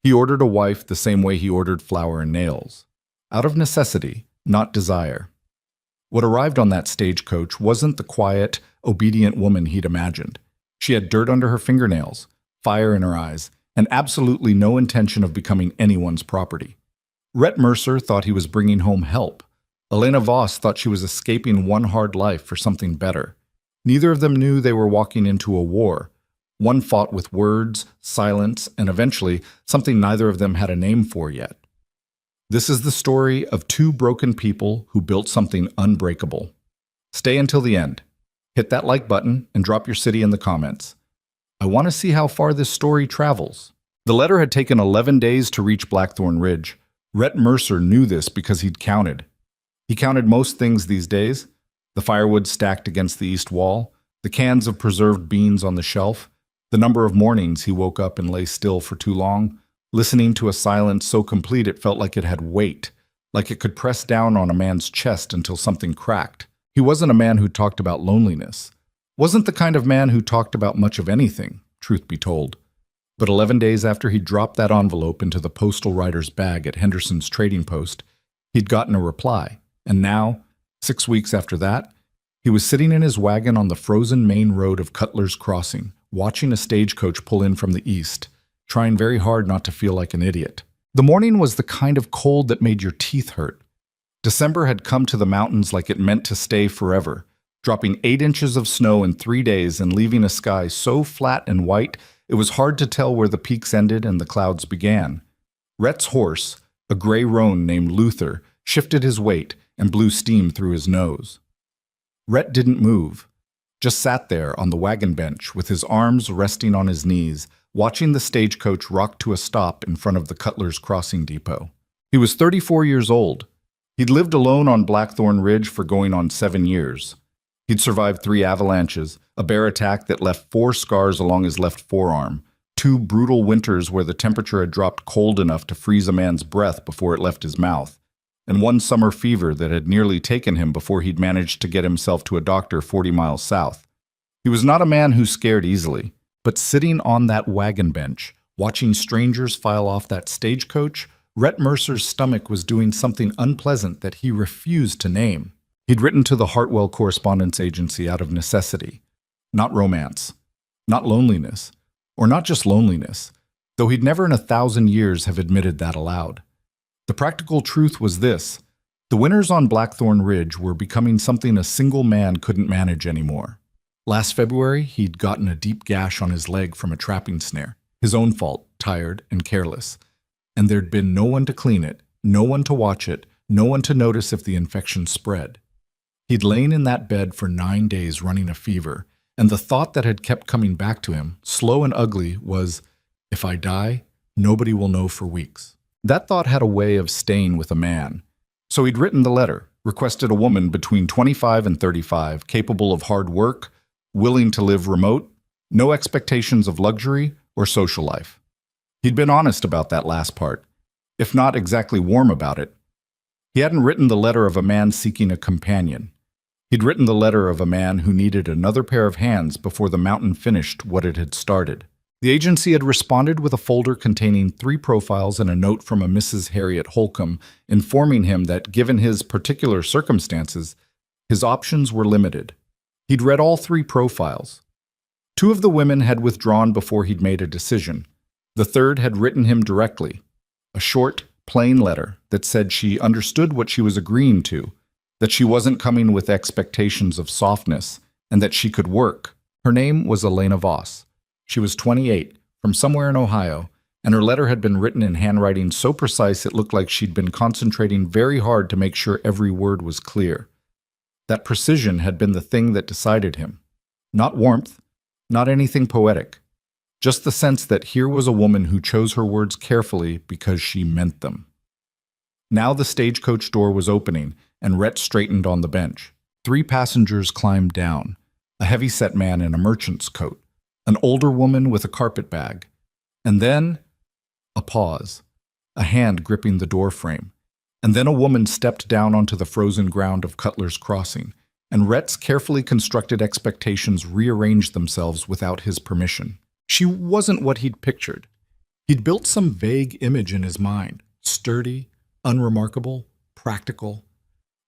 He ordered a wife the same way he ordered flour and nails. Out of necessity, not desire. What arrived on that stagecoach wasn't the quiet, obedient woman he'd imagined. She had dirt under her fingernails, fire in her eyes, and absolutely no intention of becoming anyone's property. Rhett Mercer thought he was bringing home help. Elena Voss thought she was escaping one hard life for something better. Neither of them knew they were walking into a war. One fought with words, silence, and eventually something neither of them had a name for yet. This is the story of two broken people who built something unbreakable. Stay until the end. Hit that like button and drop your city in the comments. I want to see how far this story travels. The letter had taken 11 days to reach Blackthorn Ridge. Rhett Mercer knew this because he'd counted. He counted most things these days: the firewood stacked against the east wall, the cans of preserved beans on the shelf, the number of mornings he woke up and lay still for too long, listening to a silence so complete it felt like it had weight, like it could press down on a man's chest until something cracked. He wasn't a man who talked about loneliness. Wasn't the kind of man who talked about much of anything, truth be told. But 11 days after he dropped that envelope into the postal rider's bag at Henderson's trading post, he'd gotten a reply. And now, 6 weeks after that, he was sitting in his wagon on the frozen main road of Cutler's Crossing, watching a stagecoach pull in from the east, trying very hard not to feel like an idiot. The morning was the kind of cold that made your teeth hurt. December had come to the mountains like it meant to stay forever, dropping 8 inches of snow in 3 days and leaving a sky so flat and white it was hard to tell where the peaks ended and the clouds began. Rhett's horse, a gray roan named Luther, shifted his weight and blew steam through his nose. Rhett didn't move, just sat there on the wagon bench with his arms resting on his knees, watching the stagecoach rock to a stop in front of the Cutler's Crossing depot. He was 34 years old. He'd lived alone on Blackthorn Ridge for going on 7 years. He'd survived 3 avalanches, a bear attack that left 4 scars along his left forearm, 2 brutal winters where the temperature had dropped cold enough to freeze a man's breath before it left his mouth, and 1 summer fever that had nearly taken him before he'd managed to get himself to a doctor 40 miles south. He was not a man who scared easily, but sitting on that wagon bench, watching strangers file off that stagecoach, Rhett Mercer's stomach was doing something unpleasant that he refused to name. He'd written to the Hartwell Correspondence Agency out of necessity. Not romance, not loneliness, or not just loneliness, though he'd never in 1,000 years have admitted that aloud. The practical truth was this: the winters on Blackthorn Ridge were becoming something a single man couldn't manage anymore. Last February, he'd gotten a deep gash on his leg from a trapping snare. His own fault, tired and careless. And there'd been no one to clean it, no one to watch it, no one to notice if the infection spread. He'd lain in that bed for 9 days running a fever, and the thought that had kept coming back to him, slow and ugly, was, if I die, nobody will know for weeks. That thought had a way of staying with a man. So he'd written the letter, requested a woman between 25 and 35, capable of hard work, willing to live remote, no expectations of luxury or social life. He'd been honest about that last part, if not exactly warm about it. He hadn't written the letter of a man seeking a companion. He'd written the letter of a man who needed another pair of hands before the mountain finished what it had started. The agency had responded with a folder containing 3 profiles and a note from a Mrs. Harriet Holcomb informing him that, given his particular circumstances, his options were limited. He'd read all 3 profiles. 2 of the women had withdrawn before he'd made a decision. The third had written him directly, a short, plain letter that said she understood what she was agreeing to, that she wasn't coming with expectations of softness, and that she could work. Her name was Elena Voss. She was 28, from somewhere in Ohio, and her letter had been written in handwriting so precise it looked like she'd been concentrating very hard to make sure every word was clear. That precision had been the thing that decided him. Not warmth, not anything poetic. Just the sense that here was a woman who chose her words carefully because she meant them. Now the stagecoach door was opening, and Rhett straightened on the bench. 3 passengers climbed down, a heavy-set man in a merchant's coat, an older woman with a carpet bag, and then a pause, a hand gripping the door frame, and then a woman stepped down onto the frozen ground of Cutler's Crossing, and Rhett's carefully constructed expectations rearranged themselves without his permission. She wasn't what he'd pictured. He'd built some vague image in his mind, sturdy, unremarkable, practical.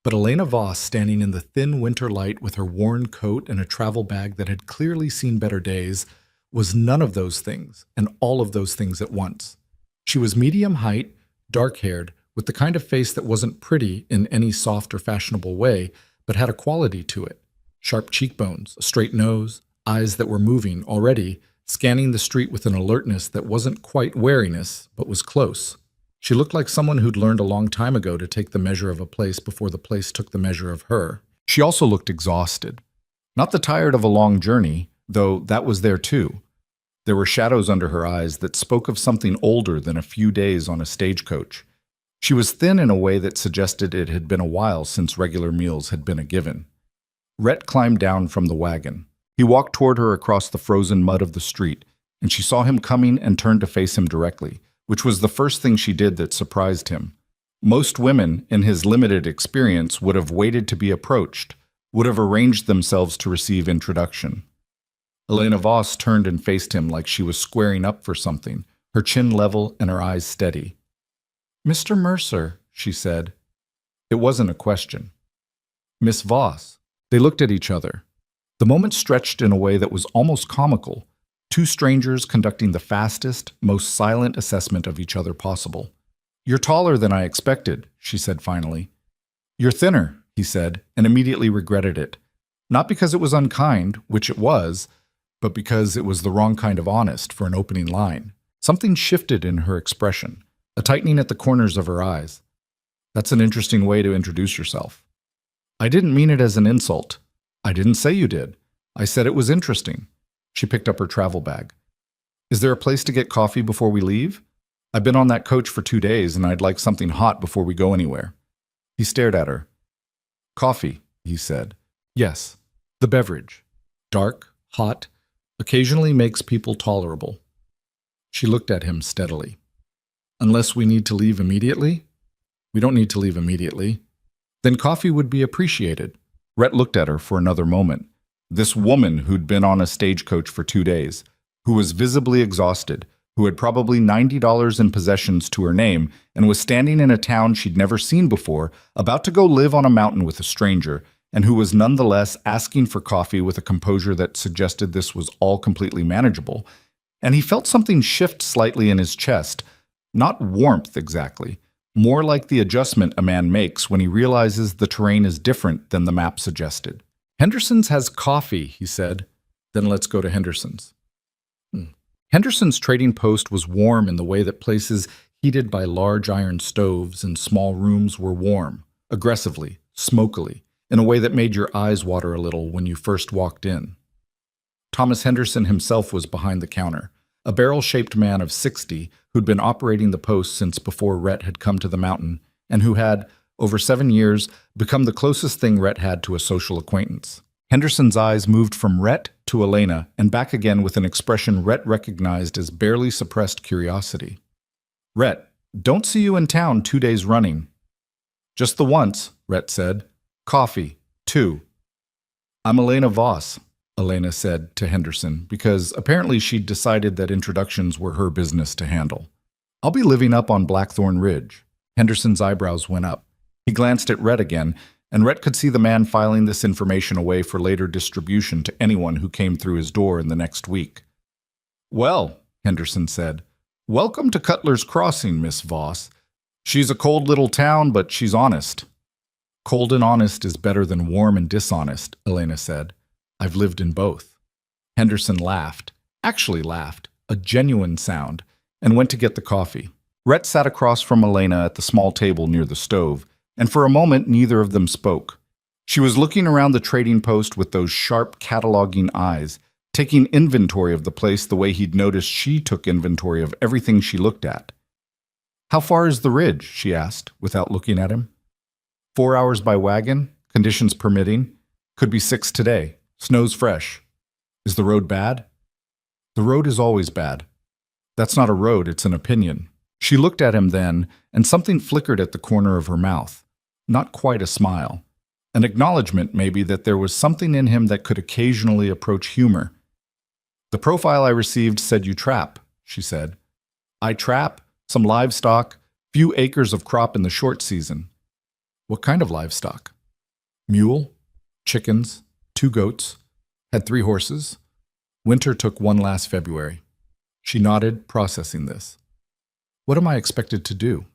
But Elena Voss, standing in the thin winter light with her worn coat and a travel bag that had clearly seen better days, was none of those things, and all of those things at once. She was medium height, dark-haired, with the kind of face that wasn't pretty in any soft or fashionable way, but had a quality to it. Sharp cheekbones, a straight nose, eyes that were moving already, scanning the street with an alertness that wasn't quite wariness, but was close. She looked like someone who'd learned a long time ago to take the measure of a place before the place took the measure of her. She also looked exhausted. Not the tired of a long journey, though that was there too. There were shadows under her eyes that spoke of something older than a few days on a stagecoach. She was thin in a way that suggested it had been a while since regular meals had been a given. Rhett climbed down from the wagon. He walked toward her across the frozen mud of the street, and she saw him coming and turned to face him directly, which was the first thing she did that surprised him. Most women, in his limited experience, would have waited to be approached, would have arranged themselves to receive introduction. Elena Voss turned and faced him like she was squaring up for something, her chin level and her eyes steady. "Mr. Mercer," she said. It wasn't a question. "Miss Voss." They looked at each other. The moment stretched in a way that was almost comical, two strangers conducting the fastest, most silent assessment of each other possible. "You're taller than I expected," she said finally. "You're thinner," he said, and immediately regretted it. Not because it was unkind, which it was, but because it was the wrong kind of honest for an opening line. Something shifted in her expression, a tightening at the corners of her eyes. "That's an interesting way to introduce yourself." "I didn't mean it as an insult." "I didn't say you did. I said it was interesting." She picked up her travel bag. "Is there a place to get coffee before we leave? I've been on that coach for 2 days, and I'd like something hot before we go anywhere." He stared at her. "Coffee," he said. "Yes, the beverage. Dark, hot, occasionally makes people tolerable." She looked at him steadily. "Unless we need to leave immediately?" "We don't need to leave immediately." "Then coffee would be appreciated." Rhett looked at her for another moment. This woman who'd been on a stagecoach for 2 days, who was visibly exhausted, who had probably $90 in possessions to her name, and was standing in a town she'd never seen before, about to go live on a mountain with a stranger, and who was nonetheless asking for coffee with a composure that suggested this was all completely manageable. And he felt something shift slightly in his chest, not warmth exactly, more like the adjustment a man makes when he realizes the terrain is different than the map suggested. "Henderson's has coffee," he said. "Then let's go to Henderson's." Henderson's trading post was warm in the way that places heated by large iron stoves and small rooms were warm, aggressively, smokily, in a way that made your eyes water a little when you first walked in. Thomas Henderson himself was behind the counter, a barrel-shaped man of 60 who'd been operating the post since before Rhett had come to the mountain, and who had, over 7 years, become the closest thing Rhett had to a social acquaintance. Henderson's eyes moved from Rhett to Elena and back again with an expression Rhett recognized as barely suppressed curiosity. "Rhett, don't see you in town 2 days running." "Just the once," Rhett said. "Coffee, too." "I'm Elena Voss," Elena said to Henderson, because apparently she'd decided that introductions were her business to handle. "I'll be living up on Blackthorn Ridge." Henderson's eyebrows went up. He glanced at Rhett again, and Rhett could see the man filing this information away for later distribution to anyone who came through his door in the next week. "Well," Henderson said, "welcome to Cutler's Crossing, Miss Voss. She's a cold little town, but she's honest." "Cold and honest is better than warm and dishonest," Elena said. "I've lived in both." Henderson laughed, actually laughed, a genuine sound, and went to get the coffee. Rhett sat across from Elena at the small table near the stove, and for a moment neither of them spoke. She was looking around the trading post with those sharp, cataloging eyes, taking inventory of the place the way he'd noticed she took inventory of everything she looked at. "How far is the ridge?" she asked, without looking at him. 4 hours by wagon, conditions permitting. Could be 6 today. Snow's fresh. Is the road bad?" "The road is always bad." "That's not a road, it's an opinion." She looked at him then, and something flickered at the corner of her mouth. Not quite a smile. An acknowledgement, maybe, that there was something in him that could occasionally approach humor. "The profile I received said you trap," she said. I trap, some livestock, few acres of crop in the short season. What kind of livestock? Mule, chickens, 2 goats, had 3 horses. Winter took one last February. She nodded, processing this. What am I expected to do?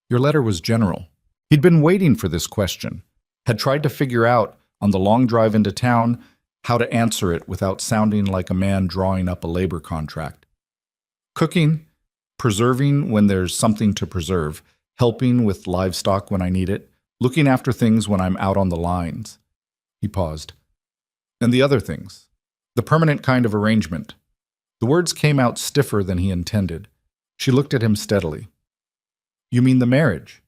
Your letter was general. He'd been waiting for this question, had tried to figure out, on the long drive into town, how to answer it without sounding like a man drawing up a labor contract. Cooking, preserving when there's something to preserve, helping with livestock when I need it, looking after things when I'm out on the lines. He paused. And the other things. The permanent kind of arrangement. The words came out stiffer than he intended. She looked at him steadily. You mean the marriage?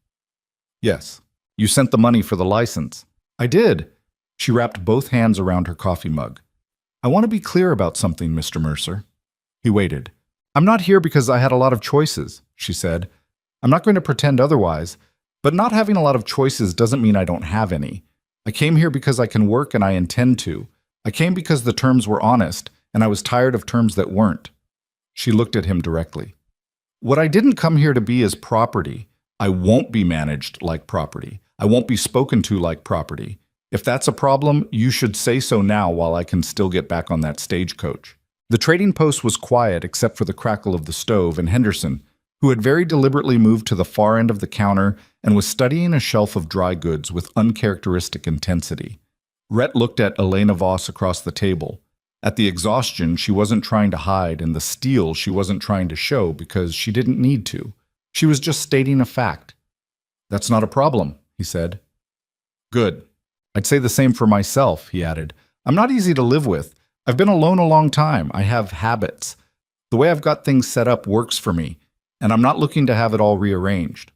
Yes. You sent the money for the license. I did. She wrapped both hands around her coffee mug. I want to be clear about something, Mr. Mercer. He waited. I'm not here because I had a lot of choices, she said. I'm not going to pretend otherwise, but not having a lot of choices doesn't mean I don't have any. I came here because I can work and I intend to. I came because the terms were honest, and I was tired of terms that weren't. She looked at him directly. What I didn't come here to be is property. I won't be managed like property. I won't be spoken to like property. If that's a problem, you should say so now while I can still get back on that stagecoach. The trading post was quiet except for the crackle of the stove, and Henderson, who had very deliberately moved to the far end of the counter and was studying a shelf of dry goods with uncharacteristic intensity. Rhett looked at Elena Voss across the table. At the exhaustion she wasn't trying to hide, and the steel she wasn't trying to show because she didn't need to. She was just stating a fact. That's not a problem, he said. Good. I'd say the same for myself, he added. I'm not easy to live with. I've been alone a long time. I have habits. The way I've got things set up works for me, and I'm not looking to have it all rearranged.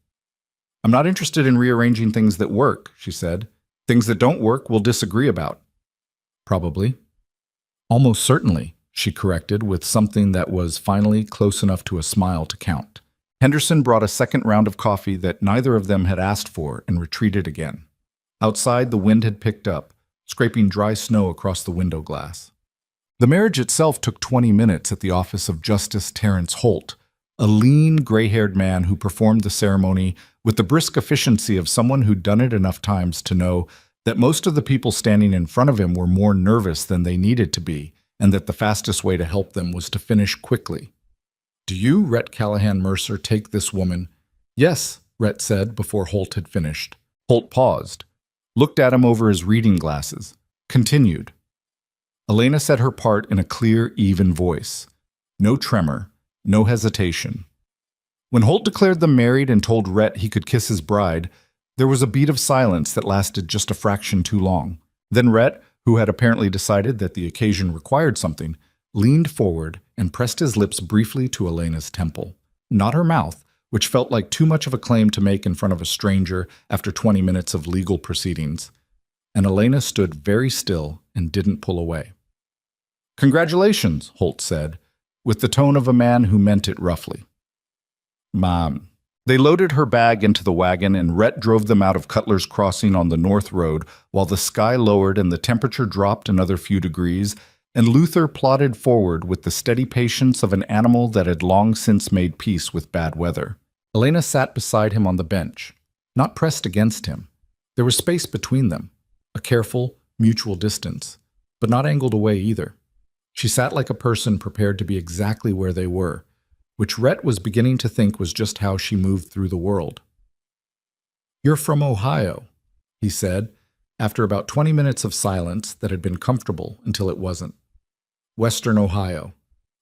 I'm not interested in rearranging things that work, she said. Things that don't work we'll disagree about. Probably. Almost certainly, she corrected with something that was finally close enough to a smile to count. Henderson brought a second round of coffee that neither of them had asked for and retreated again. Outside, the wind had picked up, scraping dry snow across the window glass. The marriage itself took 20 minutes at the office of Justice Terence Holt, a lean, gray-haired man who performed the ceremony with the brisk efficiency of someone who'd done it enough times to know that most of the people standing in front of him were more nervous than they needed to be, and that the fastest way to help them was to finish quickly. Do you, Rhett Callahan Mercer, take this woman? Yes, Rhett said before Holt had finished. Holt paused, looked at him over his reading glasses, continued. Elena said her part in a clear, even voice. No tremor, no hesitation. When Holt declared them married and told Rhett he could kiss his bride, there was a beat of silence that lasted just a fraction too long. Then Rhett, who had apparently decided that the occasion required something, leaned forward and pressed his lips briefly to Elena's temple. Not her mouth, which felt like too much of a claim to make in front of a stranger after 20 minutes of legal proceedings. And Elena stood very still and didn't pull away. Congratulations, Holt said, with the tone of a man who meant it roughly. Mom. They loaded her bag into the wagon and Rhett drove them out of Cutler's Crossing on the North Road while the sky lowered and the temperature dropped another few degrees, and Luther plodded forward with the steady patience of an animal that had long since made peace with bad weather. Elena sat beside him on the bench, not pressed against him. There was space between them, a careful, mutual distance, but not angled away either. She sat like a person prepared to be exactly where they were, which Rhett was beginning to think was just how she moved through the world. You're from Ohio, he said, after about 20 minutes of silence that had been comfortable until it wasn't. Western Ohio,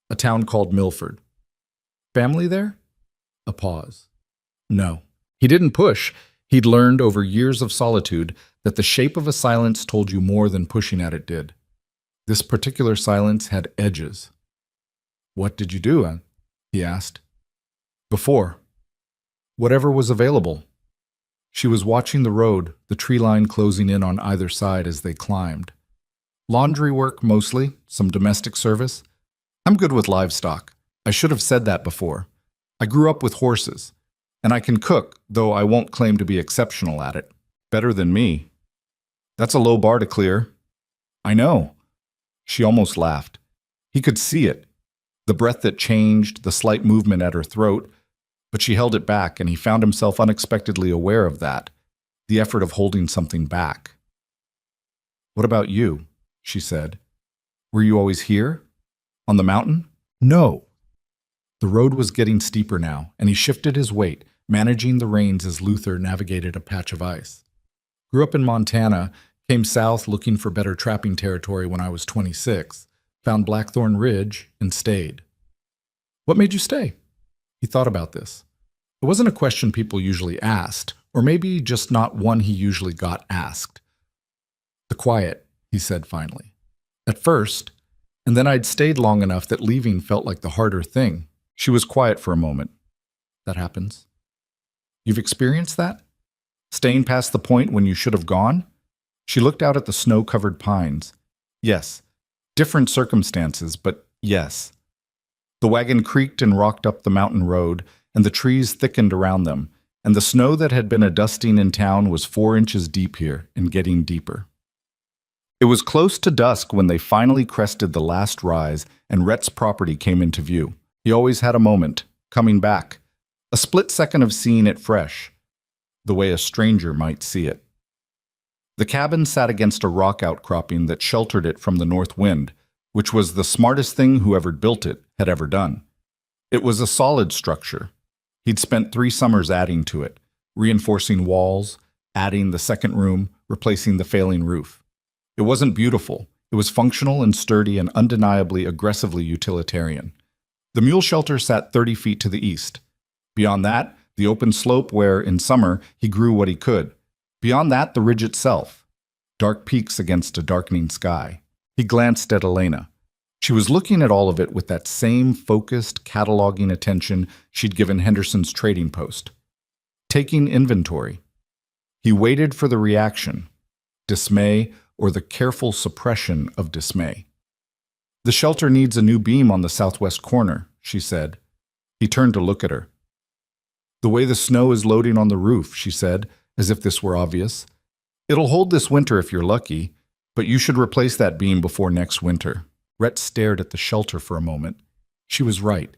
a town called Milford. Family there? A pause. No. He didn't push. He'd learned over years of solitude that the shape of a silence told you more than pushing at it did. This particular silence had edges. What did you do, Ann? He asked. Before. Whatever was available. She was watching the road, the tree line closing in on either side as they climbed. Laundry work mostly, some domestic service. I'm good with livestock. I should have said that before. I grew up with horses, and I can cook, though I won't claim to be exceptional at it. Better than me. That's a low bar to clear. I know. She almost laughed. He could see it. The breath that changed, the slight movement at her throat, but she held it back, and he found himself unexpectedly aware of that, the effort of holding something back. "What about you?" she said. "Were you always here? On the mountain?" "No." The road was getting steeper now, and he shifted his weight, managing the reins as Luther navigated a patch of ice. "Grew up in Montana, came south looking for better trapping territory when I was 26, found Blackthorn Ridge, and stayed." "What made you stay?" He thought about this. It wasn't a question people usually asked, or maybe just not one he usually got asked. "The quiet," he said finally. "At first, and then I'd stayed long enough that leaving felt like the harder thing." She was quiet for a moment. "That happens." "You've experienced that? Staying past the point when you should have gone?" She looked out at the snow-covered pines. "Yes. Different circumstances, but yes." The wagon creaked and rocked up the mountain road, and the trees thickened around them, and the snow that had been a dusting in town was 4 inches deep here and getting deeper. It was close to dusk when they finally crested the last rise and Rhett's property came into view. He always had a moment, coming back, a split second of seeing it fresh, the way a stranger might see it. The cabin sat against a rock outcropping that sheltered it from the north wind, which was the smartest thing whoever built it had ever done. It was a solid structure. He'd spent 3 summers adding to it, reinforcing walls, adding the second room, replacing the failing roof. It wasn't beautiful. It was functional and sturdy and undeniably aggressively utilitarian. The mule shelter sat 30 feet to the east. Beyond that, the open slope where, in summer, he grew what he could. Beyond that, the ridge itself. Dark peaks against a darkening sky. He glanced at Elena. She was looking at all of it with that same focused, cataloging attention she'd given Henderson's trading post. Taking inventory. He waited for the reaction, dismay, or the careful suppression of dismay. "The shelter needs a new beam on the southwest corner," she said. He turned to look at her. "The way the snow is loading on the roof," she said, as if this were obvious. "It'll hold this winter if you're lucky, but you should replace that beam before next winter." Rhett stared at the shelter for a moment. She was right.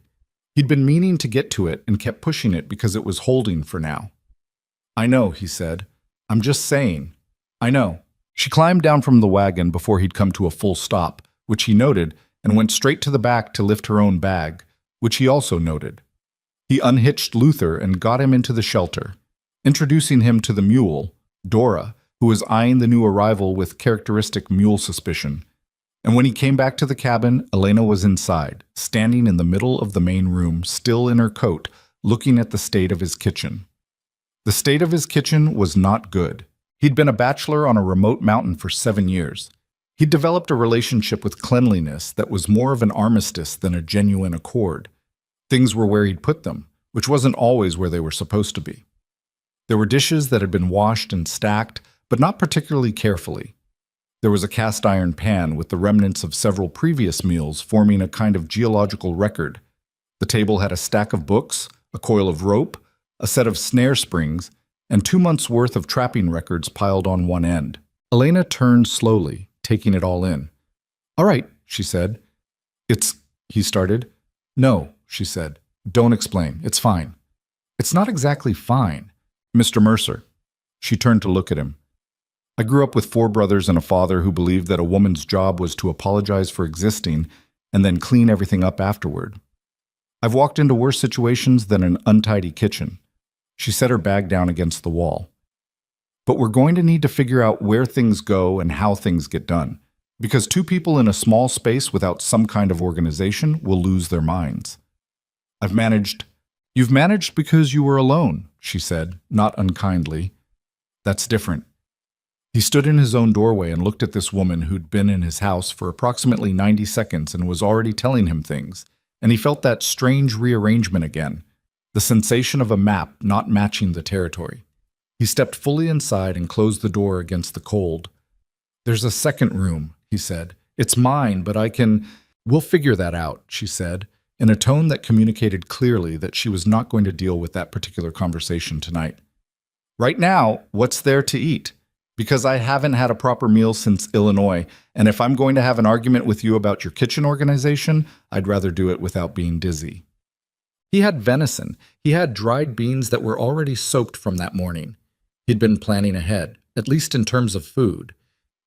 He'd been meaning to get to it and kept pushing it because it was holding for now. "I know," he said. "I'm just saying. I know." She climbed down from the wagon before he'd come to a full stop, which he noted, and went straight to the back to lift her own bag, which he also noted. He unhitched Luther and got him into the shelter, introducing him to the mule, Dora, who was eyeing the new arrival with characteristic mule suspicion. And when he came back to the cabin, Elena was inside, standing in the middle of the main room, still in her coat, looking at the state of his kitchen. The state of his kitchen was not good. He'd been a bachelor on a remote mountain for 7 years. He'd developed a relationship with cleanliness that was more of an armistice than a genuine accord. Things were where he'd put them, which wasn't always where they were supposed to be. There were dishes that had been washed and stacked, but not particularly carefully. There was a cast iron pan with the remnants of several previous meals forming a kind of geological record. The table had a stack of books, a coil of rope, a set of snare springs, and 2 months' worth of trapping records piled on one end. Elena turned slowly, taking it all in. "All right," she said. He started. "No," she said. "Don't explain. It's fine." "It's not exactly fine." "Mr. Mercer." She turned to look at him. "I grew up with 4 brothers and a father who believed that a woman's job was to apologize for existing and then clean everything up afterward. I've walked into worse situations than an untidy kitchen." She set her bag down against the wall. "But we're going to need to figure out where things go and how things get done, because 2 people in a small space without some kind of organization will lose their minds. I've managed." "You've managed because you were alone," she said, not unkindly. "That's different." He stood in his own doorway and looked at this woman who'd been in his house for approximately 90 seconds and was already telling him things, and he felt that strange rearrangement again, the sensation of a map not matching the territory. He stepped fully inside and closed the door against the cold. "There's a second room," he said. "It's mine, but We'll figure that out," she said, in a tone that communicated clearly that she was not going to deal with that particular conversation tonight. "Right now, what's there to eat? Because I haven't had a proper meal since Illinois, and if I'm going to have an argument with you about your kitchen organization, I'd rather do it without being dizzy. He had venison. He had dried beans that were already soaked from that morning. He'd been planning ahead, at least in terms of food.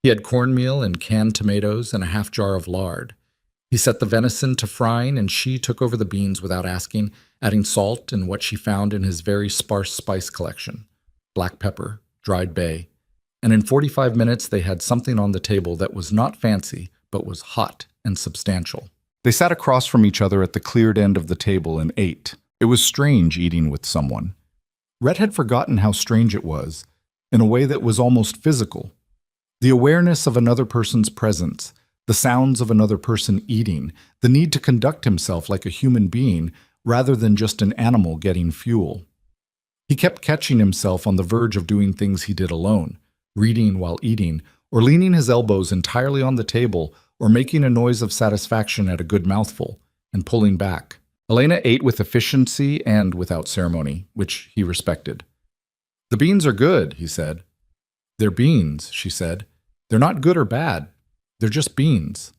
He had cornmeal and canned tomatoes and a half jar of lard. He set the venison to frying, and she took over the beans without asking, adding salt and what she found in his very sparse spice collection: black pepper, dried bay. And in 45 minutes they had something on the table that was not fancy, but was hot and substantial. They sat across from each other at the cleared end of the table and ate. It was strange eating with someone. Rhett had forgotten how strange it was, in a way that was almost physical. The awareness of another person's presence, the sounds of another person eating, the need to conduct himself like a human being rather than just an animal getting fuel. He kept catching himself on the verge of doing things he did alone, reading while eating, or leaning his elbows entirely on the table, or making a noise of satisfaction at a good mouthful, and pulling back. Elena ate with efficiency and without ceremony, which he respected. "The beans are good," he said. "They're beans," she said. "They're not good or bad. They're just beans.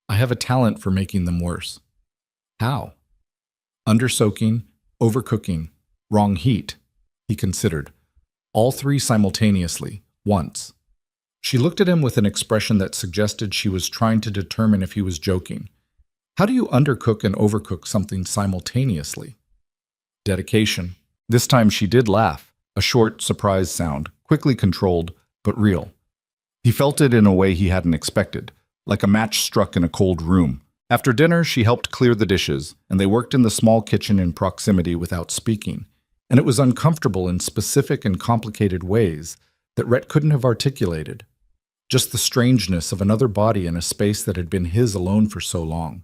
I have a talent for making them worse." "How?" "Undersoaking, overcooking, wrong heat," he considered. All three simultaneously, once. She looked at him with an expression that suggested she was trying to determine if he was joking. How do you undercook and overcook something simultaneously? Dedication. This time she did laugh, a short, surprised sound, quickly controlled, but real. He felt it in a way he hadn't expected, like a match struck in a cold room. After dinner, she helped clear the dishes, and they worked in the small kitchen in proximity without speaking. And it was uncomfortable in specific and complicated ways that Rhett couldn't have articulated. Just the strangeness of another body in a space that had been his alone for so long.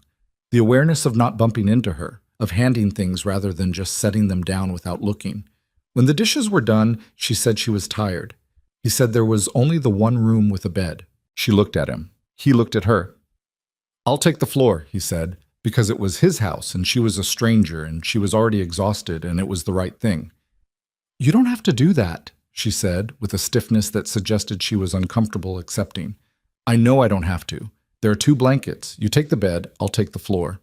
The awareness of not bumping into her, of handing things rather than just setting them down without looking. When the dishes were done, she said she was tired. He said there was only the one room with a bed. She looked at him. He looked at her. "I'll take the floor," he said, because it was his house and she was a stranger and she was already exhausted and it was the right thing. "You don't have to do that," she said, with a stiffness that suggested she was uncomfortable accepting. "I know I don't have to. There are 2 blankets. You take the bed, I'll take the floor."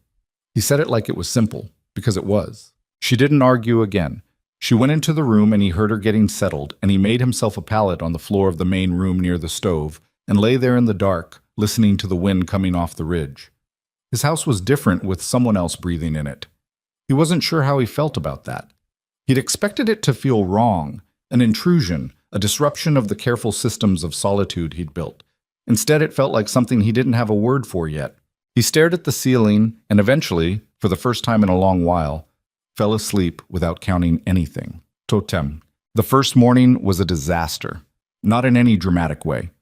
He said it like it was simple, because it was. She didn't argue again. She went into the room and he heard her getting settled, and he made himself a pallet on the floor of the main room near the stove and lay there in the dark, listening to the wind coming off the ridge. His house was different with someone else breathing in it. He wasn't sure how he felt about that. He'd expected it to feel wrong, an intrusion, a disruption of the careful systems of solitude he'd built. Instead, it felt like something he didn't have a word for yet. He stared at the ceiling and eventually, for the first time in a long while, fell asleep without counting anything. Totem. The first morning was a disaster, not in any dramatic way.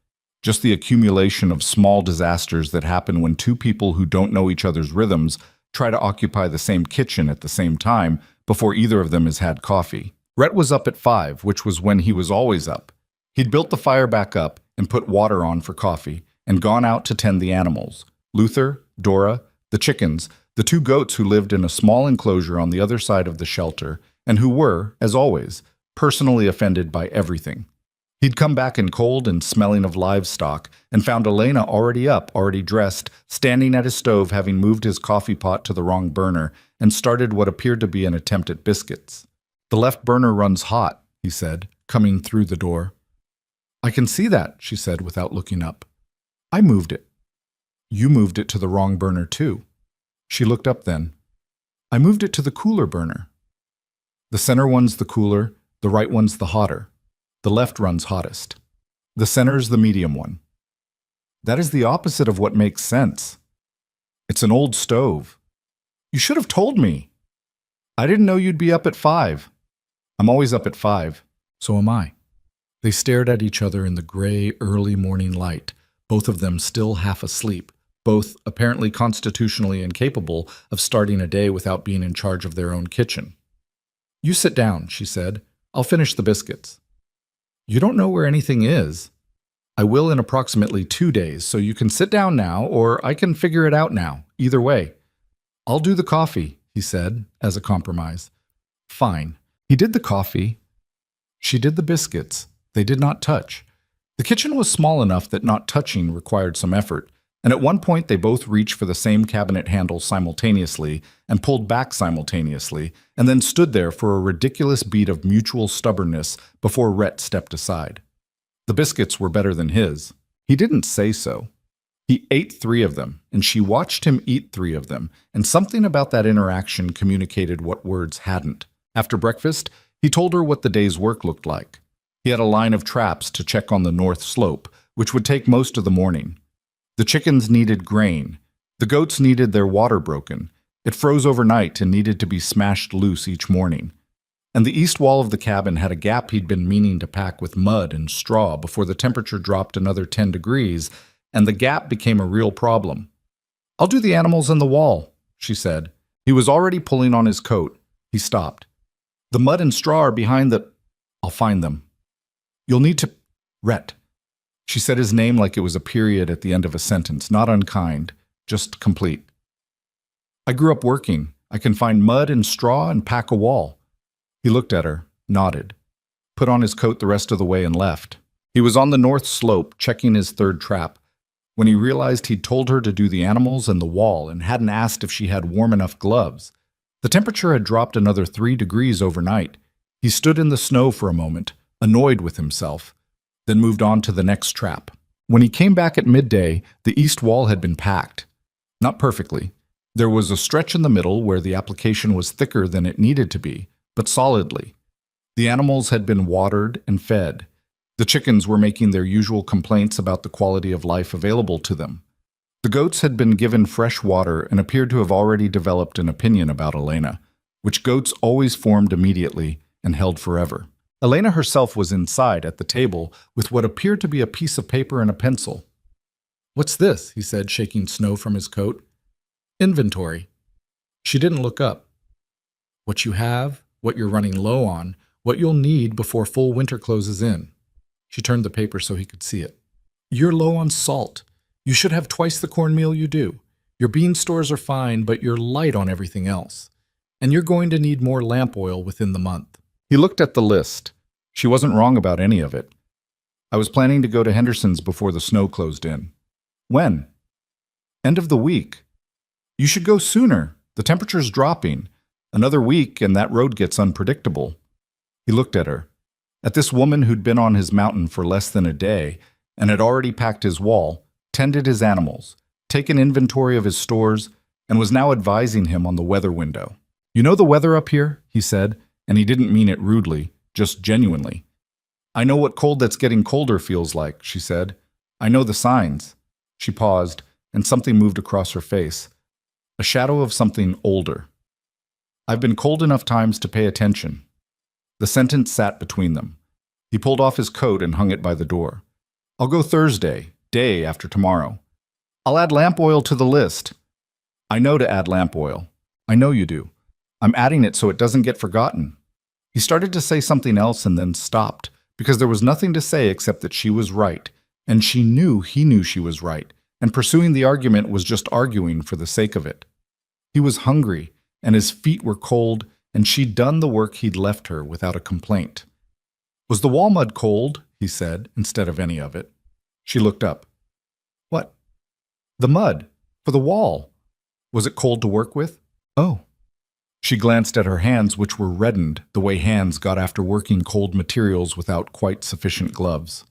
Just the accumulation of small disasters that happen when 2 people who don't know each other's rhythms try to occupy the same kitchen at the same time before either of them has had coffee. Rhett was up at 5, which was when he was always up. He'd built the fire back up and put water on for coffee and gone out to tend the animals. Luther, Dora, the chickens, the 2 goats who lived in a small enclosure on the other side of the shelter and who were, as always, personally offended by everything. He'd come back in cold and smelling of livestock and found Elena already up, already dressed, standing at his stove having moved his coffee pot to the wrong burner and started what appeared to be an attempt at biscuits. "The left burner runs hot," he said, coming through the door. "I can see that," she said without looking up. "I moved it." "You moved it to the wrong burner too." She looked up then. "I moved it to the cooler burner." "The center one's the cooler, the right one's the hotter. The left runs hottest. The center's the medium one." "That is the opposite of what makes sense." "It's an old stove." "You should have told me." "I didn't know you'd be up at 5. "I'm always up at 5. So am I." They stared at each other in the gray, early morning light, both of them still half asleep, both apparently constitutionally incapable of starting a day without being in charge of their own kitchen. "You sit down," she said. "I'll finish the biscuits." "You don't know where anything is." "I will in approximately 2 days, so you can sit down now, or I can figure it out now. Either way." "I'll do the coffee," he said, as a compromise. "Fine." He did the coffee. She did the biscuits. They did not touch. The kitchen was small enough that not touching required some effort, and at one point they both reached for the same cabinet handle simultaneously and pulled back simultaneously, and then stood there for a ridiculous beat of mutual stubbornness before Rhett stepped aside. The biscuits were better than his. He didn't say so. He ate 3 of them, and she watched him eat 3 of them, and something about that interaction communicated what words hadn't. After breakfast, he told her what the day's work looked like. He had a line of traps to check on the north slope, which would take most of the morning. The chickens needed grain. The goats needed their water broken. It froze overnight and needed to be smashed loose each morning. And the east wall of the cabin had a gap he'd been meaning to pack with mud and straw before the temperature dropped another 10 degrees, and the gap became a real problem. "I'll do the animals and the wall," she said. He was already pulling on his coat. He stopped. "The mud and straw are behind the—" "I'll find them." "You'll need to—" "Rhett." She said his name like it was a period at the end of a sentence, not unkind, just complete. "I grew up working. I can find mud and straw and pack a wall." He looked at her, nodded, put on his coat the rest of the way and left. He was on the north slope, checking his 3rd trap, when he realized he'd told her to do the animals and the wall and hadn't asked if she had warm enough gloves. The temperature had dropped another 3 degrees overnight. He stood in the snow for a moment, annoyed with himself, then moved on to the next trap. When he came back at midday, the east wall had been packed. Not perfectly. There was a stretch in the middle where the application was thicker than it needed to be, but solidly. The animals had been watered and fed. The chickens were making their usual complaints about the quality of life available to them. The goats had been given fresh water and appeared to have already developed an opinion about Elena, which goats always formed immediately and held forever. Elena herself was inside at the table with what appeared to be a piece of paper and a pencil. "What's this?" he said, shaking snow from his coat. "Inventory." She didn't look up. "What you have, what you're running low on, what you'll need before full winter closes in." She turned the paper so he could see it. "You're low on salt. You should have twice the cornmeal you do. Your bean stores are fine, but you're light on everything else. And you're going to need more lamp oil within the month." He looked at the list. She wasn't wrong about any of it. "I was planning to go to Henderson's before the snow closed in." "When?" "End of the week." "You should go sooner. The temperature's dropping. Another week and that road gets unpredictable." He looked at her. At this woman who'd been on his mountain for less than a day and had already packed his wall, tended his animals, taken inventory of his stores, and was now advising him on the weather window. "You know the weather up here?" he said, and he didn't mean it rudely, just genuinely. "I know what cold that's getting colder feels like," she said. "I know the signs." She paused, and something moved across her face. A shadow of something older. "I've been cold enough times to pay attention." The sentence sat between them. He pulled off his coat and hung it by the door. "I'll go Thursday, day after tomorrow. I'll add lamp oil to the list." "I know to add lamp oil. I know you do. I'm adding it so it doesn't get forgotten." He started to say something else and then stopped, because there was nothing to say except that she was right, and she knew he knew she was right, and pursuing the argument was just arguing for the sake of it. He was hungry, and his feet were cold, and she'd done the work he'd left her without a complaint. "Was the wall mud cold?" he said, instead of any of it. She looked up. "What?" "The mud. For the wall. Was it cold to work with?" "Oh." She glanced at her hands, which were reddened the way hands got after working cold materials without quite sufficient gloves.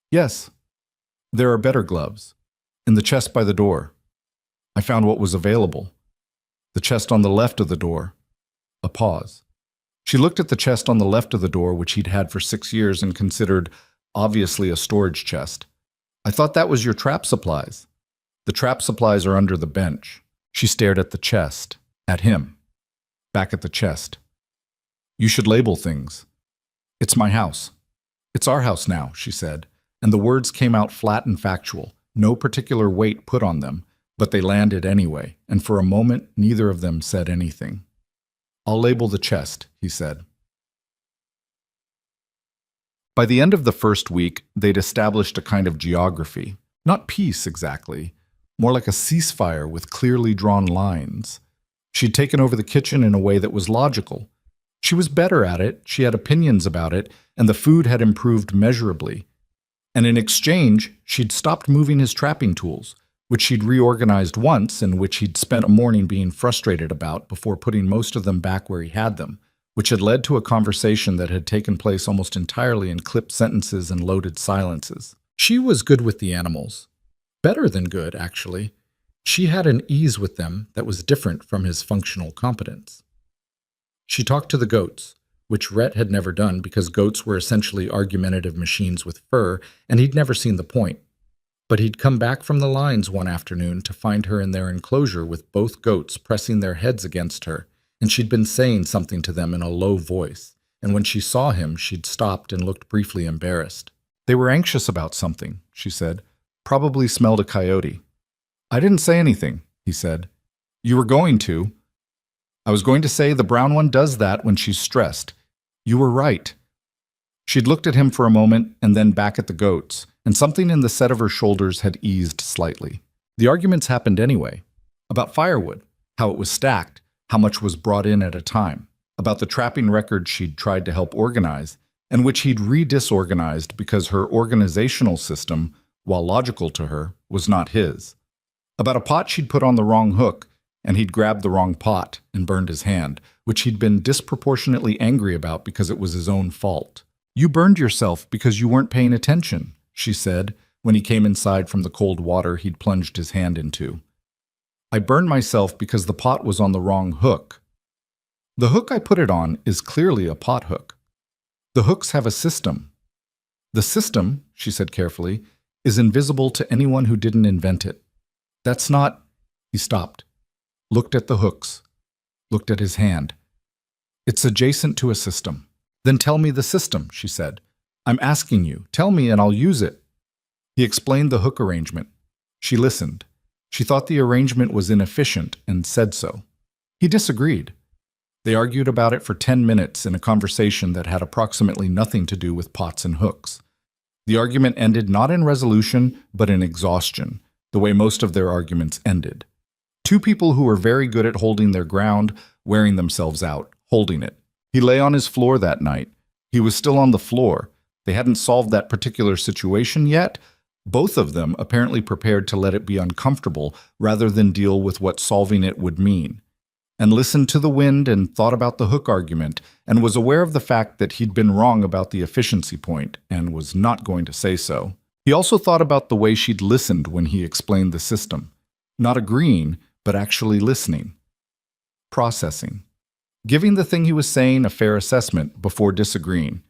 "Yes. There are better gloves. In the chest by the door. I found what was available. The chest on the left of the door." A pause. She looked at the chest on the left of the door, which he'd had for 6 years and considered obviously a storage chest. "I thought that was your trap supplies." "The trap supplies are under the bench." She stared at the chest, at him. Back at the chest. "You should label things." "It's my house." "It's our house now," she said, and the words came out flat and factual, no particular weight put on them, but they landed anyway, and for a moment neither of them said anything. "I'll label the chest," he said. By the end of the first week, they'd established a kind of geography. Not peace, exactly. More like a ceasefire with clearly drawn lines. She'd taken over the kitchen in a way that was logical. She was better at it, she had opinions about it, and the food had improved measurably. And in exchange, she'd stopped moving his trapping tools, which she'd reorganized once and which he'd spent a morning being frustrated about before putting most of them back where he had them, which had led to a conversation that had taken place almost entirely in clipped sentences and loaded silences. She was good with the animals. Better than good, actually. She had an ease with them that was different from his functional competence. She talked to the goats, which Rhett had never done because goats were essentially argumentative machines with fur, and he'd never seen the point. But he'd come back from the lines one afternoon to find her in their enclosure with both goats pressing their heads against her, and she'd been saying something to them in a low voice, and when she saw him, she'd stopped and looked briefly embarrassed. They were anxious about something, she said. Probably smelled a coyote. I didn't say anything, he said. You were going to. I was going to say the brown one does that when she's stressed. You were right. She'd looked at him for a moment and then back at the goats, and something in the set of her shoulders had eased slightly. The arguments happened anyway. About firewood, how it was stacked, how much was brought in at a time, about the trapping record she'd tried to help organize, and which he'd re-disorganized because her organizational system, while logical to her, was not his. About a pot she'd put on the wrong hook, and he'd grabbed the wrong pot and burned his hand, which he'd been disproportionately angry about because it was his own fault. You burned yourself because you weren't paying attention, she said, when he came inside from the cold water he'd plunged his hand into. I burned myself because the pot was on the wrong hook. The hook I put it on is clearly a pot hook. The hooks have a system. The system, she said carefully, is invisible to anyone who didn't invent it. That's not... He stopped, looked at the hooks, looked at his hand. It's adjacent to a system. Then tell me the system, she said. I'm asking you. Tell me and I'll use it. He explained the hook arrangement. She listened. She thought the arrangement was inefficient and said so. He disagreed. They argued about it for 10 minutes in a conversation that had approximately nothing to do with pots and hooks. The argument ended not in resolution, but in exhaustion, the way most of their arguments ended. Two people who were very good at holding their ground, wearing themselves out, holding it. He lay on his floor that night. He was still on the floor. They hadn't solved that particular situation yet. Both of them apparently prepared to let it be uncomfortable rather than deal with what solving it would mean. And listened to the wind and thought about the hook argument and was aware of the fact that he'd been wrong about the efficiency point and was not going to say so. He also thought about the way she'd listened when he explained the system. Not agreeing, but actually listening. Processing. Giving the thing he was saying a fair assessment before disagreeing.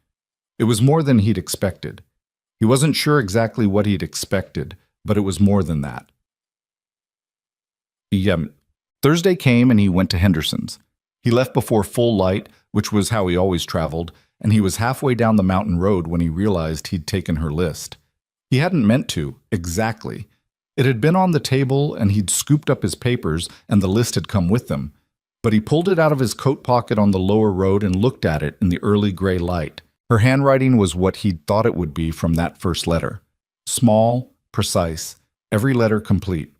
It was more than he'd expected. He wasn't sure exactly what he'd expected, but it was more than that. Thursday came and he went to Henderson's. He left before full light, which was how he always traveled, and he was halfway down the mountain road when he realized he'd taken her list. He hadn't meant to, exactly. It had been on the table and he'd scooped up his papers and the list had come with them, but he pulled it out of his coat pocket on the lower road and looked at it in the early gray light. Her handwriting was what he'd thought it would be from that first letter. Small, precise, every letter complete.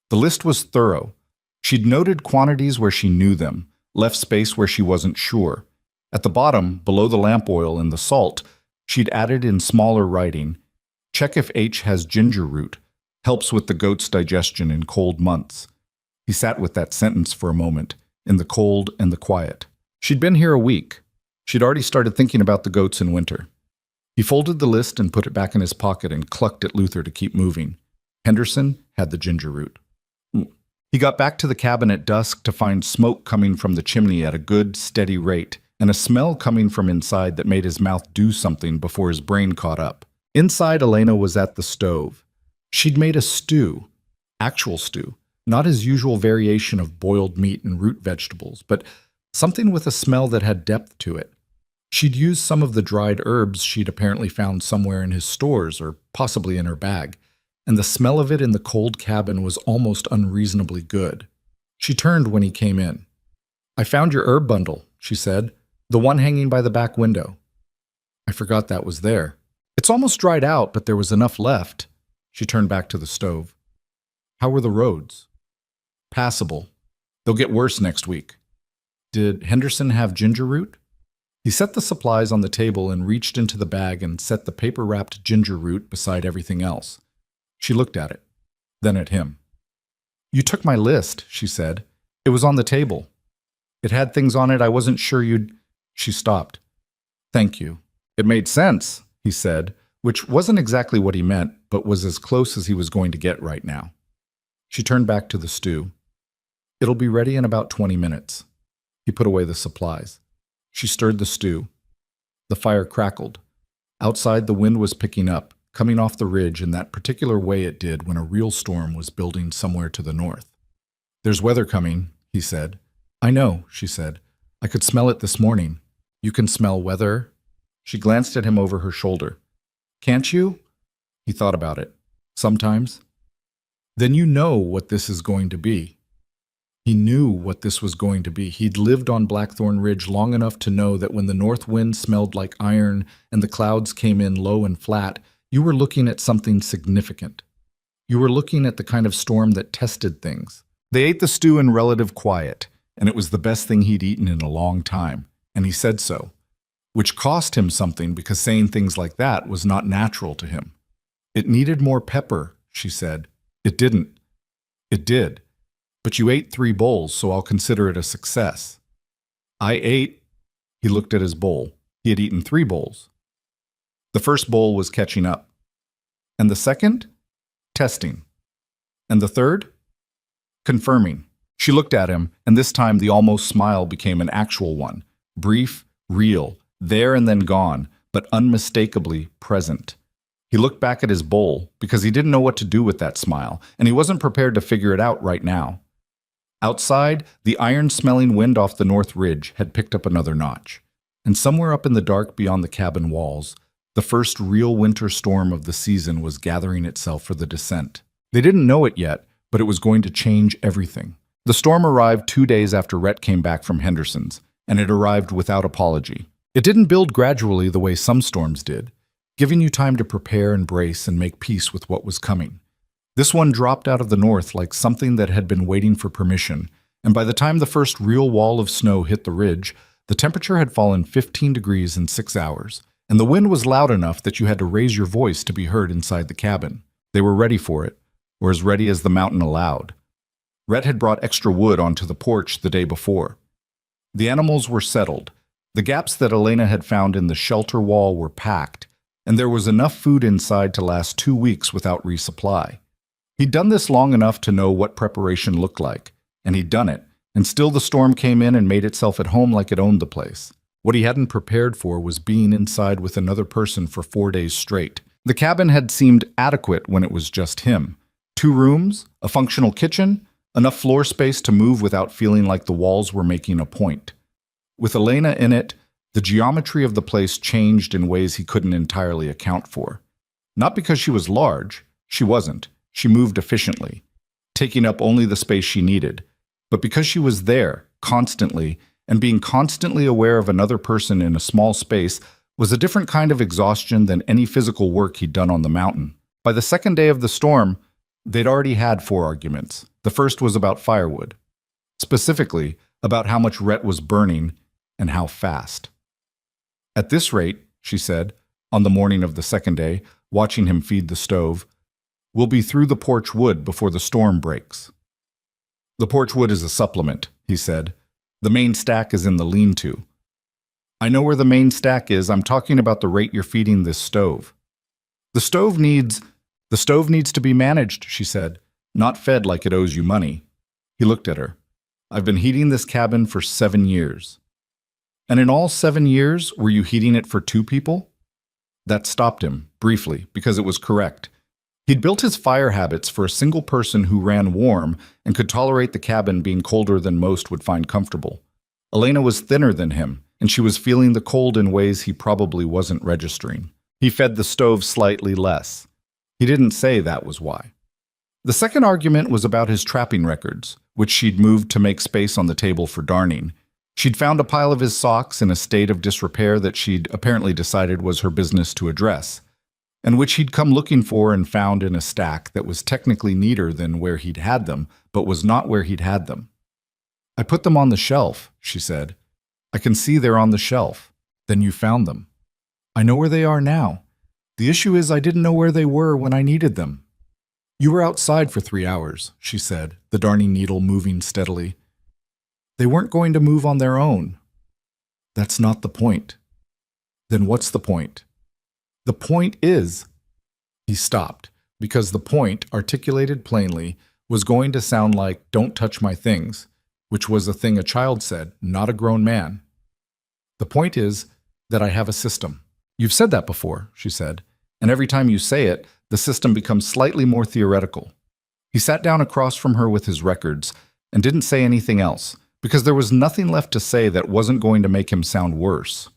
The list was thorough. She'd noted quantities where she knew them, left space where she wasn't sure. At the bottom, below the lamp oil and the salt, she'd added in smaller writing, check if H has ginger root, helps with the goat's digestion in cold months. He sat with that sentence for a moment, in the cold and the quiet. She'd been here a week. She'd already started thinking about the goats in winter. He folded the list and put it back in his pocket and clucked at Luther to keep moving. Henderson had the ginger root. He got back to the cabin at dusk to find smoke coming from the chimney at a good, steady rate, and a smell coming from inside that made his mouth do something before his brain caught up. Inside, Elena was at the stove. She'd made a stew, actual stew, not his usual variation of boiled meat and root vegetables, but something with a smell that had depth to it. She'd used some of the dried herbs she'd apparently found somewhere in his stores or possibly in her bag, and the smell of it in the cold cabin was almost unreasonably good. She turned when he came in. I found your herb bundle, she said, the one hanging by the back window. I forgot that was there. It's almost dried out, but there was enough left. She turned back to the stove. How were the roads? Passable. They'll get worse next week. Did Henderson have ginger root? He He set the supplies on the table and reached into the bag and set the paper-wrapped ginger root beside everything else. She looked at it, then at him. "You took my list," she said. "It was on the table. It had things on it I wasn't sure you'd—" She stopped. "Thank you. It made sense," he said, which wasn't exactly what he meant, but was as close as he was going to get right now. She turned back to the stew. "It'll be ready in about 20 minutes. He put away the supplies. She stirred the stew. The fire crackled. Outside, the wind was picking up, coming off the ridge in that particular way it did when a real storm was building somewhere to the north. "There's weather coming," he said. "I know," she said. "I could smell it this morning." "You can smell weather?" She glanced at him over her shoulder. "Can't you?" He thought about it. "Sometimes." "Then you know what this is going to be." He knew what this was going to be. He'd lived on Blackthorn Ridge long enough to know that when the north wind smelled like iron and the clouds came in low and flat, you were looking at something significant. You were looking at the kind of storm that tested things. They ate the stew in relative quiet, and it was the best thing he'd eaten in a long time, and he said so, which cost him something because saying things like that was not natural to him. "It needed more pepper," she said. "It didn't." "It did. But you ate 3 bowls, so I'll consider it a success." "I ate—" He looked at his bowl. He had eaten 3 bowls. The first bowl was catching up. And the second? Testing. And the third? Confirming. She looked at him, and this time the almost smile became an actual one. Brief, real, there and then gone, but unmistakably present. He looked back at his bowl because he didn't know what to do with that smile, and he wasn't prepared to figure it out right now. Outside, the iron-smelling wind off the north ridge had picked up another notch, and somewhere up in the dark beyond the cabin walls, the first real winter storm of the season was gathering itself for the descent. They didn't know it yet, but it was going to change everything. The storm arrived 2 days after Rhett came back from Henderson's, and it arrived without apology. It didn't build gradually the way some storms did, giving you time to prepare and brace and make peace with what was coming. This one dropped out of the north like something that had been waiting for permission, and by the time the first real wall of snow hit the ridge, the temperature had fallen 15 degrees in 6 hours, and the wind was loud enough that you had to raise your voice to be heard inside the cabin. They were ready for it, or as ready as the mountain allowed. Rhett had brought extra wood onto the porch the day before. The animals were settled. The gaps that Elena had found in the shelter wall were packed, and there was enough food inside to last 2 weeks without resupply. He'd done this long enough to know what preparation looked like, and he'd done it, and still the storm came in and made itself at home like it owned the place. What he hadn't prepared for was being inside with another person for 4 days straight. The cabin had seemed adequate when it was just him. 2 rooms, a functional kitchen, enough floor space to move without feeling like the walls were making a point. With Elena in it, the geometry of the place changed in ways he couldn't entirely account for. Not because she was large, she wasn't. She moved efficiently, taking up only the space she needed, but because she was there, constantly, and being constantly aware of another person in a small space was a different kind of exhaustion than any physical work he'd done on the mountain. By the second day of the storm, they'd already had 4 arguments. The first was about firewood, specifically about how much Rhett was burning and how fast. "At this rate," she said, on the morning of the second day, watching him feed the stove, "we'll be through the porch wood before the storm breaks." "The porch wood is a supplement," he said. "The main stack is in the lean-to." "I know where the main stack is. I'm talking about the rate you're feeding this stove." The stove needs to be managed," she said, "not fed like it owes you money." He looked at her. "I've been heating this cabin for 7 years." "And in all 7 years, were you heating it for 2 people?" That stopped him, briefly, because it was correct. He'd built his fire habits for a single person who ran warm and could tolerate the cabin being colder than most would find comfortable. Elena was thinner than him, and she was feeling the cold in ways he probably wasn't registering. He fed the stove slightly less. He didn't say that was why. The second argument was about his trapping records, which she'd moved to make space on the table for darning. She'd found a pile of his socks in a state of disrepair that she'd apparently decided was her business to address, and which he'd come looking for and found in a stack that was technically neater than where he'd had them, but was not where he'd had them. "I put them on the shelf," she said. "I can see they're on the shelf." Then you found them. I know where they are now. The issue is I didn't know where they were when I needed them. You were outside for 3 hours, she said, the darning needle moving steadily. They weren't going to move on their own. That's not the point. Then what's the point? The point is... He stopped, because the point, articulated plainly, was going to sound like, "Don't touch my things," which was a thing a child said, not a grown man. The point is that I have a system. You've said that before, she said, and every time you say it, the system becomes slightly more theoretical. He sat down across from her with his records and didn't say anything else, because there was nothing left to say that wasn't going to make him sound worse.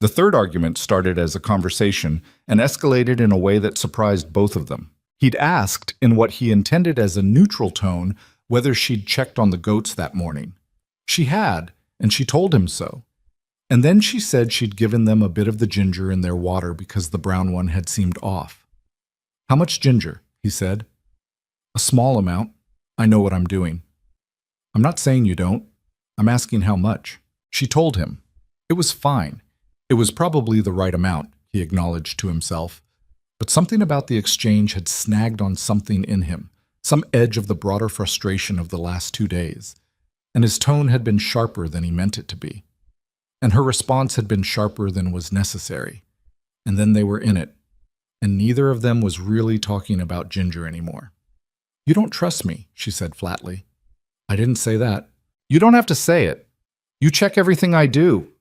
The third argument started as a conversation and escalated in a way that surprised both of them. He'd asked, in what he intended as a neutral tone, whether she'd checked on the goats that morning. She had, and she told him so. And then she said she'd given them a bit of the ginger in their water because the brown one had seemed off. "How much ginger?" he said. "A small amount. I know what I'm doing." "I'm not saying you don't. I'm asking how much." She told him. It was fine. It was probably the right amount, he acknowledged to himself. But something about the exchange had snagged on something in him, some edge of the broader frustration of the last 2 days. And his tone had been sharper than he meant it to be. And her response had been sharper than was necessary. And then they were in it. And neither of them was really talking about ginger anymore. "You don't trust me," she said flatly. "I didn't say that." "You don't have to say it. You check everything I do."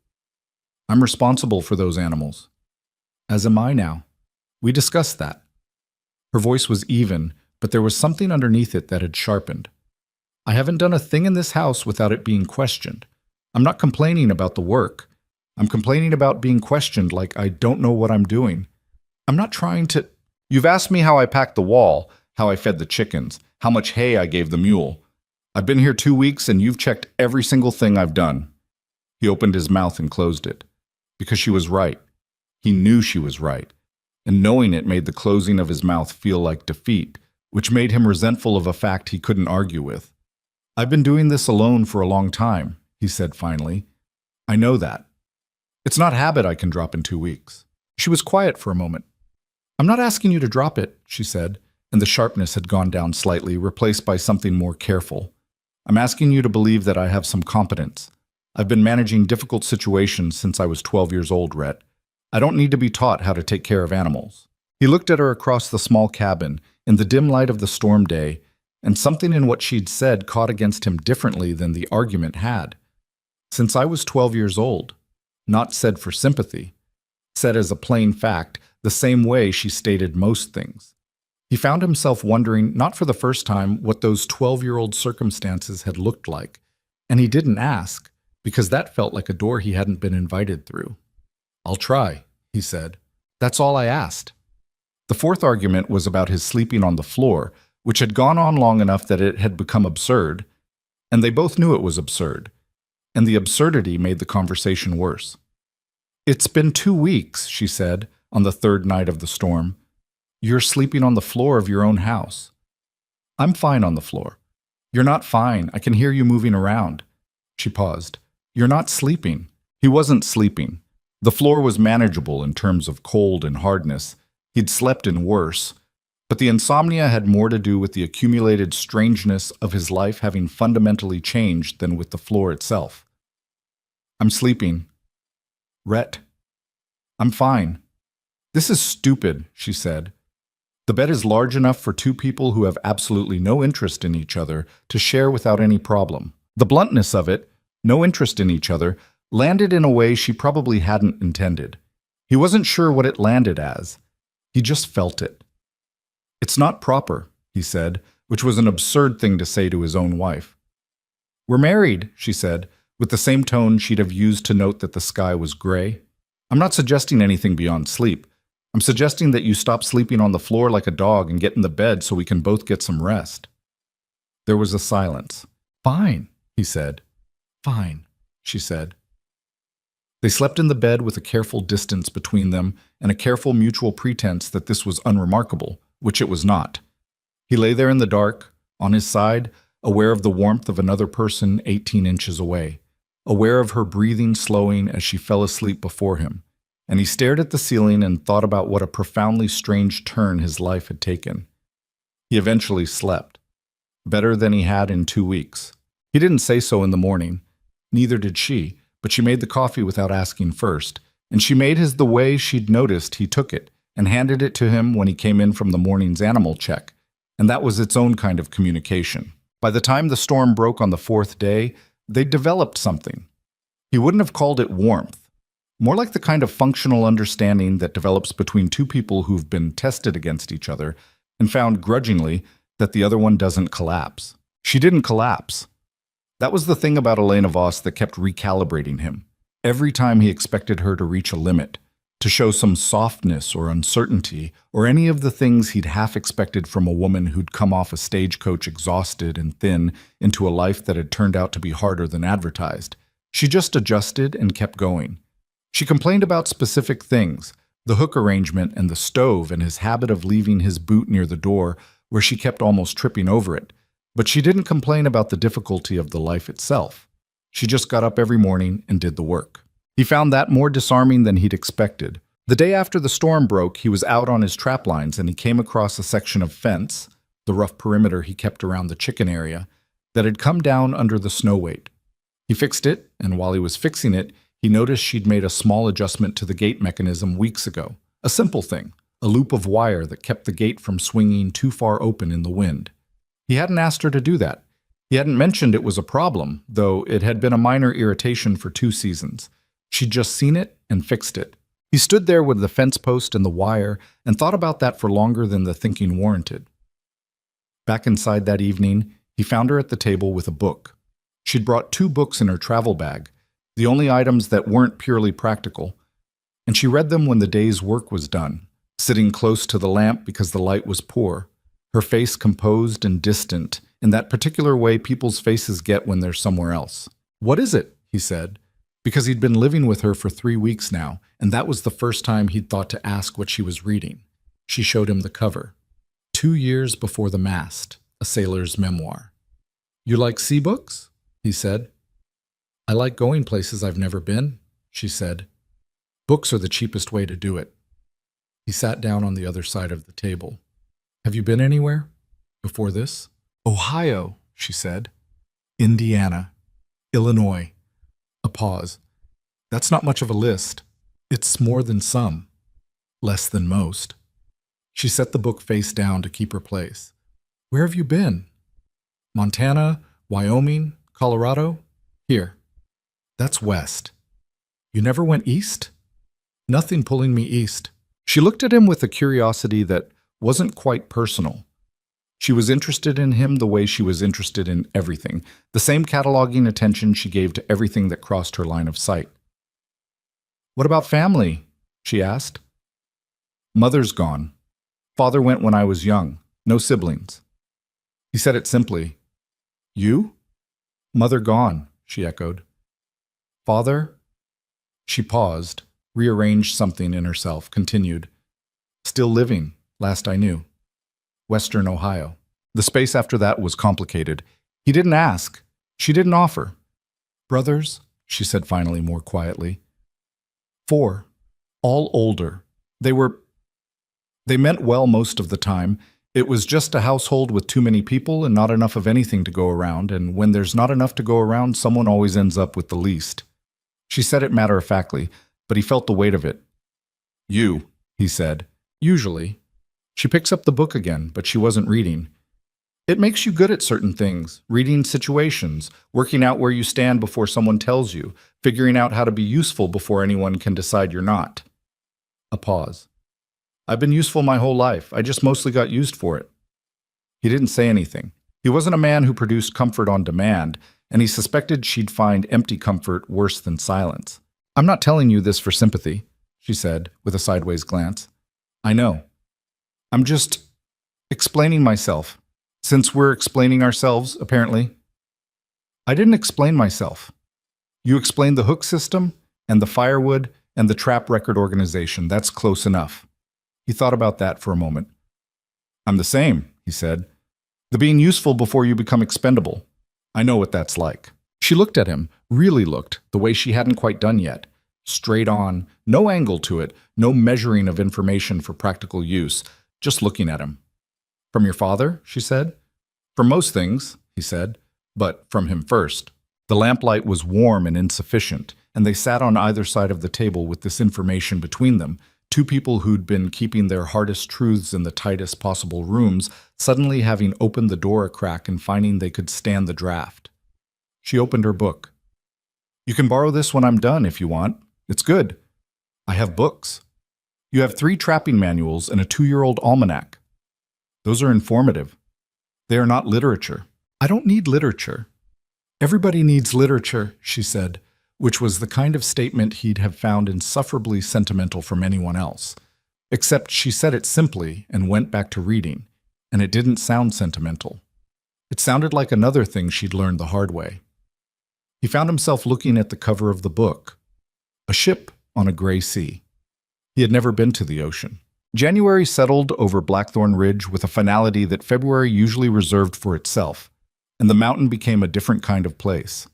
"I'm responsible for those animals." "As am I now. We discussed that." Her voice was even, but there was something underneath it that had sharpened. "I haven't done a thing in this house without it being questioned. I'm not complaining about the work. I'm complaining about being questioned like I don't know what I'm doing. I'm not trying to... You've asked me how I packed the wall, how I fed the chickens, how much hay I gave the mule. I've been here 2 weeks and you've checked every single thing I've done." He opened his mouth and closed it. Because she was right. He knew she was right. And knowing it made the closing of his mouth feel like defeat, which made him resentful of a fact he couldn't argue with. "I've been doing this alone for a long time," he said finally. "I know that. It's not habit I can drop in 2 weeks." She was quiet for a moment. "I'm not asking you to drop it," she said, and the sharpness had gone down slightly, replaced by something more careful. "I'm asking you to believe that I have some competence. I've been managing difficult situations since I was 12 years old, Rhett. I don't need to be taught how to take care of animals." He looked at her across the small cabin, in the dim light of the storm day, and something in what she'd said caught against him differently than the argument had. "Since I was 12 years old," not said for sympathy, said as a plain fact, the same way she stated most things. He found himself wondering, not for the first time, what those 12-year-old circumstances had looked like, and he didn't ask, because that felt like a door he hadn't been invited through. "I'll try," he said. "That's all I asked." The fourth argument was about his sleeping on the floor, which had gone on long enough that it had become absurd, and they both knew it was absurd, and the absurdity made the conversation worse. "It's been 2 weeks," she said, on the third night of the storm. "You're sleeping on the floor of your own house." "I'm fine on the floor." "You're not fine. I can hear you moving around." She paused. "You're not sleeping." He wasn't sleeping. The floor was manageable in terms of cold and hardness. He'd slept in worse. But the insomnia had more to do with the accumulated strangeness of his life having fundamentally changed than with the floor itself. "I'm sleeping." "Rhett." "I'm fine." "This is stupid," she said. "The bed is large enough for 2 people who have absolutely no interest in each other to share without any problem." The bluntness of it, no interest in each other, landed in a way she probably hadn't intended. He wasn't sure what it landed as. He just felt it. "It's not proper," he said, which was an absurd thing to say to his own wife. "We're married," she said, with the same tone she'd have used to note that the sky was gray. "I'm not suggesting anything beyond sleep. I'm suggesting that you stop sleeping on the floor like a dog and get in the bed so we can both get some rest." There was a silence. "Fine," he said. "Fine," she said. They slept in the bed with a careful distance between them and a careful mutual pretense that this was unremarkable, which it was not. He lay there in the dark, on his side, aware of the warmth of another person 18 inches away, aware of her breathing slowing as she fell asleep before him, and he stared at the ceiling and thought about what a profoundly strange turn his life had taken. He eventually slept, better than he had in 2 weeks. He didn't say so in the morning. Neither did she, but she made the coffee without asking first, and she made his the way she'd noticed he took it, and handed it to him when he came in from the morning's animal check, and that was its own kind of communication. By the time the storm broke on the 4th day, they'd developed something. He wouldn't have called it warmth, more like the kind of functional understanding that develops between two people who've been tested against each other and found grudgingly that the other one doesn't collapse. She didn't collapse. That was the thing about Elena Voss that kept recalibrating him. Every time he expected her to reach a limit, to show some softness or uncertainty, or any of the things he'd half expected from a woman who'd come off a stagecoach exhausted and thin into a life that had turned out to be harder than advertised, she just adjusted and kept going. She complained about specific things, the hook arrangement and the stove and his habit of leaving his boot near the door where she kept almost tripping over it, but she didn't complain about the difficulty of the life itself. She just got up every morning and did the work. He found that more disarming than he'd expected. The day after the storm broke, he was out on his trap lines and he came across a section of fence, the rough perimeter he kept around the chicken area, that had come down under the snow weight. He fixed it, and while he was fixing it, he noticed she'd made a small adjustment to the gate mechanism weeks ago. A simple thing, a loop of wire that kept the gate from swinging too far open in the wind. He hadn't asked her to do that. He hadn't mentioned it was a problem, though it had been a minor irritation for 2 seasons. She'd just seen it and fixed it. He stood there with the fence post and the wire and thought about that for longer than the thinking warranted. Back inside that evening, he found her at the table with a book. She'd brought 2 books in her travel bag, the only items that weren't purely practical, and she read them when the day's work was done, sitting close to the lamp because the light was poor, her face composed and distant, in that particular way people's faces get when they're somewhere else. "What is it?" he said, because he'd been living with her for 3 weeks now, and that was the first time he'd thought to ask what she was reading. She showed him the cover. 2 Years Before the Mast, a sailor's memoir. "You like sea books?" he said. "I like going places I've never been," she said. "Books are the cheapest way to do it." He sat down on the other side of the table. "Have you been anywhere before this?" "Ohio," she said. "Indiana. Illinois." A pause. "That's not much of a list. It's more than some. Less than most." She set the book face down to keep her place. "Where have you been?" "Montana, Wyoming, Colorado. Here. That's west. You never went east?" "Nothing pulling me east." She looked at him with a curiosity that wasn't quite personal. She was interested in him the way she was interested in everything, the same cataloging attention she gave to everything that crossed her line of sight. "What about family?" she asked. "Mother's gone. Father went when I was young. No siblings." He said it simply. "You?" "Mother gone," she echoed. "Father?" She paused, rearranged something in herself, continued. "Still living, last I knew. Western Ohio." The space after that was complicated. He didn't ask. She didn't offer. "Brothers?" she said finally, more quietly. 4. All older. They meant well most of the time. It was just a household with too many people and not enough of anything to go around, and when there's not enough to go around, someone always ends up with the least. She said it matter-of-factly, but he felt the weight of it. "You," he said. "Usually." She picks up the book again, but she wasn't reading. It makes you good at certain things, reading situations, working out where you stand before someone tells you, figuring out how to be useful before anyone can decide you're not. A pause. "I've been useful my whole life. I just mostly got used for it." He didn't say anything. He wasn't a man who produced comfort on demand, and he suspected she'd find empty comfort worse than silence. "I'm not telling you this for sympathy," she said, with a sideways glance. "I know. I'm just explaining myself, since we're explaining ourselves, apparently." "I didn't explain myself. You explained the hook system, and the firewood, and the trap record organization. That's close enough." He thought about that for a moment. "I'm the same," he said. "The being useful before you become expendable. I know what that's like." She looked at him, really looked, the way she hadn't quite done yet. Straight on, no angle to it, no measuring of information for practical use, just looking at him. "From your father?" she said. "From most things," he said, "but from him first." The lamplight was warm and insufficient, and they sat on either side of the table with this information between them, two people who'd been keeping their hardest truths in the tightest possible rooms, suddenly having opened the door a crack and finding they could stand the draft. She opened her book. "You can borrow this when I'm done if you want. It's good." "I have books." "You have 3 trapping manuals and a 2-year-old almanac." "Those are informative." "They are not literature." "I don't need literature." "Everybody needs literature," she said, which was the kind of statement he'd have found insufferably sentimental from anyone else. Except she said it simply and went back to reading, and it didn't sound sentimental. It sounded like another thing she'd learned the hard way. He found himself looking at the cover of the book. A ship on a gray sea. He had never been to the ocean. January settled over Blackthorn Ridge with a finality that February usually reserved for itself, and the mountain became a different kind of place.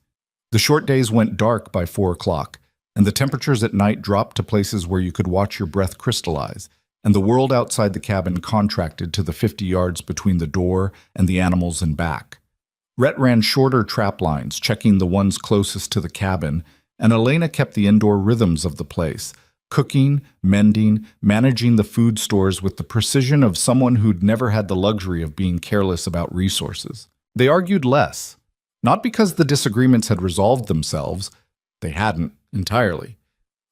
The short days went dark by 4 o'clock, and the temperatures at night dropped to places where you could watch your breath crystallize, and the world outside the cabin contracted to the 50 yards between the door and the animals in back. Rhett ran shorter trap lines, checking the ones closest to the cabin, and Elena kept the indoor rhythms of the place, cooking, mending, managing the food stores with the precision of someone who'd never had the luxury of being careless about resources. They argued less, not because the disagreements had resolved themselves, they hadn't entirely,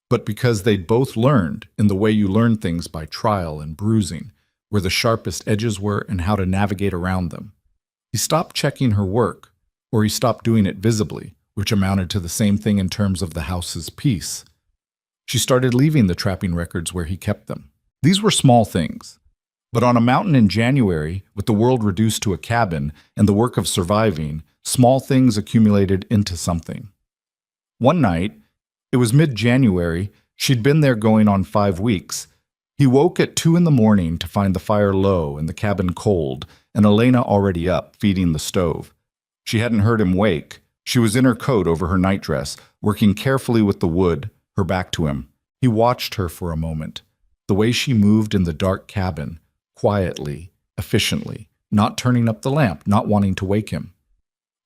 but because they'd both learned in the way you learn things by trial and bruising, where the sharpest edges were and how to navigate around them. He stopped checking her work, or he stopped doing it visibly, which amounted to the same thing in terms of the house's peace. She started leaving the trapping records where he kept them. These were small things. But on a mountain in January, with the world reduced to a cabin and the work of surviving, small things accumulated into something. One night, it was mid-January, she'd been there going on 5 weeks. He woke at 2 in the morning to find the fire low and the cabin cold, and Elena already up, feeding the stove. She hadn't heard him wake. She was in her coat over her nightdress, working carefully with the wood, her back to him. He watched her for a moment, the way she moved in the dark cabin, quietly, efficiently, not turning up the lamp, not wanting to wake him.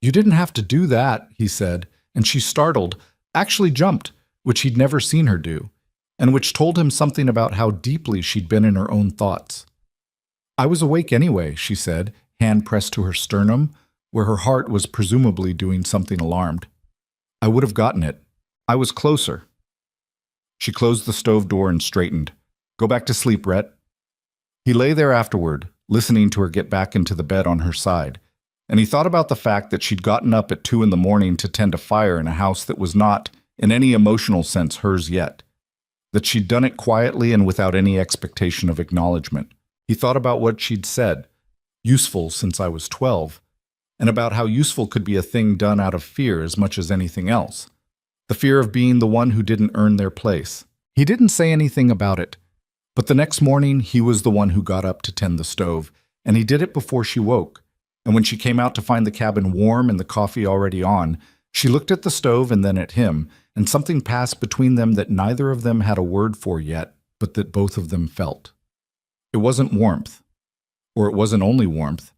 "You didn't have to do that," he said, and she startled, actually jumped, which he'd never seen her do, and which told him something about how deeply she'd been in her own thoughts. "I was awake anyway," she said, hand pressed to her sternum, where her heart was presumably doing something alarmed. "I would have gotten it. I was closer." She closed the stove door and straightened. "Go back to sleep, Rhett." He lay there afterward, listening to her get back into the bed on her side, and he thought about the fact that she'd gotten up at 2 in the morning to tend a fire in a house that was not, in any emotional sense, hers yet, that she'd done it quietly and without any expectation of acknowledgement. He thought about what she'd said, "Useful since I was 12, and about how useful could be a thing done out of fear as much as anything else. The fear of being the one who didn't earn their place. He didn't say anything about it, but the next morning he was the one who got up to tend the stove, and he did it before she woke. And when she came out to find the cabin warm and the coffee already on, she looked at the stove and then at him, and something passed between them that neither of them had a word for yet, but that both of them felt. It wasn't warmth, or it wasn't only warmth.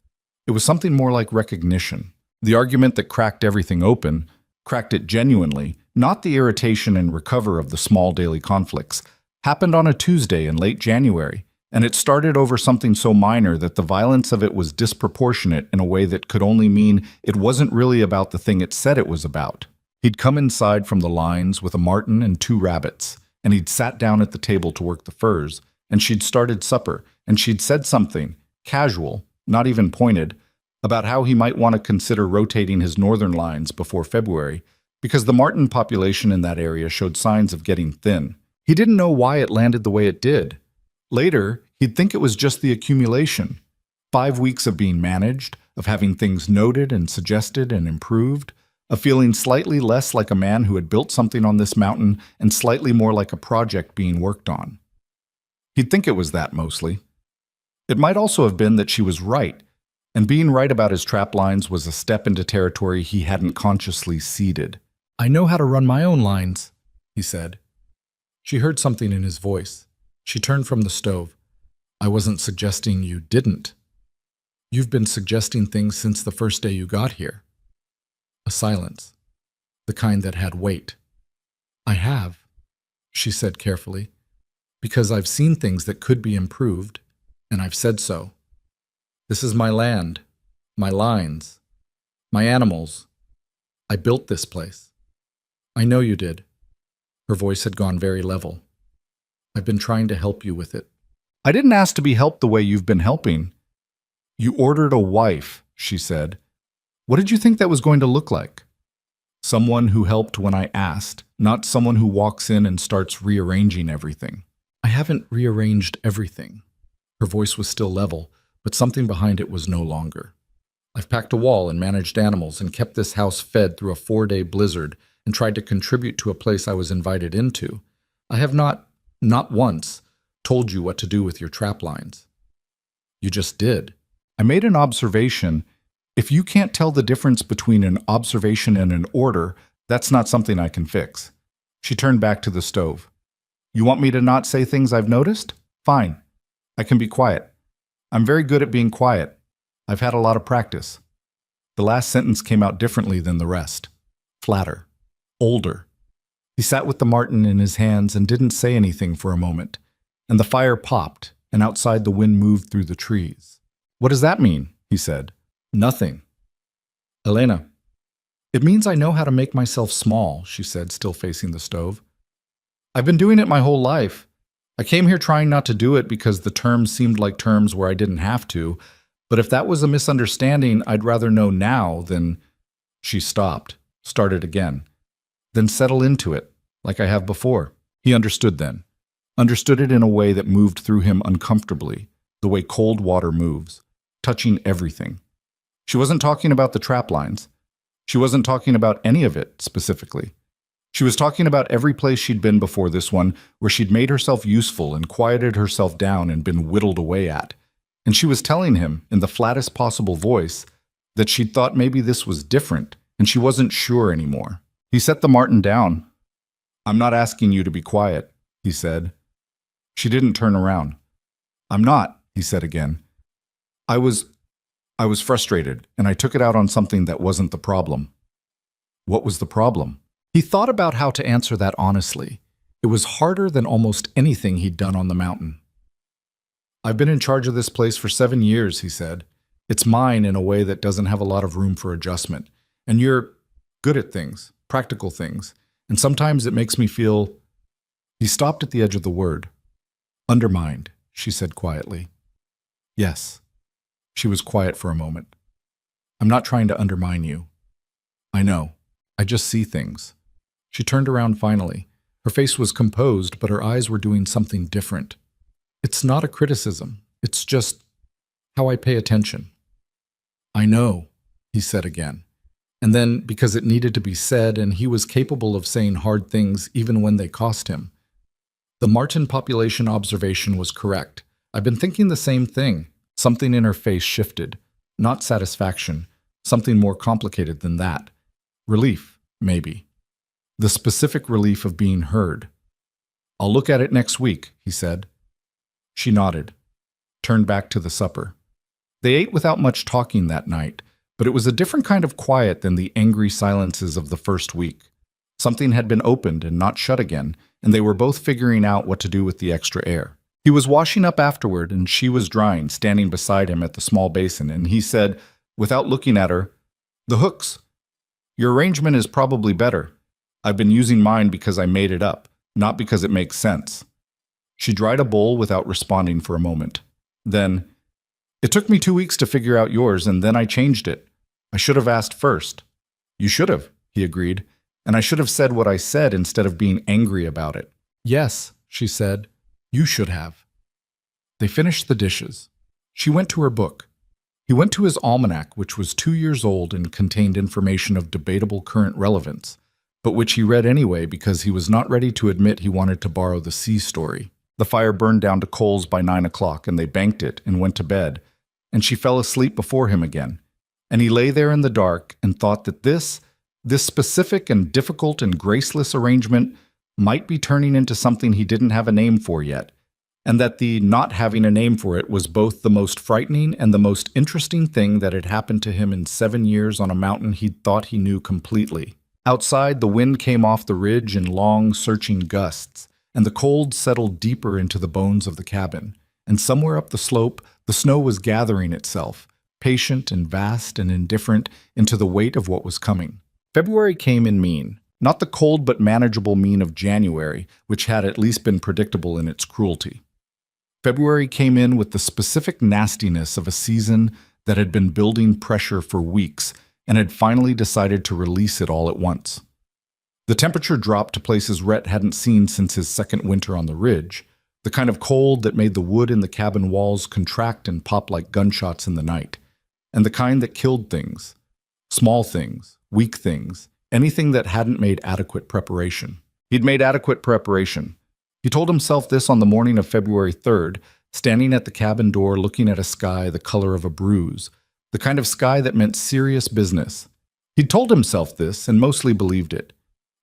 It was something more like recognition. The argument that cracked everything open, cracked it genuinely, not the irritation and recover of the small daily conflicts, happened on a Tuesday in late January, and it started over something so minor that the violence of it was disproportionate in a way that could only mean it wasn't really about the thing it said it was about. He'd come inside from the lines with a marten and 2 rabbits, and he'd sat down at the table to work the furs, and she'd started supper, and she'd said something, casual, not even pointed, about how he might want to consider rotating his northern lines before February, because the marten population in that area showed signs of getting thin. He didn't know why it landed the way it did. Later, he'd think it was just the accumulation. 5 weeks of being managed, of having things noted and suggested and improved, of feeling slightly less like a man who had built something on this mountain and slightly more like a project being worked on. He'd think it was that mostly. It might also have been that she was right, And being right about his trap lines was a step into territory he hadn't consciously seeded. "I know how to run my own lines," he said. She heard something in his voice. She turned from the stove. "I wasn't suggesting you didn't. You've been suggesting things since the first day you got here." A silence, the kind that had weight. "I have," she said carefully, "because I've seen things that could be improved, and I've said so. This is my land, my lines, my animals. I built this place." "I know you did." Her voice had gone very level. "I've been trying to help you with it." "I didn't ask to be helped the way you've been helping." "You ordered a wife," she said. "What did you think that was going to look like?" "Someone who helped when I asked, not someone who walks in and starts rearranging everything." "I haven't rearranged everything." Her voice was still level, but something behind it was no longer. "I've packed a wall and managed animals and kept this house fed through a 4-day blizzard and tried to contribute to a place I was invited into. I have not once, told you what to do with your trap lines." "You just did." "I made an observation. If you can't tell the difference between an observation and an order, that's not something I can fix." She turned back to the stove. "You want me to not say things I've noticed? Fine. I can be quiet. I'm very good at being quiet. I've had a lot of practice." The last sentence came out differently than the rest. Flatter. Older. He sat with the marten in his hands and didn't say anything for a moment. And the fire popped, and outside the wind moved through the trees. "What does that mean?" he said. "Nothing." "Elena." "It means I know how to make myself small," she said, still facing the stove. "I've been doing it my whole life. I came here trying not to do it because the terms seemed like terms where I didn't have to, but if that was a misunderstanding, I'd rather know now than—" She stopped, started again. "Then settle into it, like I have before." He understood then. Understood it in a way that moved through him uncomfortably, the way cold water moves, touching everything. She wasn't talking about the trap lines. She wasn't talking about any of it specifically. She was talking about every place she'd been before this one, where she'd made herself useful and quieted herself down and been whittled away at. And she was telling him, in the flattest possible voice, that she'd thought maybe this was different, and she wasn't sure anymore. He set the marten down. "I'm not asking you to be quiet," he said. She didn't turn around. "I'm not," he said again. I was frustrated, and I took it out on something that wasn't the problem." "What was the problem?" He thought about how to answer that honestly. It was harder than almost anything he'd done on the mountain. "I've been in charge of this place for 7 years," he said. "It's mine in a way that doesn't have a lot of room for adjustment. And you're good at things, practical things, and sometimes it makes me feel—" He stopped at the edge of the word. "Undermined," she said quietly. "Yes." She was quiet for a moment. "I'm not trying to undermine you. I know. I just see things." She turned around finally. Her face was composed, but her eyes were doing something different. "It's not a criticism. It's just how I pay attention." "I know," he said again. And then, because it needed to be said, and he was capable of saying hard things even when they cost him. "The marten population observation was correct. I've been thinking the same thing." Something in her face shifted. Not satisfaction. Something more complicated than that. Relief, maybe. The specific relief of being heard. "I'll look at it next week," he said. She nodded, turned back to the supper. They ate without much talking that night, but it was a different kind of quiet than the angry silences of the first week. Something had been opened and not shut again, and they were both figuring out what to do with the extra air. He was washing up afterward, and she was drying, standing beside him at the small basin, and he said, without looking at her, "The hooks. Your arrangement is probably better. I've been using mine because I made it up, not because it makes sense." She dried a bowl without responding for a moment. Then, "It took me 2 weeks to figure out yours, and then I changed it. I should have asked first." "You should have," he agreed, "and I should have said what I said instead of being angry about it." "Yes," she said, "you should have." They finished the dishes. She went to her book. He went to his almanac, which was 2 years old and contained information of debatable current relevance, but which he read anyway because he was not ready to admit he wanted to borrow the sea story. The fire burned down to coals by 9 o'clock, and they banked it and went to bed, and she fell asleep before him again. And he lay there in the dark and thought that this specific and difficult and graceless arrangement might be turning into something he didn't have a name for yet, and that the not having a name for it was both the most frightening and the most interesting thing that had happened to him in 7 years on a mountain he'd thought he knew completely. Outside, the wind came off the ridge in long, searching gusts, and the cold settled deeper into the bones of the cabin. And somewhere up the slope, the snow was gathering itself, patient and vast and indifferent, into the weight of what was coming. February came in mean, not the cold but manageable mean of January, which had at least been predictable in its cruelty. February came in with the specific nastiness of a season that had been building pressure for weeks and had finally decided to release it all at once. The temperature dropped to places Rhett hadn't seen since his second winter on the ridge, the kind of cold that made the wood in the cabin walls contract and pop like gunshots in the night, and the kind that killed things, small things, weak things, anything that hadn't made adequate preparation. He'd made adequate preparation. He told himself this on the morning of February 3rd, standing at the cabin door looking at a sky the color of a bruise, the kind of sky that meant serious business. He'd told himself this and mostly believed it.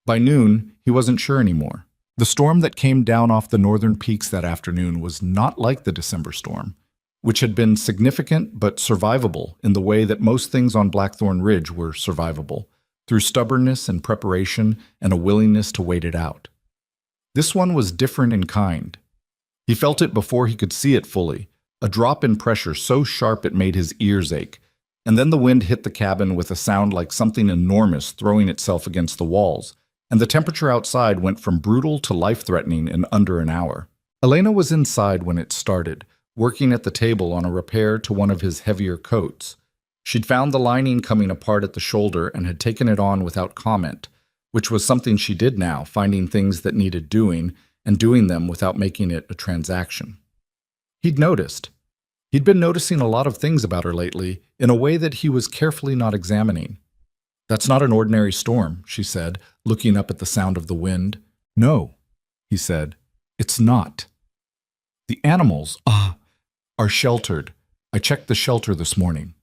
By noon, he wasn't sure anymore. The storm that came down off the northern peaks that afternoon was not like the December storm, which had been significant but survivable in the way that most things on Blackthorn Ridge were survivable, through stubbornness and preparation and a willingness to wait it out. This one was different in kind. He felt it before he could see it fully, a drop in pressure so sharp it made his ears ache, and then the wind hit the cabin with a sound like something enormous throwing itself against the walls, and the temperature outside went from brutal to life-threatening in under an hour. Elena was inside when it started, working at the table on a repair to one of his heavier coats. She'd found the lining coming apart at the shoulder and had taken it on without comment, which was something she did now, finding things that needed doing and doing them without making it a transaction. He'd noticed. He'd been noticing a lot of things about her lately in a way that he was carefully not examining. "That's not an ordinary storm," she said, looking up at the sound of the wind. "No," he said, "it's not. The animals, are sheltered. I checked the shelter this morning."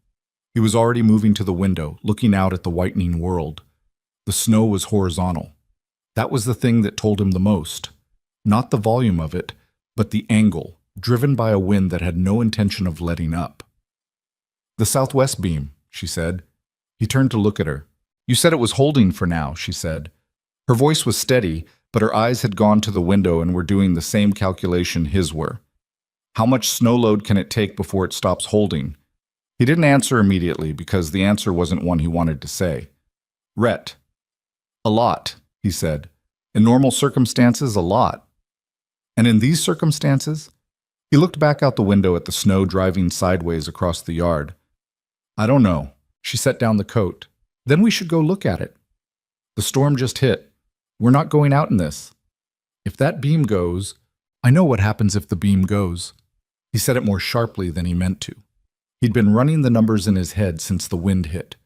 He was already moving to the window, looking out at the whitening world. The snow was horizontal. That was the thing that told him the most. Not the volume of it, but the angle, driven by a wind that had no intention of letting up. "The southwest beam," she said. He turned to look at her. "You said it was holding for now," she said. Her voice was steady, but her eyes had gone to the window and were doing the same calculation his were. How much snow load can it take before it stops holding? He didn't answer immediately because the answer wasn't one he wanted to say. "Rhett." "A lot," he said. "In normal circumstances, a lot." "And in these circumstances?" He looked back out the window at the snow driving sideways across the yard. "I don't know." She set down the coat. "Then we should go look at it." "The storm just hit. We're not going out in this." "If that beam goes, I know what happens if the beam goes." He said it more sharply than he meant to. He'd been running the numbers in his head since the wind hit.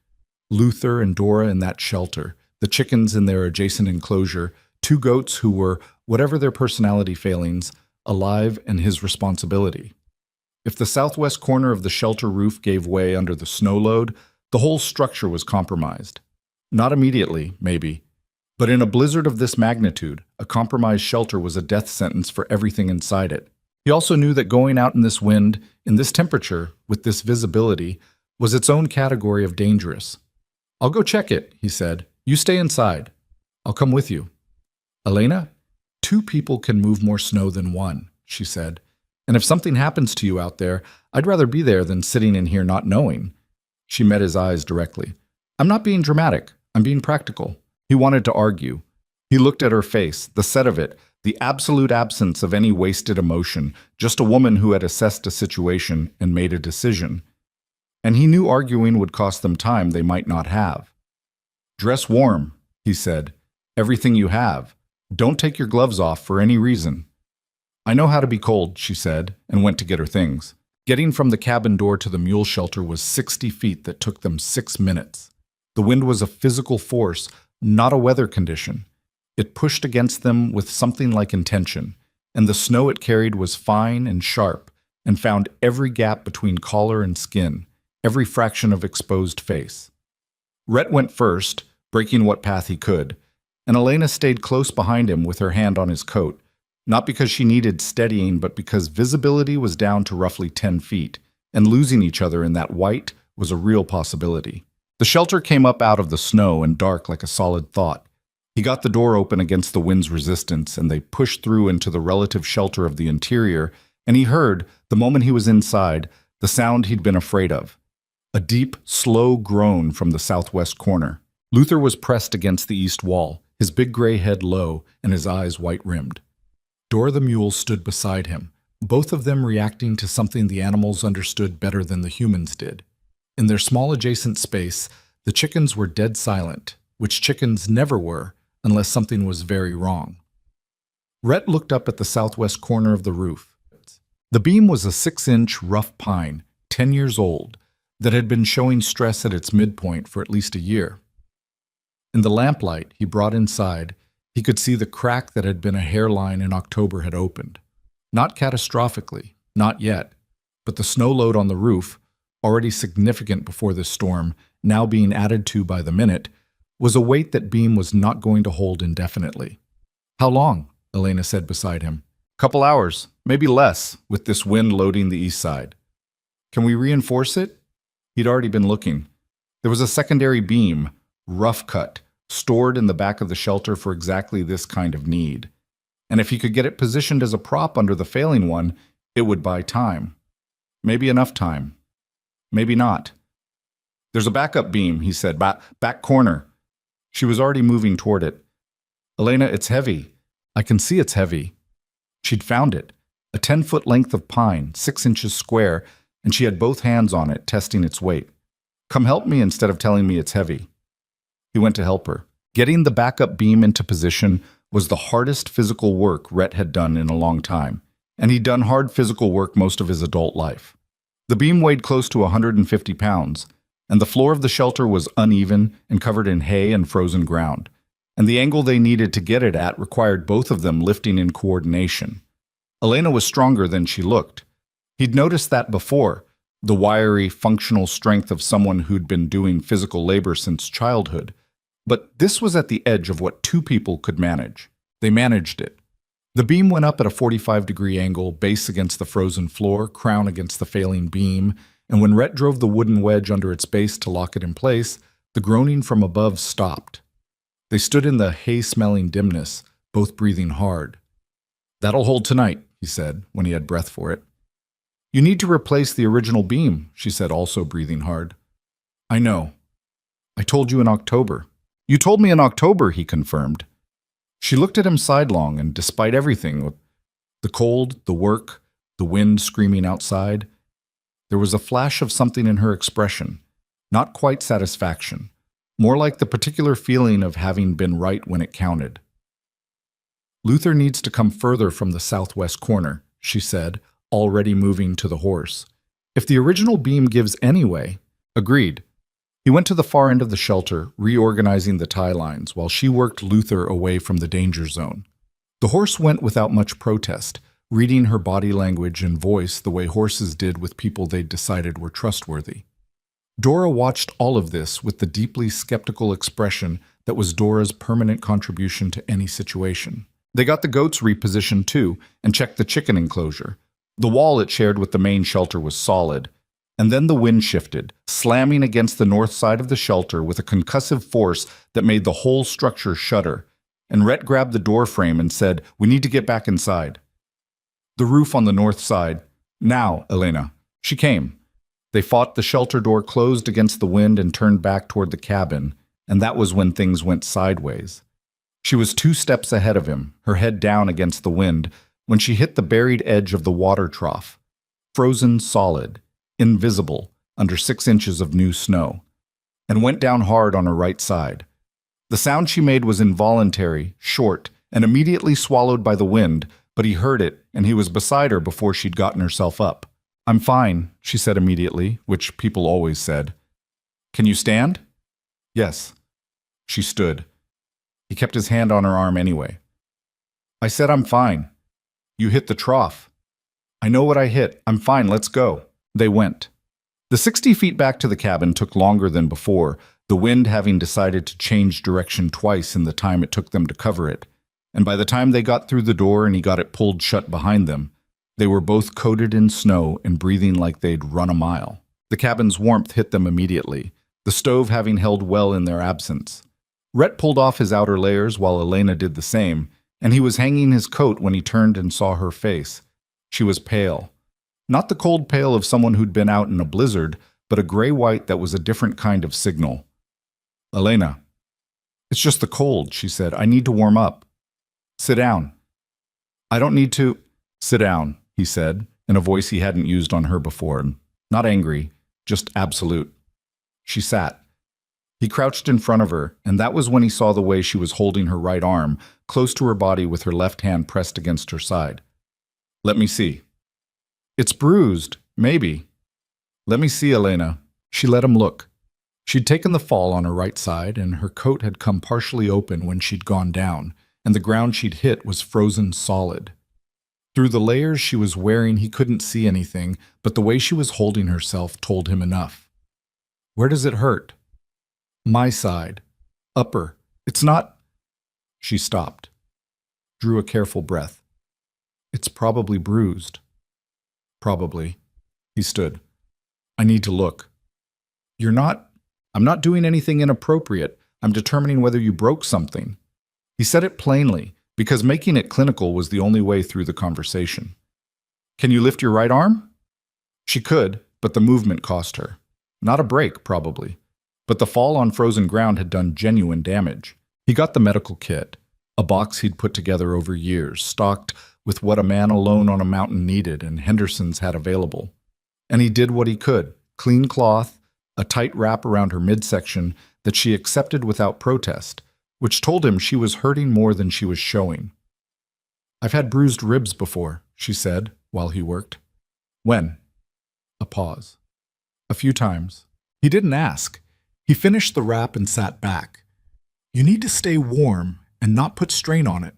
Luther and Dora in that shelter, the chickens in their adjacent enclosure, 2 goats who were, whatever their personality failings, alive and his responsibility. If the southwest corner of the shelter roof gave way under the snow load, the whole structure was compromised. Not immediately, maybe, but in a blizzard of this magnitude, a compromised shelter was a death sentence for everything inside it. He also knew that going out in this wind, in this temperature, with this visibility, was its own category of dangerous. "I'll go check it," he said. "You stay inside. I'll come with you." "Elena, 2 people can move more snow than 1, she said. "And if something happens to you out there, I'd rather be there than sitting in here not knowing." She met his eyes directly. "I'm not being dramatic. I'm being practical." He wanted to argue. He looked at her face, the set of it, the absolute absence of any wasted emotion, just a woman who had assessed a situation and made a decision. And he knew arguing would cost them time they might not have. "Dress warm," he said. "Everything you have. Don't take your gloves off for any reason." "I know how to be cold," she said, and went to get her things. Getting from the cabin door to the mule shelter was 60 feet that took them 6 minutes. The wind was a physical force, not a weather condition. It pushed against them with something like intention, and the snow it carried was fine and sharp, and found every gap between collar and skin, every fraction of exposed face. Rhett went first, breaking what path he could, and Elena stayed close behind him with her hand on his coat, not because she needed steadying, but because visibility was down to roughly 10 feet, and losing each other in that white was a real possibility. The shelter came up out of the snow and dark like a solid thought. He got the door open against the wind's resistance, and they pushed through into the relative shelter of the interior, and he heard, the moment he was inside, the sound he'd been afraid of. A deep, slow groan from the southwest corner. Luther was pressed against the east wall, his big gray head low and his eyes white-rimmed. Dora the mule stood beside him, both of them reacting to something the animals understood better than the humans did. In their small adjacent space, the chickens were dead silent, which chickens never were unless something was very wrong. Rhett looked up at the southwest corner of the roof. The beam was a 6-inch rough pine, 10 years old, that had been showing stress at its midpoint for at least a year. In the lamplight he brought inside, he could see the crack that had been a hairline in October had opened. Not catastrophically, not yet, but the snow load on the roof, already significant before this storm, now being added to by the minute, was a weight that beam was not going to hold indefinitely. "How long?" Elena said beside him. "Couple hours, maybe less, with this wind loading the east side." "Can we reinforce it?" He'd already been looking. There was a secondary beam, rough cut, stored in the back of the shelter for exactly this kind of need. And if he could get it positioned as a prop under the failing one, it would buy time. Maybe enough time. Maybe not. "There's a backup beam," he said. Back corner." She was already moving toward it. "Elena, it's heavy. I can see it's heavy." She'd found it. A 10-foot length of pine, 6 inches square, and she had both hands on it, testing its weight. "Come help me instead of telling me it's heavy." He went to help her. Getting the backup beam into position was the hardest physical work Rhett had done in a long time, and he'd done hard physical work most of his adult life. The beam weighed close to 150 pounds, and the floor of the shelter was uneven and covered in hay and frozen ground, and the angle they needed to get it at required both of them lifting in coordination. Elena was stronger than she looked. He'd noticed that before, the wiry, functional strength of someone who'd been doing physical labor since childhood. But this was at the edge of what two people could manage. They managed it. The beam went up at a 45-degree angle, base against the frozen floor, crown against the failing beam, and when Rhett drove the wooden wedge under its base to lock it in place, the groaning from above stopped. They stood in the hay-smelling dimness, both breathing hard. "That'll hold tonight," he said, when he had breath for it. "You need to replace the original beam," she said, also breathing hard. "I know. I told you in October." "You told me in October," he confirmed. She looked at him sidelong, and despite everything, the cold, the work, the wind screaming outside, there was a flash of something in her expression, not quite satisfaction, more like the particular feeling of having been right when it counted. "Luther needs to come further from the southwest corner," she said, already moving to the horse. "If the original beam gives anyway." "Agreed." He went to the far end of the shelter, reorganizing the tie lines, while she worked Luther away from the danger zone. The horse went without much protest, reading her body language and voice the way horses did with people they'd decided were trustworthy. Dora watched all of this with the deeply skeptical expression that was Dora's permanent contribution to any situation. They got the goats repositioned too, and checked the chicken enclosure. The wall it shared with the main shelter was solid. And then the wind shifted, slamming against the north side of the shelter with a concussive force that made the whole structure shudder. And Rhett grabbed the door frame and said, "We need to get back inside." The roof on the north side. "Now, Elena." She came. They fought. The shelter door closed against the wind and turned back toward the cabin, and that was when things went sideways. She was 2 steps ahead of him, her head down against the wind, when she hit the buried edge of the water trough. Frozen solid. Invisible, under 6 inches of new snow, and went down hard on her right side. The sound she made was involuntary, short, and immediately swallowed by the wind, but he heard it, and he was beside her before she'd gotten herself up. "I'm fine," she said immediately, which people always said. "Can you stand?" "Yes." She stood. He kept his hand on her arm anyway. "I said I'm fine. You hit the trough." I know what I hit. I'm fine, let's go. They went. The 60 feet back to the cabin took longer than before, the wind having decided to change direction twice in the time it took them to cover it. And by the time they got through the door and he got it pulled shut behind them, they were both coated in snow and breathing like they'd run a mile. The cabin's warmth hit them immediately, the stove having held well in their absence. Rhett pulled off his outer layers while Elena did the same, and he was hanging his coat when he turned and saw her face. She was pale. Not the cold pale of someone who'd been out in a blizzard, but a gray-white that was a different kind of signal. Elena. It's just the cold, she said. I need to warm up. Sit down. I don't need to. Sit down, he said, in a voice he hadn't used on her before. Not angry, just absolute. She sat. He crouched in front of her, and that was when he saw the way she was holding her right arm, close to her body with her left hand pressed against her side. Let me see. It's bruised, maybe. Let me see, Elena. She let him look. She'd taken the fall on her right side, and her coat had come partially open when she'd gone down, and the ground she'd hit was frozen solid. Through the layers she was wearing, he couldn't see anything, but the way she was holding herself told him enough. Where does it hurt? My side. Upper. It's not... She stopped. Drew a careful breath. It's probably bruised. Probably. He stood. I need to look. You're not... I'm not doing anything inappropriate. I'm determining whether you broke something. He said it plainly, because making it clinical was the only way through the conversation. Can you lift your right arm? She could, but the movement cost her. Not a break, probably. But the fall on frozen ground had done genuine damage. He got the medical kit, a box he'd put together over years, stocked with what a man alone on a mountain needed and Henderson's had available. And he did what he could. Clean cloth, a tight wrap around her midsection that she accepted without protest, which told him she was hurting more than she was showing. I've had bruised ribs before, she said, while he worked. When? A pause. A few times. He didn't ask. He finished the wrap and sat back. You need to stay warm and not put strain on it.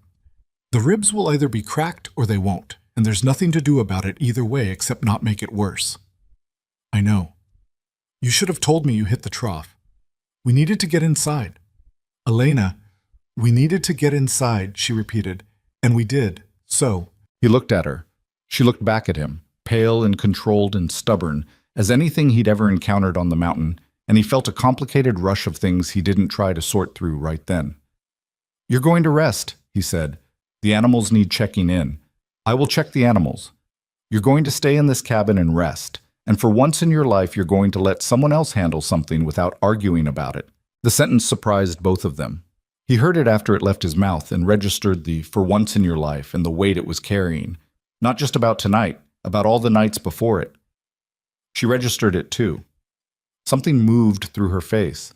The ribs will either be cracked or they won't, and there's nothing to do about it either way except not make it worse. I know. You should have told me you hit the trough. We needed to get inside. Elena, we needed to get inside, she repeated, and we did, so. He looked at her. She looked back at him, pale and controlled and stubborn as anything he'd ever encountered on the mountain, and he felt a complicated rush of things he didn't try to sort through right then. You're going to rest, he said. The animals need checking in. I will check the animals. You're going to stay in this cabin and rest, and for once in your life you're going to let someone else handle something without arguing about it. The sentence surprised both of them. He heard it after it left his mouth and registered the "for once in your life" and the weight it was carrying. Not just about tonight, about all the nights before it. She registered it too. Something moved through her face.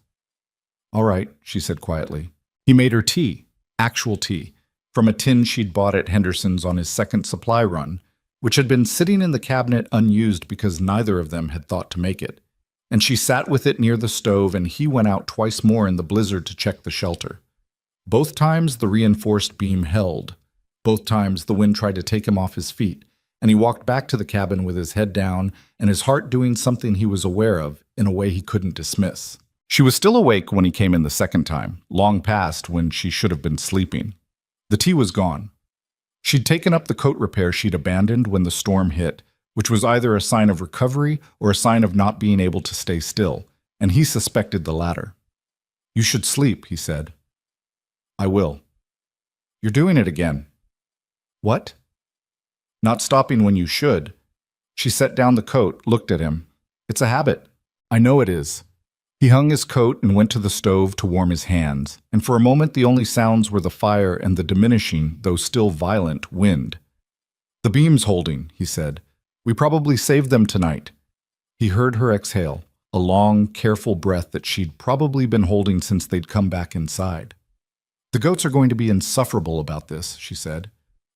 All right, she said quietly. He made her tea, actual tea, from a tin she'd bought at Henderson's on his second supply run, which had been sitting in the cabinet unused because neither of them had thought to make it. And she sat with it near the stove, and he went out twice more in the blizzard to check the shelter. Both times the reinforced beam held. Both times the wind tried to take him off his feet, and he walked back to the cabin with his head down and his heart doing something he was aware of in a way he couldn't dismiss. She was still awake when he came in the second time, long past when she should have been sleeping. The tea was gone. She'd taken up the coat repair she'd abandoned when the storm hit, which was either a sign of recovery or a sign of not being able to stay still, and he suspected the latter. You should sleep, he said. I will. You're doing it again. What? Not stopping when you should. She set down the coat, looked at him. It's a habit. I know it is. He hung his coat and went to the stove to warm his hands, and for a moment the only sounds were the fire and the diminishing, though still violent, wind. The beam's holding, he said. We probably saved them tonight. He heard her exhale, a long, careful breath that she'd probably been holding since they'd come back inside. The goats are going to be insufferable about this, she said.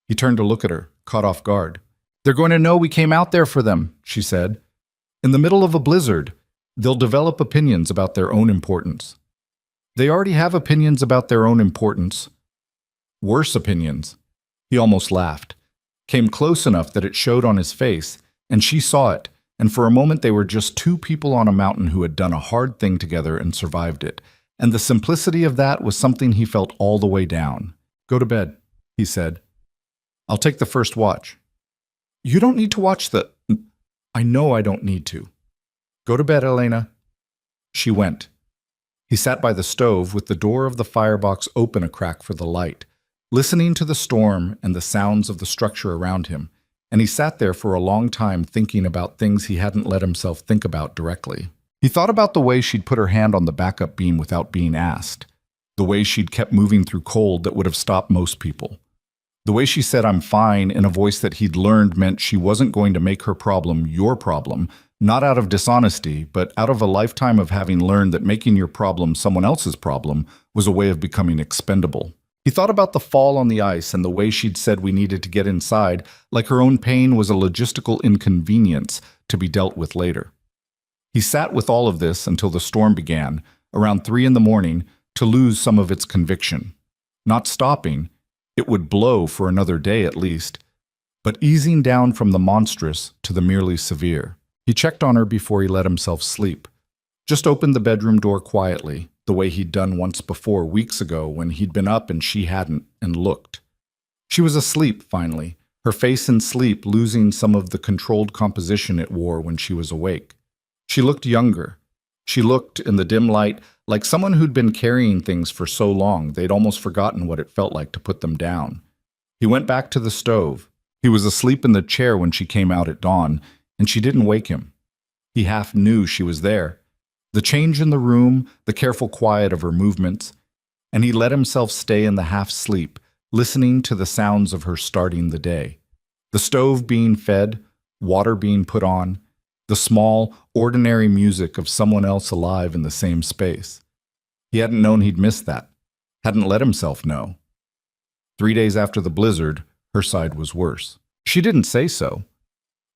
He turned to look at her, caught off guard. They're going to know we came out there for them, she said. In the middle of a blizzard. They'll develop opinions about their own importance. They already have opinions about their own importance. Worse opinions. He almost laughed. came close enough that it showed on his face, and she saw it, and for a moment they were just two people on a mountain who had done a hard thing together and survived it. And the simplicity of that was something he felt all the way down. "Go to bed," he said. "I'll take the first watch." "You don't need to watch the—" "I know I don't need to." "Go to bed, Elena." She went. He sat by the stove with the door of the firebox open a crack for the light, listening to the storm and the sounds of the structure around him, and he sat there for a long time thinking about things he hadn't let himself think about directly. He thought about the way she'd put her hand on the backup beam without being asked, the way she'd kept moving through cold that would have stopped most people, the way she said "I'm fine" in a voice that he'd learned meant she wasn't going to make her problem your problem, not out of dishonesty, but out of a lifetime of having learned that making your problem someone else's problem was a way of becoming expendable. He thought about the fall on the ice and the way she'd said we needed to get inside, like her own pain was a logistical inconvenience to be dealt with later. He sat with all of this until the storm began, around 3 in the morning, to lose some of its conviction. Not stopping, it would blow for another day at least, but easing down from the monstrous to the merely severe. He checked on her before he let himself sleep. Just opened the bedroom door quietly, the way he'd done once before, weeks ago, when he'd been up and she hadn't, and looked. She was asleep, finally, her face in sleep losing some of the controlled composition it wore when she was awake. She looked younger. She looked, in the dim light, like someone who'd been carrying things for so long they'd almost forgotten what it felt like to put them down. He went back to the stove. He was asleep in the chair when she came out at dawn, and she didn't wake him. He half knew she was there. The change in the room, the careful quiet of her movements, and he let himself stay in the half-sleep, listening to the sounds of her starting the day. The stove being fed, water being put on, the small, ordinary music of someone else alive in the same space. He hadn't known he'd missed that, hadn't let himself know. 3 days after the blizzard, her side was worse. She didn't say so.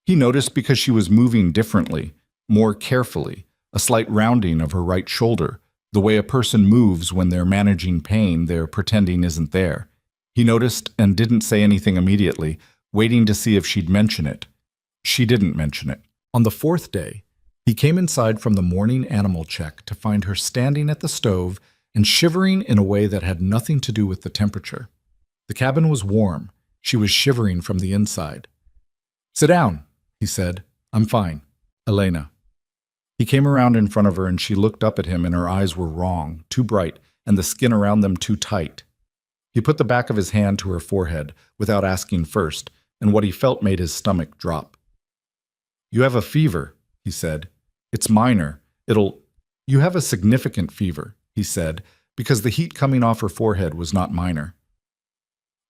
He noticed because she was moving differently, more carefully, a slight rounding of her right shoulder, the way a person moves when they're managing pain they're pretending isn't there. He noticed and didn't say anything immediately, waiting to see if she'd mention it. She didn't mention it. On the 4th day, he came inside from the morning animal check to find her standing at the stove and shivering in a way that had nothing to do with the temperature. The cabin was warm. She was shivering from the inside. "Sit down," he said. "I'm fine. Elena." He came around in front of her and she looked up at him and her eyes were wrong, too bright, and the skin around them too tight. He put the back of his hand to her forehead, without asking first, and what he felt made his stomach drop. "You have a fever," he said. "It's minor. You have a significant fever," he said, because the heat coming off her forehead was not minor.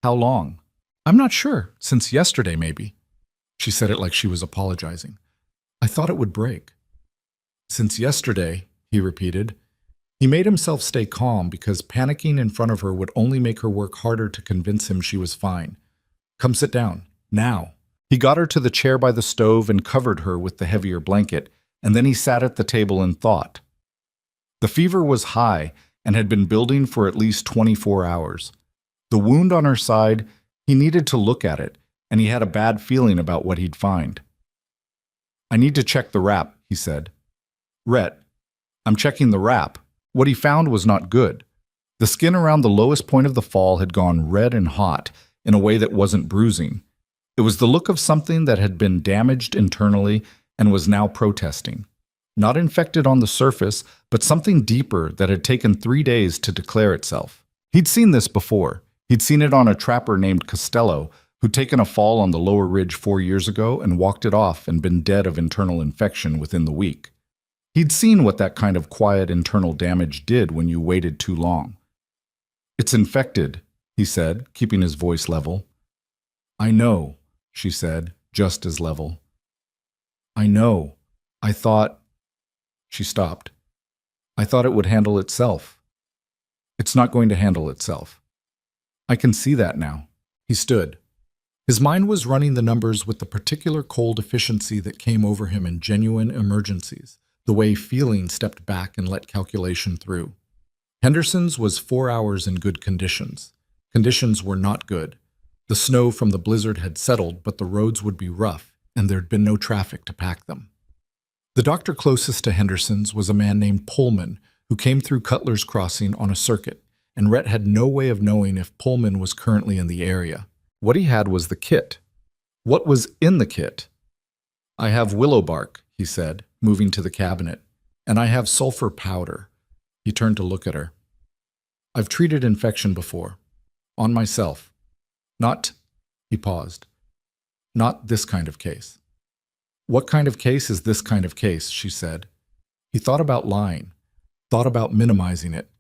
"How long?" "I'm not sure. Since yesterday, maybe." She said it like she was apologizing. "I thought it would break." "Since yesterday," he repeated. He made himself stay calm because panicking in front of her would only make her work harder to convince him she was fine. "Come sit down. Now." He got her to the chair by the stove and covered her with the heavier blanket, and then he sat at the table and thought. The fever was high and had been building for at least 24 hours. The wound on her side, he needed to look at it, and he had a bad feeling about what he'd find. "I need to check the wrap," he said. "Rhett, I'm checking the wrap." What he found was not good. The skin around the lowest point of the fall had gone red and hot in a way that wasn't bruising. It was the look of something that had been damaged internally and was now protesting. Not infected on the surface, but something deeper that had taken 3 days to declare itself. He'd seen this before. He'd seen it on a trapper named Costello, who'd taken a fall on the lower ridge 4 years ago and walked it off and been dead of internal infection within the week. He'd seen what that kind of quiet internal damage did when you waited too long. "It's infected," he said, keeping his voice level. "I know," she said, just as level. "I know. I thought—" She stopped. "I thought it would handle itself." "It's not going to handle itself." "I can see that now." He stood. His mind was running the numbers with the particular cold efficiency that came over him in genuine emergencies, the way feeling stepped back and let calculation through. Henderson's was 4 hours in good conditions. Conditions were not good. The snow from the blizzard had settled, but the roads would be rough, and there'd been no traffic to pack them. The doctor closest to Henderson's was a man named Pullman, who came through Cutler's Crossing on a circuit, and Rhett had no way of knowing if Pullman was currently in the area. What he had was the kit. What was in the kit? "I have willow bark," he said, moving to the cabinet, "and I have sulfur powder." He turned to look at her. "I've treated infection before. On myself. Not," he paused, "not this kind of case." "What kind of case is this kind of case?" she said. He thought about lying, thought about minimizing it,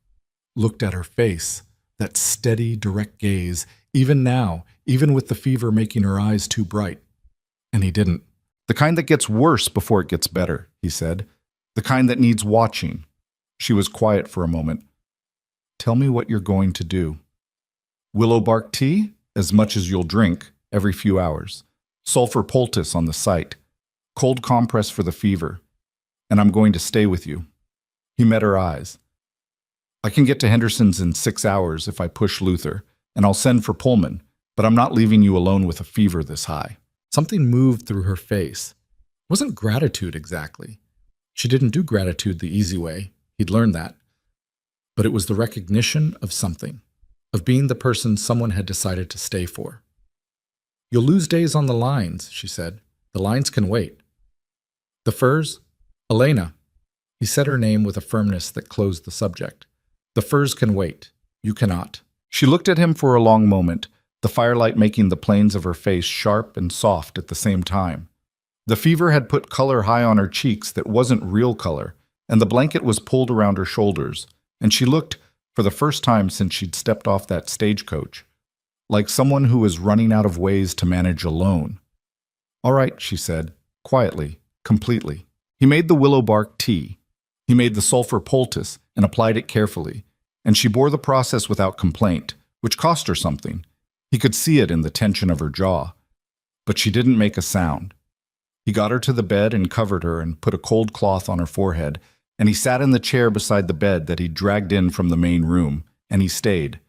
looked at her face, that steady, direct gaze, even now, even with the fever making her eyes too bright. And he didn't. "The kind that gets worse before it gets better," he said. "The kind that needs watching." She was quiet for a moment. "Tell me what you're going to do." "Willow bark tea, as much as you'll drink, every few hours. Sulfur poultice on the site. Cold compress for the fever. And I'm going to stay with you." He met her eyes. "I can get to Henderson's in 6 hours if I push Luther, and I'll send for Pullman, but I'm not leaving you alone with a fever this high." Something moved through her face. It wasn't gratitude exactly. She didn't do gratitude the easy way. He'd learned that. But it was the recognition of something, of being the person someone had decided to stay for. "You'll lose days on the lines," she said. "The lines can wait." "The furs?" "Elena." He said her name with a firmness that closed the subject. "The furs can wait. You cannot." She looked at him for a long moment, the firelight making the planes of her face sharp and soft at the same time. The fever had put color high on her cheeks that wasn't real color, and the blanket was pulled around her shoulders, and she looked, for the first time since she'd stepped off that stagecoach, like someone who was running out of ways to manage alone. "All right," she said, quietly, completely. He made the willow bark tea. He made the sulfur poultice and applied it carefully, and she bore the process without complaint, which cost her something. He could see it in the tension of her jaw. But she didn't make a sound. He got her to the bed and covered her and put a cold cloth on her forehead, and he sat in the chair beside the bed that he'd dragged in from the main room, and he stayed.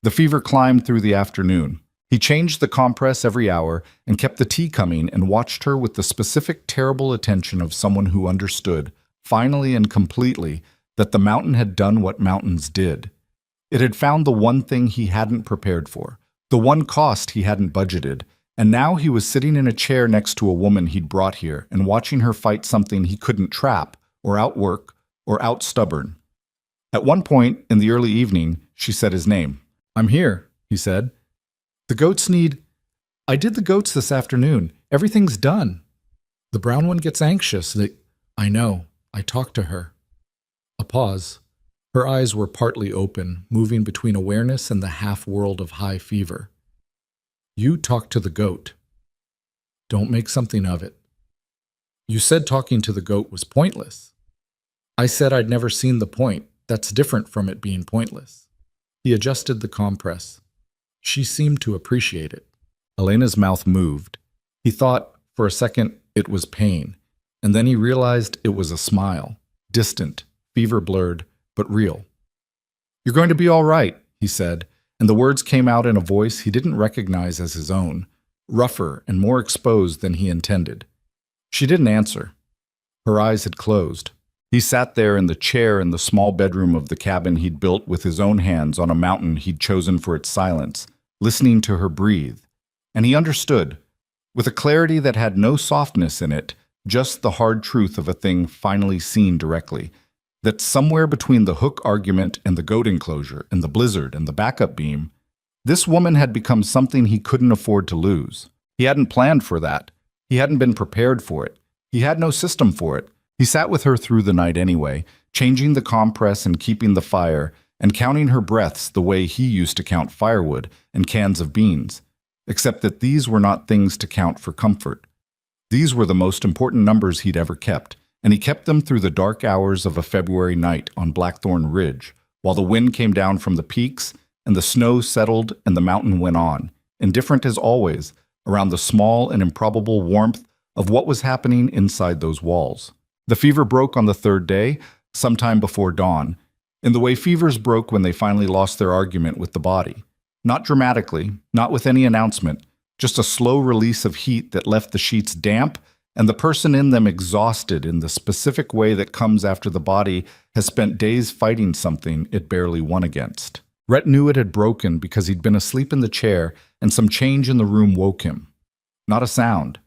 The fever climbed through the afternoon. He changed the compress every hour and kept the tea coming and watched her with the specific terrible attention of someone who understood, finally and completely, that the mountain had done what mountains did. It had found the one thing he hadn't prepared for, the one cost he hadn't budgeted, and now he was sitting in a chair next to a woman he'd brought here and watching her fight something he couldn't trap or outwork or out-stubborn. At one point in the early evening, she said his name. "I'm here," he said. "The goats need—" "I did the goats this afternoon. Everything's done." "The brown one gets anxious. "I know. I talked to her." A pause. Her eyes were partly open, moving between awareness and the half-world of high fever. "You talked to the goat. Don't make something of it. You said talking to the goat was pointless." "I said I'd never seen the point. That's different from it being pointless." He adjusted the compress. She seemed to appreciate it. Elena's mouth moved. He thought, for a second, it was pain, and then he realized it was a smile, distant, fever-blurred, but real. "You're going to be all right," he said, and the words came out in a voice he didn't recognize as his own, rougher and more exposed than he intended. She didn't answer. Her eyes had closed. He sat there in the chair in the small bedroom of the cabin he'd built with his own hands on a mountain he'd chosen for its silence, listening to her breathe. And he understood, with a clarity that had no softness in it, just the hard truth of a thing finally seen directly, that somewhere between the hook argument and the goat enclosure and the blizzard and the backup beam, this woman had become something he couldn't afford to lose. He hadn't planned for that. He hadn't been prepared for it. He had no system for it. He sat with her through the night anyway, changing the compress and keeping the fire, and counting her breaths the way he used to count firewood and cans of beans, except that these were not things to count for comfort. These were the most important numbers he'd ever kept, and he kept them through the dark hours of a February night on Blackthorn Ridge, while the wind came down from the peaks and the snow settled and the mountain went on, indifferent as always, around the small and improbable warmth of what was happening inside those walls. The fever broke on the third day, sometime before dawn, in the way fevers broke when they finally lost their argument with the body. Not dramatically, not with any announcement, just a slow release of heat that left the sheets damp and the person in them exhausted in the specific way that comes after the body has spent days fighting something it barely won against. Rhett knew it had broken because he'd been asleep in the chair and some change in the room woke him. Not a sound,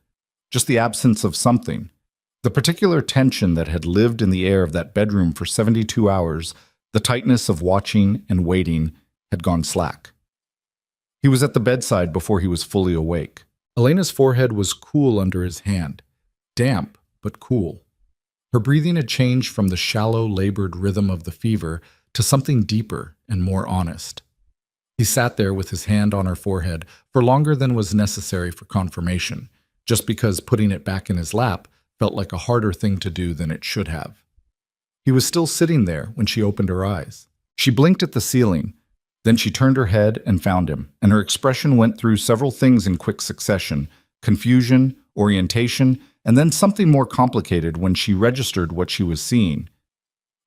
just the absence of something. The particular tension that had lived in the air of that bedroom for 72 hours, the tightness of watching and waiting, had gone slack. He was at the bedside before he was fully awake. Elena's forehead was cool under his hand. Damp, but cool. Her breathing had changed from the shallow, labored rhythm of the fever to something deeper and more honest. He sat there with his hand on her forehead for longer than was necessary for confirmation, just because putting it back in his lap felt like a harder thing to do than it should have. He was still sitting there when she opened her eyes. She blinked at the ceiling. Then she turned her head and found him, and her expression went through several things in quick succession: confusion, orientation, and then something more complicated when she registered what she was seeing.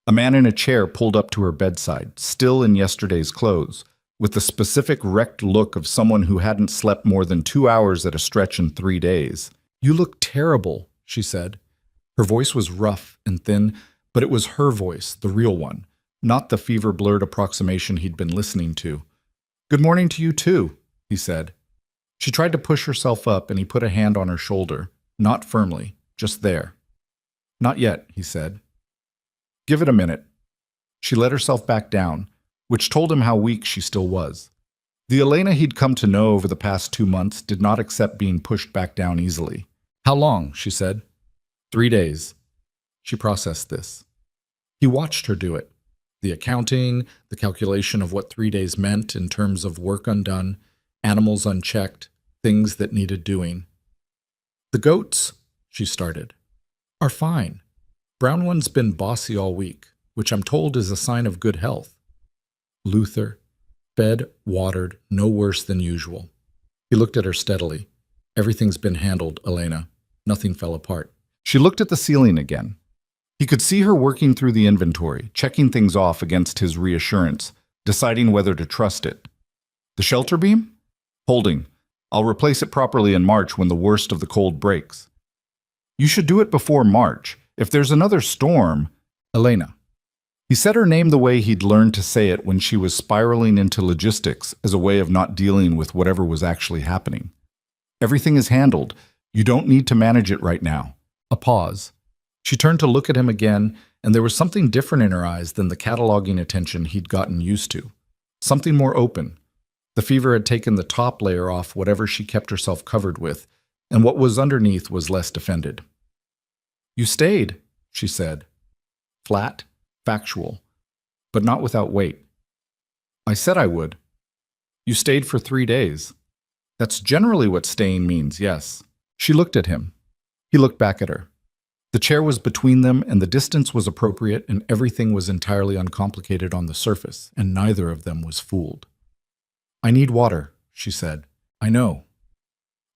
A man in a chair pulled up to her bedside, still in yesterday's clothes, with the specific wrecked look of someone who hadn't slept more than 2 hours at a stretch in 3 days. "You look terrible," she said. Her voice was rough and thin, but it was her voice, the real one, not the fever-blurred approximation he'd been listening to. "Good morning to you too," he said. She tried to push herself up and he put a hand on her shoulder, not firmly, just there. "Not yet," he said. "Give it a minute." She let herself back down, which told him how weak she still was. The Elena he'd come to know over the past 2 months did not accept being pushed back down easily. "How long?" she said. 3 days. She processed this. He watched her do it. The accounting, the calculation of what 3 days meant in terms of work undone, animals unchecked, things that needed doing. "The goats," she started, "are fine. Brown one's been bossy all week, which I'm told is a sign of good health. Luther, fed, watered, no worse than usual." He looked at her steadily. "Everything's been handled, Elena. Nothing fell apart." She looked at the ceiling again. He could see her working through the inventory, checking things off against his reassurance, deciding whether to trust it. "The shelter beam? Holding. I'll replace it properly in March when the worst of the cold breaks." "You should do it before March. If there's another storm..." "Elena." He said her name the way he'd learned to say it when she was spiraling into logistics as a way of not dealing with whatever was actually happening. "Everything is handled. You don't need to manage it right now." A pause. She turned to look at him again, and there was something different in her eyes than the cataloging attention he'd gotten used to. Something more open. The fever had taken the top layer off whatever she kept herself covered with, and what was underneath was less defended. "You stayed," she said. Flat, factual, but not without weight. "I said I would." "You stayed for 3 days." "That's generally what staying means, yes." She looked at him. He looked back at her. The chair was between them, and the distance was appropriate, and everything was entirely uncomplicated on the surface, and neither of them was fooled. "I need water," she said. "I know."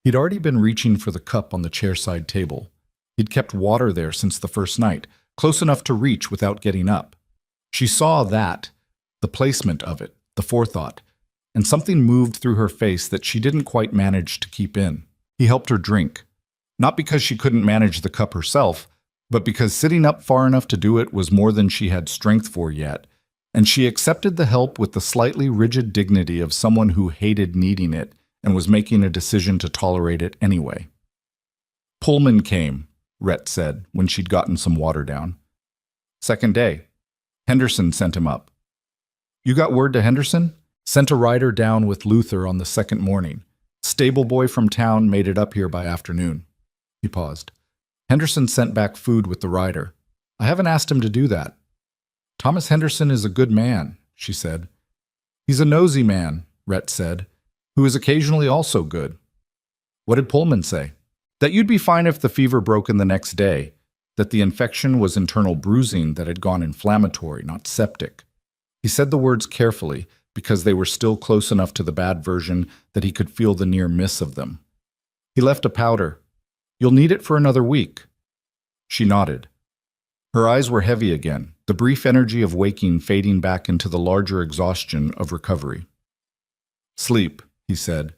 He'd already been reaching for the cup on the chairside table. He'd kept water there since the first night, close enough to reach without getting up. She saw that, the placement of it, the forethought, and something moved through her face that she didn't quite manage to keep in. He helped her drink. Not because she couldn't manage the cup herself, but because sitting up far enough to do it was more than she had strength for yet, and she accepted the help with the slightly rigid dignity of someone who hated needing it and was making a decision to tolerate it anyway. "Pullman came," Rhett said when she'd gotten some water down. "Second day. Henderson sent him up." "You got word to Henderson?" "Sent a rider down with Luther on the second morning. Stable boy from town made it up here by afternoon." He paused. "Henderson sent back food with the rider. I haven't asked him to do that." "Thomas Henderson is a good man," she said. "He's a nosy man," Rhett said, "who is occasionally also good." "What did Pullman say?" "That you'd be fine if the fever broke in the next day, that the infection was internal bruising that had gone inflammatory, not septic." He said the words carefully because they were still close enough to the bad version that he could feel the near miss of them. He left a powder. "You'll need it for another week." She nodded. Her eyes were heavy again, the brief energy of waking fading back into the larger exhaustion of recovery. Sleep, he said.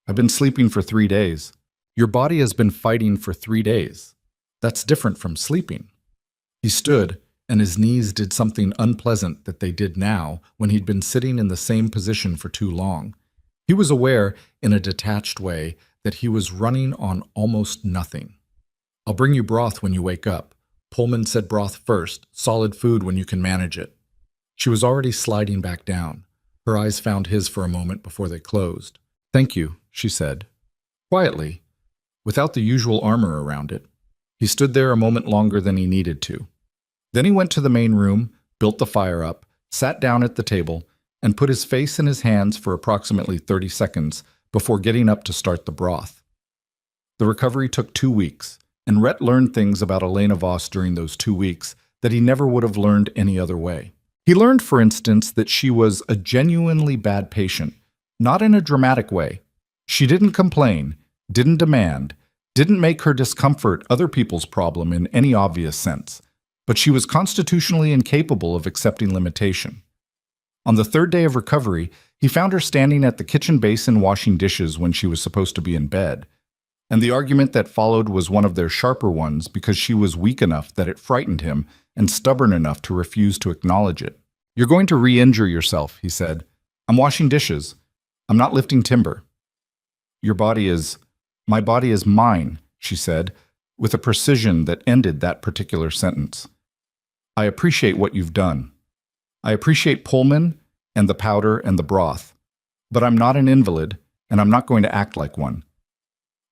I've been sleeping for 3 days. Your body has been fighting for 3 days. That's different from sleeping. He stood, and his knees did something unpleasant that they did now when he'd been sitting in the same position for too long. He was aware, in a detached way, that he was running on almost nothing. I'll bring you broth when you wake up. Pullman said broth first, solid food when you can manage it. She was already sliding back down. Her eyes found his for a moment before they closed. Thank you, she said. Quietly, without the usual armor around it. He stood there a moment longer than he needed to. Then he went to the main room, built the fire up, sat down at the table, and put his face in his hands for approximately 30 seconds before getting up to start the broth. The recovery took 2 weeks, and Rhett learned things about Elena Voss during those 2 weeks that he never would have learned any other way. He learned, for instance, that she was a genuinely bad patient, not in a dramatic way. She didn't complain, didn't demand, didn't make her discomfort other people's problem in any obvious sense, but she was constitutionally incapable of accepting limitation. On the 3rd day of recovery, he found her standing at the kitchen basin washing dishes when she was supposed to be in bed, and the argument that followed was one of their sharper ones because she was weak enough that it frightened him and stubborn enough to refuse to acknowledge it. You're going to re-injure yourself, he said. I'm washing dishes. I'm not lifting timber. My body is mine, she said, with a precision that ended that particular sentence. I appreciate what you've done. I appreciate Pullman and the powder and the broth, but I'm not an invalid, and I'm not going to act like one.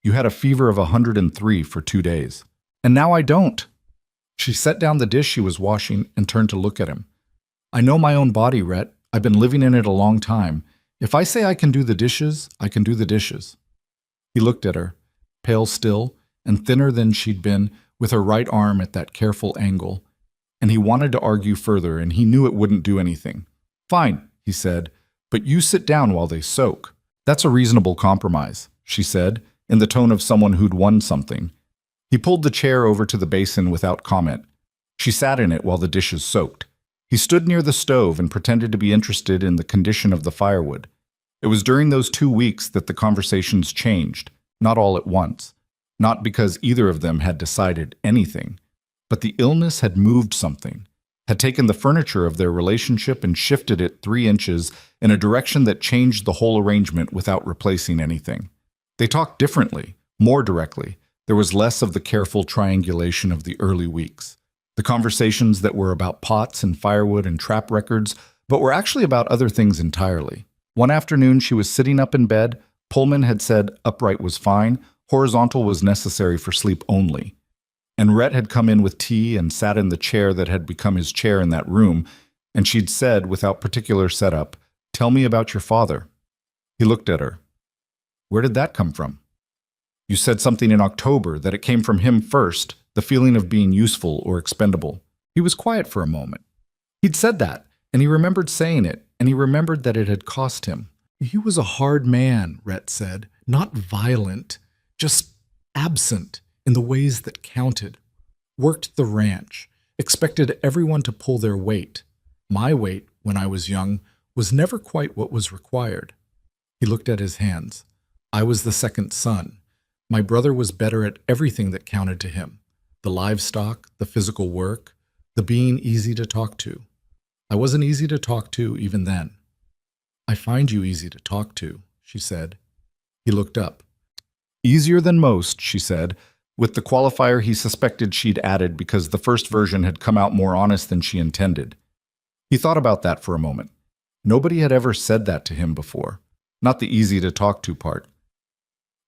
You had a fever of 103 for 2 days, and now I don't. She set down the dish she was washing and turned to look at him. I know my own body, Rhett. I've been living in it a long time. If I say I can do the dishes, I can do the dishes. He looked at her, pale still and thinner than she'd been, with her right arm at that careful angle, and he wanted to argue further, and he knew it wouldn't do anything. Fine, he said, but you sit down while they soak. That's a reasonable compromise, she said, in the tone of someone who'd won something. He pulled the chair over to the basin without comment. She sat in it while the dishes soaked. He stood near the stove and pretended to be interested in the condition of the firewood. It was during those 2 weeks that the conversations changed, not all at once, not because either of them had decided anything, but the illness had moved something, had taken the furniture of their relationship and shifted it 3 inches in a direction that changed the whole arrangement without replacing anything. They talked differently, more directly. There was less of the careful triangulation of the early weeks. The conversations that were about pots and firewood and trap records, but were actually about other things entirely. One afternoon, she was sitting up in bed. Pullman had said upright was fine, horizontal was necessary for sleep only. And Rhett had come in with tea and sat in the chair that had become his chair in that room, and she'd said, without particular setup, "Tell me about your father." He looked at her. "Where did that come from?" "You said something in October, that it came from him first, the feeling of being useful or expendable." He was quiet for a moment. He'd said that, and he remembered saying it, and he remembered that it had cost him. "He was a hard man," Rhett said, "not violent, just absent in the ways that counted. Worked the ranch, expected everyone to pull their weight. My weight, when I was young, was never quite what was required." He looked at his hands. "I was the second son. My brother was better at everything that counted to him. The livestock, the physical work, the being easy to talk to. I wasn't easy to talk to even then." "I find you easy to talk to," she said. He looked up. "Easier than most," she said, with the qualifier he suspected she'd added because the first version had come out more honest than she intended. He thought about that for a moment. Nobody had ever said that to him before, not the easy to talk to part.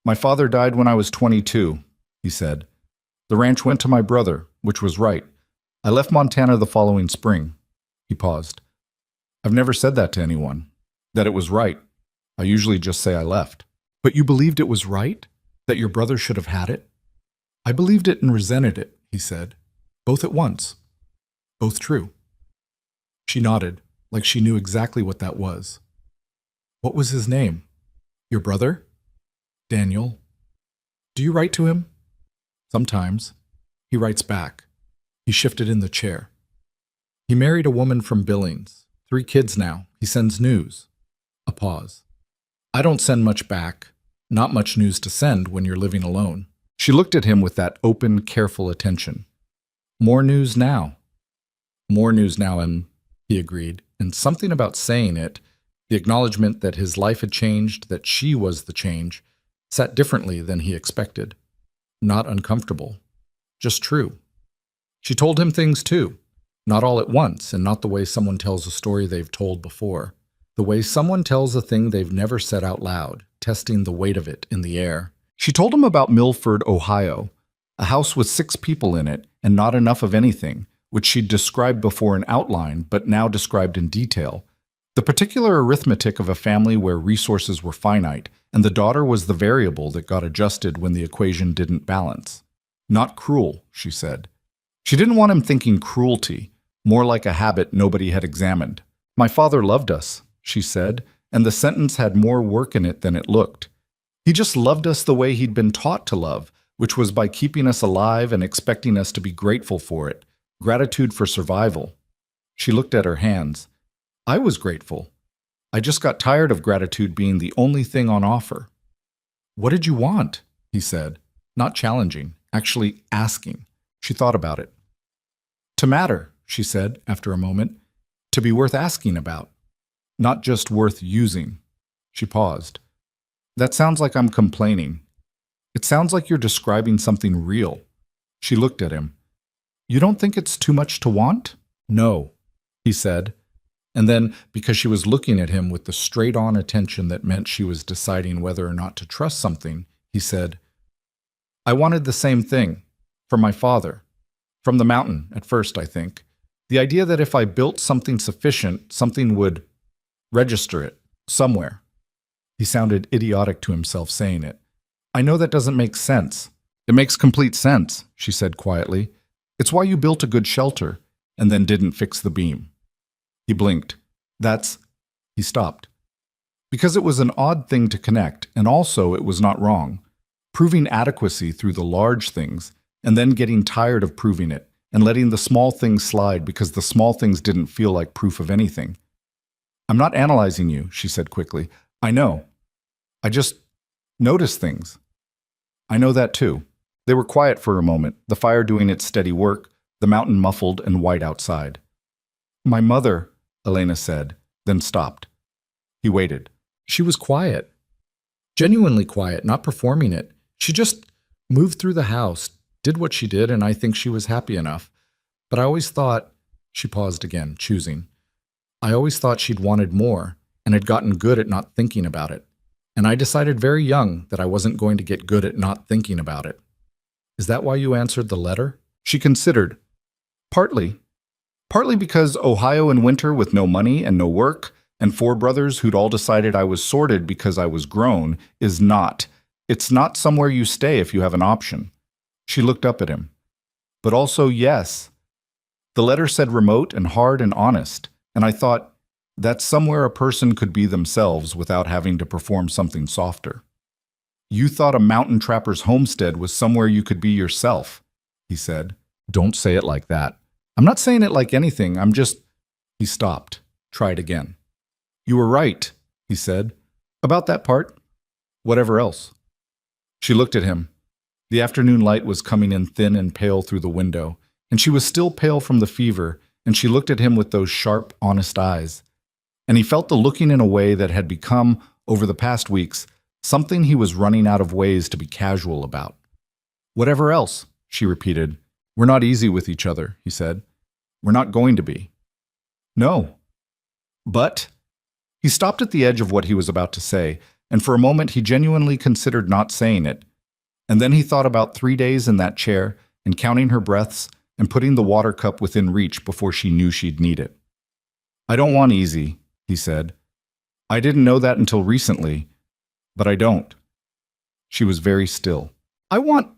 "My father died when I was 22, he said. "The ranch went to my brother, which was right. I left Montana the following spring." He paused. "I've never said that to anyone, that it was right. I usually just say I left." "But you believed it was right? That your brother should have had it?" "I believed it and resented it," he said. "Both at once. Both true." She nodded, like she knew exactly what that was. "What was his name?" "Your brother?" "Daniel." "Do you write to him?" "Sometimes." He writes back. He shifted in the chair. "He married a woman from Billings. 3 kids now. He sends news." A pause. I don't send much back. Not much news to send when you're living alone. She looked at him with that open, careful attention. More news now. More news now, he agreed, and something about saying it, the acknowledgement that his life had changed, that she was the change, sat differently than he expected. Not uncomfortable. Just true. She told him things too. Not all at once, and not the way someone tells a story they've told before. The way someone tells a thing they've never said out loud, testing the weight of it in the air. She told him about Milford, Ohio, a house with 6 people in it and not enough of anything, which she'd described before in outline but now described in detail. The particular arithmetic of a family where resources were finite, and the daughter was the variable that got adjusted when the equation didn't balance. Not cruel, she said. She didn't want him thinking cruelty, more like a habit nobody had examined. My father loved us, she said, and the sentence had more work in it than it looked. He just loved us the way he'd been taught to love, which was by keeping us alive and expecting us to be grateful for it. Gratitude for survival. She looked at her hands. I was grateful. I just got tired of gratitude being the only thing on offer. What did you want? He said, not challenging, actually asking. She thought about it. To matter, she said after a moment. To be worth asking about. Not just worth using. She paused. That sounds like I'm complaining. It sounds like you're describing something real. She looked at him. You don't think it's too much to want? No, he said. And then, because she was looking at him with the straight-on attention that meant she was deciding whether or not to trust something, he said, I wanted the same thing. From my father. From the mountain, at first, I think. The idea that if I built something sufficient, something would register it somewhere. He sounded idiotic to himself saying it. I know that doesn't make sense. It makes complete sense, she said quietly. It's why you built a good shelter and then didn't fix the beam. He blinked. He stopped. Because it was an odd thing to connect, and also it was not wrong. Proving adequacy through the large things, and then getting tired of proving it, and letting the small things slide because the small things didn't feel like proof of anything. I'm not analyzing you, she said quickly. I know. I just notice things. I know that too. They were quiet for a moment, the fire doing its steady work, the mountain muffled and white outside. My mother, Elena said, then stopped. He waited. She was quiet. Genuinely quiet, not performing it. She just moved through the house, did what she did, and I think she was happy enough. But I always thought, she paused again, choosing. I always thought she'd wanted more, and had gotten good at not thinking about it. And I decided very young that I wasn't going to get good at not thinking about it. Is that why you answered the letter? She considered. Partly. Partly because Ohio in winter with no money and no work, and 4 brothers who'd all decided I was sorted because I was grown, is not. It's not somewhere you stay if you have an option. She looked up at him. But also, yes. The letter said remote and hard and honest, and I thought, that's somewhere a person could be themselves without having to perform something softer. You thought a mountain trapper's homestead was somewhere you could be yourself, he said. Don't say it like that. I'm not saying it like anything, I'm just... He stopped, tried again. You were right, he said. About that part. Whatever else. She looked at him. The afternoon light was coming in thin and pale through the window, and she was still pale from the fever, and she looked at him with those sharp, honest eyes. And he felt the looking in a way that had become, over the past weeks, something he was running out of ways to be casual about. Whatever else, she repeated. We're not easy with each other, he said. We're not going to be. No. But... He stopped at the edge of what he was about to say, and for a moment he genuinely considered not saying it. And then he thought about 3 days in that chair, and counting her breaths, and putting the water cup within reach before she knew she'd need it. I don't want easy, he said. I didn't know that until recently, but I don't. She was very still. I want...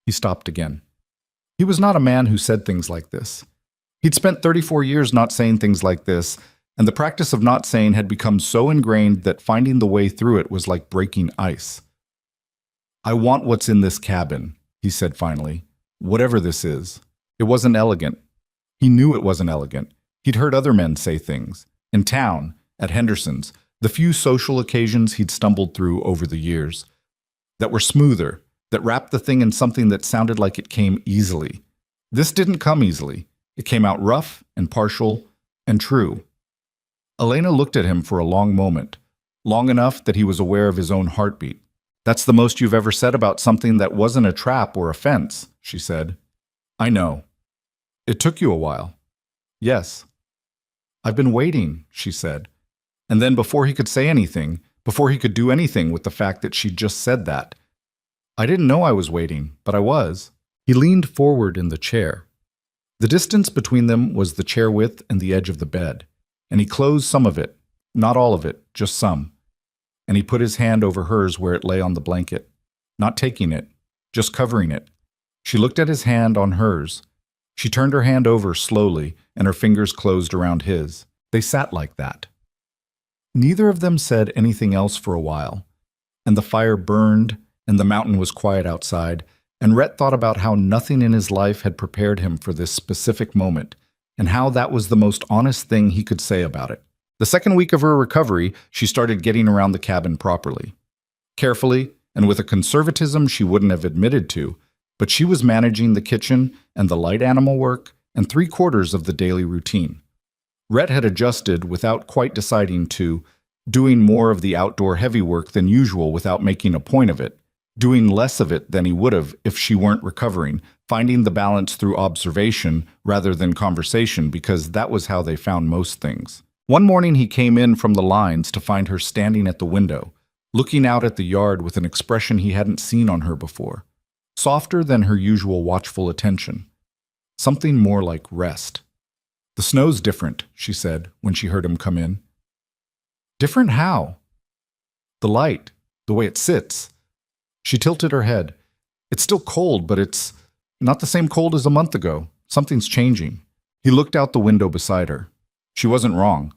He stopped again. He was not a man who said things like this. He'd spent 34 years not saying things like this, and the practice of not saying had become so ingrained that finding the way through it was like breaking ice. I want what's in this cabin, he said finally. Whatever this is. It wasn't elegant. He knew it wasn't elegant. He'd heard other men say things. In town, at Henderson's, The few social occasions he'd stumbled through over the years, that were smoother, that wrapped the thing in something that sounded like it came easily. This didn't come easily. It came out rough and partial and true. Elena looked at him for a long moment, long enough that he was aware of his own heartbeat. "That's the most you've ever said about something that wasn't a trap or a fence," she said. "I know. It took you a while." "Yes." "I've been waiting," she said. And then before he could say anything, before he could do anything with the fact that she'd just said that, "I didn't know I was waiting, but I was." He leaned forward in the chair. The distance between them was the chair width and the edge of the bed, and he closed some of it, not all of it, just some. And he put his hand over hers where it lay on the blanket, not taking it, just covering it. She looked at his hand on hers. She turned her hand over slowly, and her fingers closed around his. They sat like that. Neither of them said anything else for a while, and the fire burned, and the mountain was quiet outside, and Rhett thought about how nothing in his life had prepared him for this specific moment, and how that was the most honest thing he could say about it. The second week of her recovery, she started getting around the cabin properly. Carefully, and with a conservatism she wouldn't have admitted to, but she was managing the kitchen and the light animal work and 3/4 of the daily routine. Rhett had adjusted without quite deciding to, doing more of the outdoor heavy work than usual without making a point of it, doing less of it than he would have if she weren't recovering, finding the balance through observation rather than conversation because that was how they found most things. One morning he came in from the lines to find her standing at the window, looking out at the yard with an expression he hadn't seen on her before, softer than her usual watchful attention, something more like rest. "The snow's different," she said when she heard him come in. "Different how?" "The light, the way it sits." She tilted her head. "It's still cold, but it's not the same cold as a month ago. Something's changing." He looked out the window beside her. She wasn't wrong.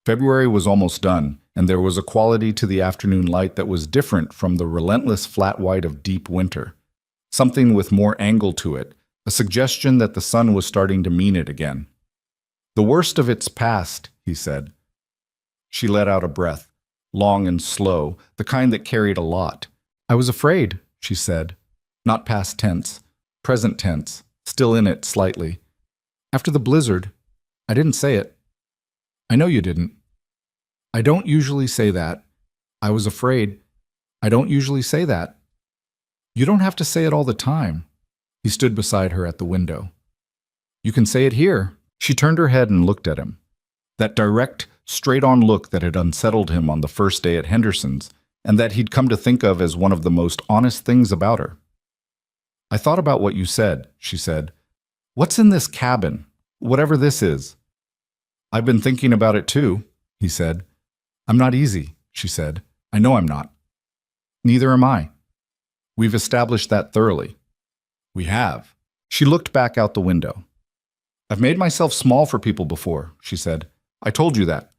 February was almost done, and there was a quality to the afternoon light that was different from the relentless flat white of deep winter. Something with more angle to it, a suggestion that the sun was starting to mean it again. "The worst of it's past," he said. She let out a breath, long and slow, the kind that carried a lot. "I was afraid," she said. Not past tense, present tense, still in it slightly. "After the blizzard, I didn't say it." "I know you didn't." "I don't usually say that. I was afraid. I don't usually say that." "You don't have to say it all the time." He stood beside her at the window. "You can say it here." She turned her head and looked at him. That direct, straight-on look that had unsettled him on the first day at Henderson's, and that he'd come to think of as one of the most honest things about her. "I thought about what you said," she said. "What's in this cabin? Whatever this is." "I've been thinking about it too," he said. "I'm not easy," she said. "I know I'm not." "Neither am I. We've established that thoroughly." "We have." She looked back out the window. "I've made myself small for people before," she said. "I told you that.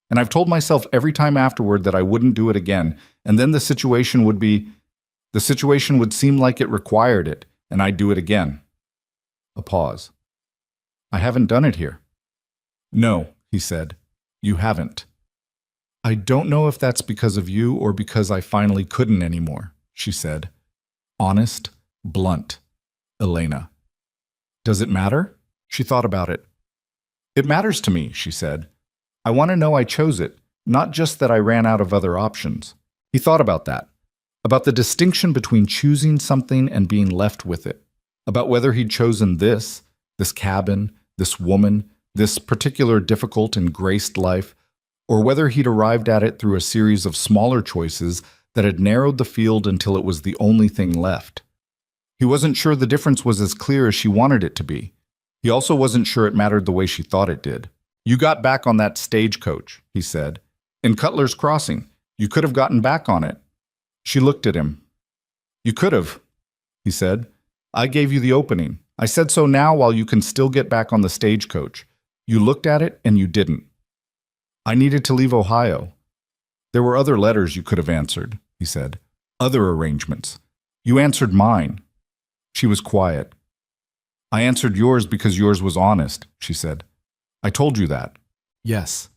And I've told myself every time afterward that I wouldn't do it again, and then the situation would seem like it required it, and I'd do it again." A pause. "I haven't done it here." "No," he said. "You haven't." "I don't know if that's because of you or because I finally couldn't anymore," she said. Honest, blunt. Elena. "Does it matter?" She thought about it. "It matters to me," she said. "I want to know I chose it, not just that I ran out of other options." He thought about that, about the distinction between choosing something and being left with it, about whether he'd chosen this cabin, this woman, this particular difficult and graced life, or whether he'd arrived at it through a series of smaller choices that had narrowed the field until it was the only thing left. He wasn't sure the difference was as clear as she wanted it to be. He also wasn't sure it mattered the way she thought it did. "You got back on that stagecoach," he said. "In Cutler's Crossing. You could have gotten back on it." She looked at him. "You could have," he said. "I gave you the opening. I said so now while you can still get back on the stagecoach. You looked at it and you didn't." "I needed to leave Ohio." "There were other letters you could have answered," he said. "Other arrangements. You answered mine." She was quiet. "I answered yours because yours was honest," she said. "I told you that." "Yes.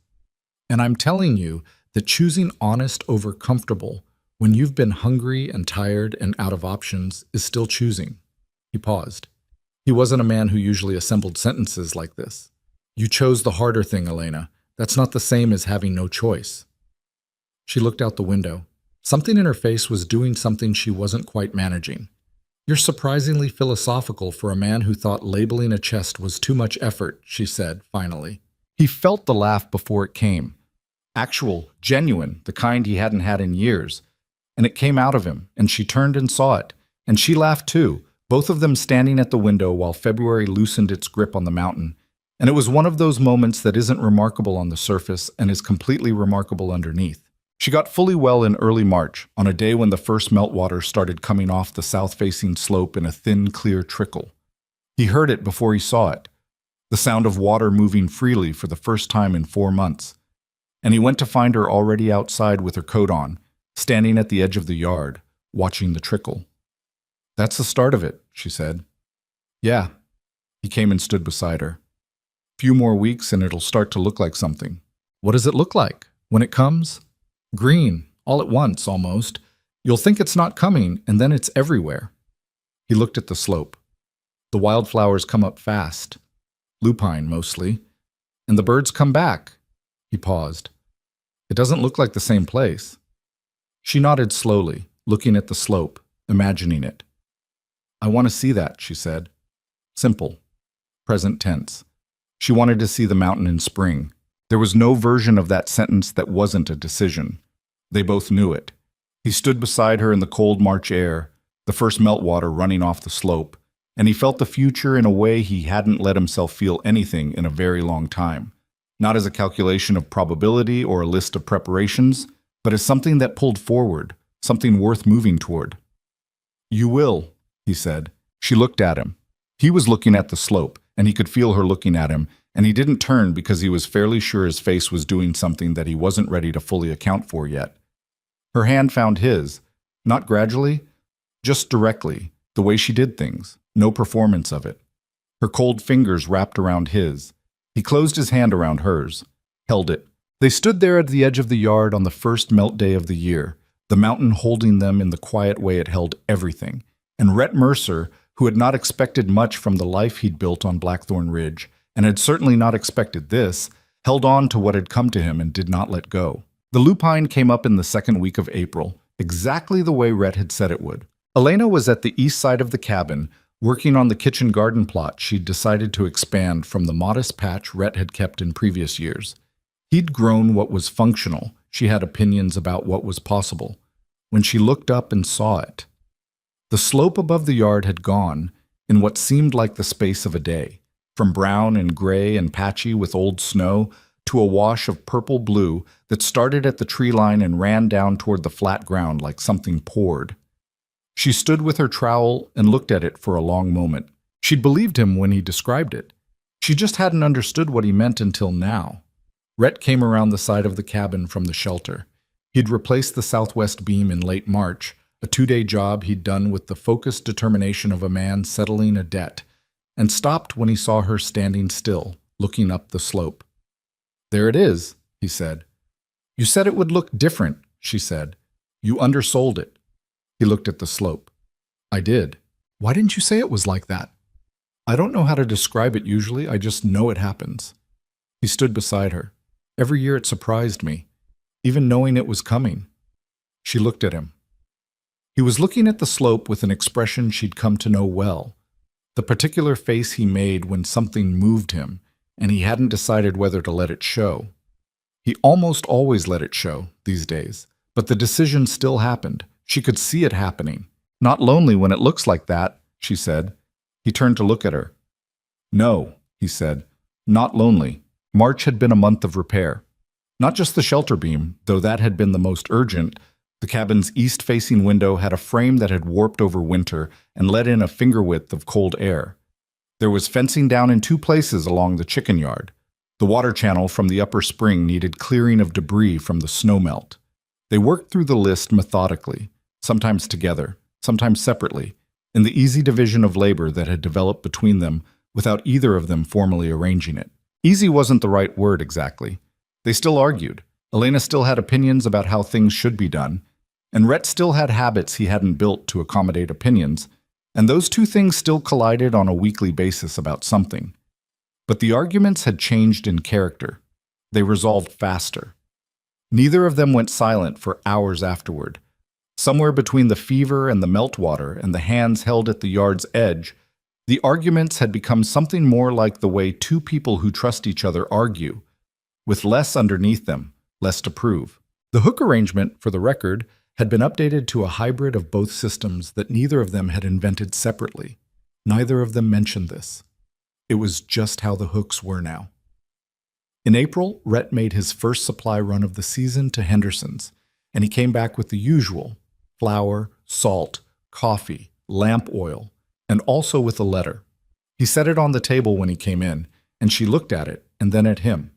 And I'm telling you that choosing honest over comfortable when you've been hungry and tired and out of options is still choosing. He paused. He wasn't a man who usually assembled sentences like this. You chose the harder thing, Elena. That's not the same as having no choice. She looked out the window. Something in her face was doing something she wasn't quite managing. You're surprisingly philosophical for a man who thought labeling a chest was too much effort, she said, finally. He felt the laugh before it came. Actual, genuine, the kind he hadn't had in years. And it came out of him, and she turned and saw it. And she laughed too, both of them standing at the window while February loosened its grip on the mountain. And it was one of those moments that isn't remarkable on the surface and is completely remarkable underneath. She got fully well in early March, on a day when the first meltwater started coming off the south-facing slope in a thin, clear trickle. He heard it before he saw it, the sound of water moving freely for the first time in 4 months. And he went to find her already outside with her coat on, standing at the edge of the yard, watching the trickle. That's the start of it, she said. Yeah. He came and stood beside her. Few more weeks and it'll start to look like something. What does it look like when it comes? Green, all at once, almost. You'll think it's not coming, and then it's everywhere. He looked at the slope. The wildflowers come up fast. Lupine, mostly. And the birds come back. He paused. It doesn't look like the same place. She nodded slowly, looking at the slope, imagining it. I want to see that, she said. Simple. Present tense. She wanted to see the mountain in spring. There was no version of that sentence that wasn't a decision. They both knew it. He stood beside her in the cold March air, the first meltwater running off the slope, and he felt the future in a way he hadn't let himself feel anything in a very long time. Not as a calculation of probability or a list of preparations, but as something that pulled forward, something worth moving toward. You will, he said. She looked at him. He was looking at the slope, and he could feel her looking at him, and he didn't turn because he was fairly sure his face was doing something that he wasn't ready to fully account for yet. Her hand found his, not gradually, just directly, the way she did things, no performance of it. Her cold fingers wrapped around his. He closed his hand around hers, held it. They stood there at the edge of the yard on the first melt day of the year, the mountain holding them in the quiet way it held everything, and Rhett Mercer, who had not expected much from the life he'd built on Blackthorn Ridge, and had certainly not expected this, held on to what had come to him and did not let go. The lupine came up in the second week of April, exactly the way Rhett had said it would. Elena was at the east side of the cabin, working on the kitchen garden plot she'd decided to expand from the modest patch Rhett had kept in previous years. He'd grown what was functional. She had opinions about what was possible. When she looked up and saw it, the slope above the yard had gone, in what seemed like the space of a day, from brown and gray and patchy with old snow to a wash of purple-blue that started at the tree line and ran down toward the flat ground like something poured. She stood with her trowel and looked at it for a long moment. She'd believed him when he described it. She just hadn't understood what he meant until now. Rhett came around the side of the cabin from the shelter. He'd replaced the southwest beam in late March, a 2-day job he'd done with the focused determination of a man settling a debt, and stopped when he saw her standing still, looking up the slope. There it is, he said. You said it would look different, she said. You undersold it. He looked at the slope. I did. Why didn't you say it was like that? I don't know how to describe it usually, I just know it happens. He stood beside her. Every year it surprised me, even knowing it was coming. She looked at him. He was looking at the slope with an expression she'd come to know well, the particular face he made when something moved him, and he hadn't decided whether to let it show. He almost always let it show these days, but the decision still happened. She could see it happening. Not lonely when it looks like that, she said. He turned to look at her. No, he said, not lonely. March had been a month of repair. Not just the shelter beam, though that had been the most urgent. The cabin's east-facing window had a frame that had warped over winter and let in a finger width of cold air. There was fencing down in 2 places along the chicken yard. The water channel from the upper spring needed clearing of debris from the snowmelt. They worked through the list methodically, sometimes together, sometimes separately, in the easy division of labor that had developed between them without either of them formally arranging it. Easy wasn't the right word exactly. They still argued. Elena still had opinions about how things should be done, and Rhett still had habits he hadn't built to accommodate opinions, and those two things still collided on a weekly basis about something. But the arguments had changed in character. They resolved faster. Neither of them went silent for hours afterward. Somewhere between the fever and the meltwater and the hands held at the yard's edge, the arguments had become something more like the way two people who trust each other argue, with less underneath them, less to prove. The hook arrangement, for the record, had been updated to a hybrid of both systems that neither of them had invented separately. Neither of them mentioned this. It was just how the hooks were now. In April, Rhett made his first supply run of the season to Henderson's, and he came back with the usual: flour, salt, coffee, lamp oil, and also with a letter. He set it on the table when he came in, and she looked at it and then at him.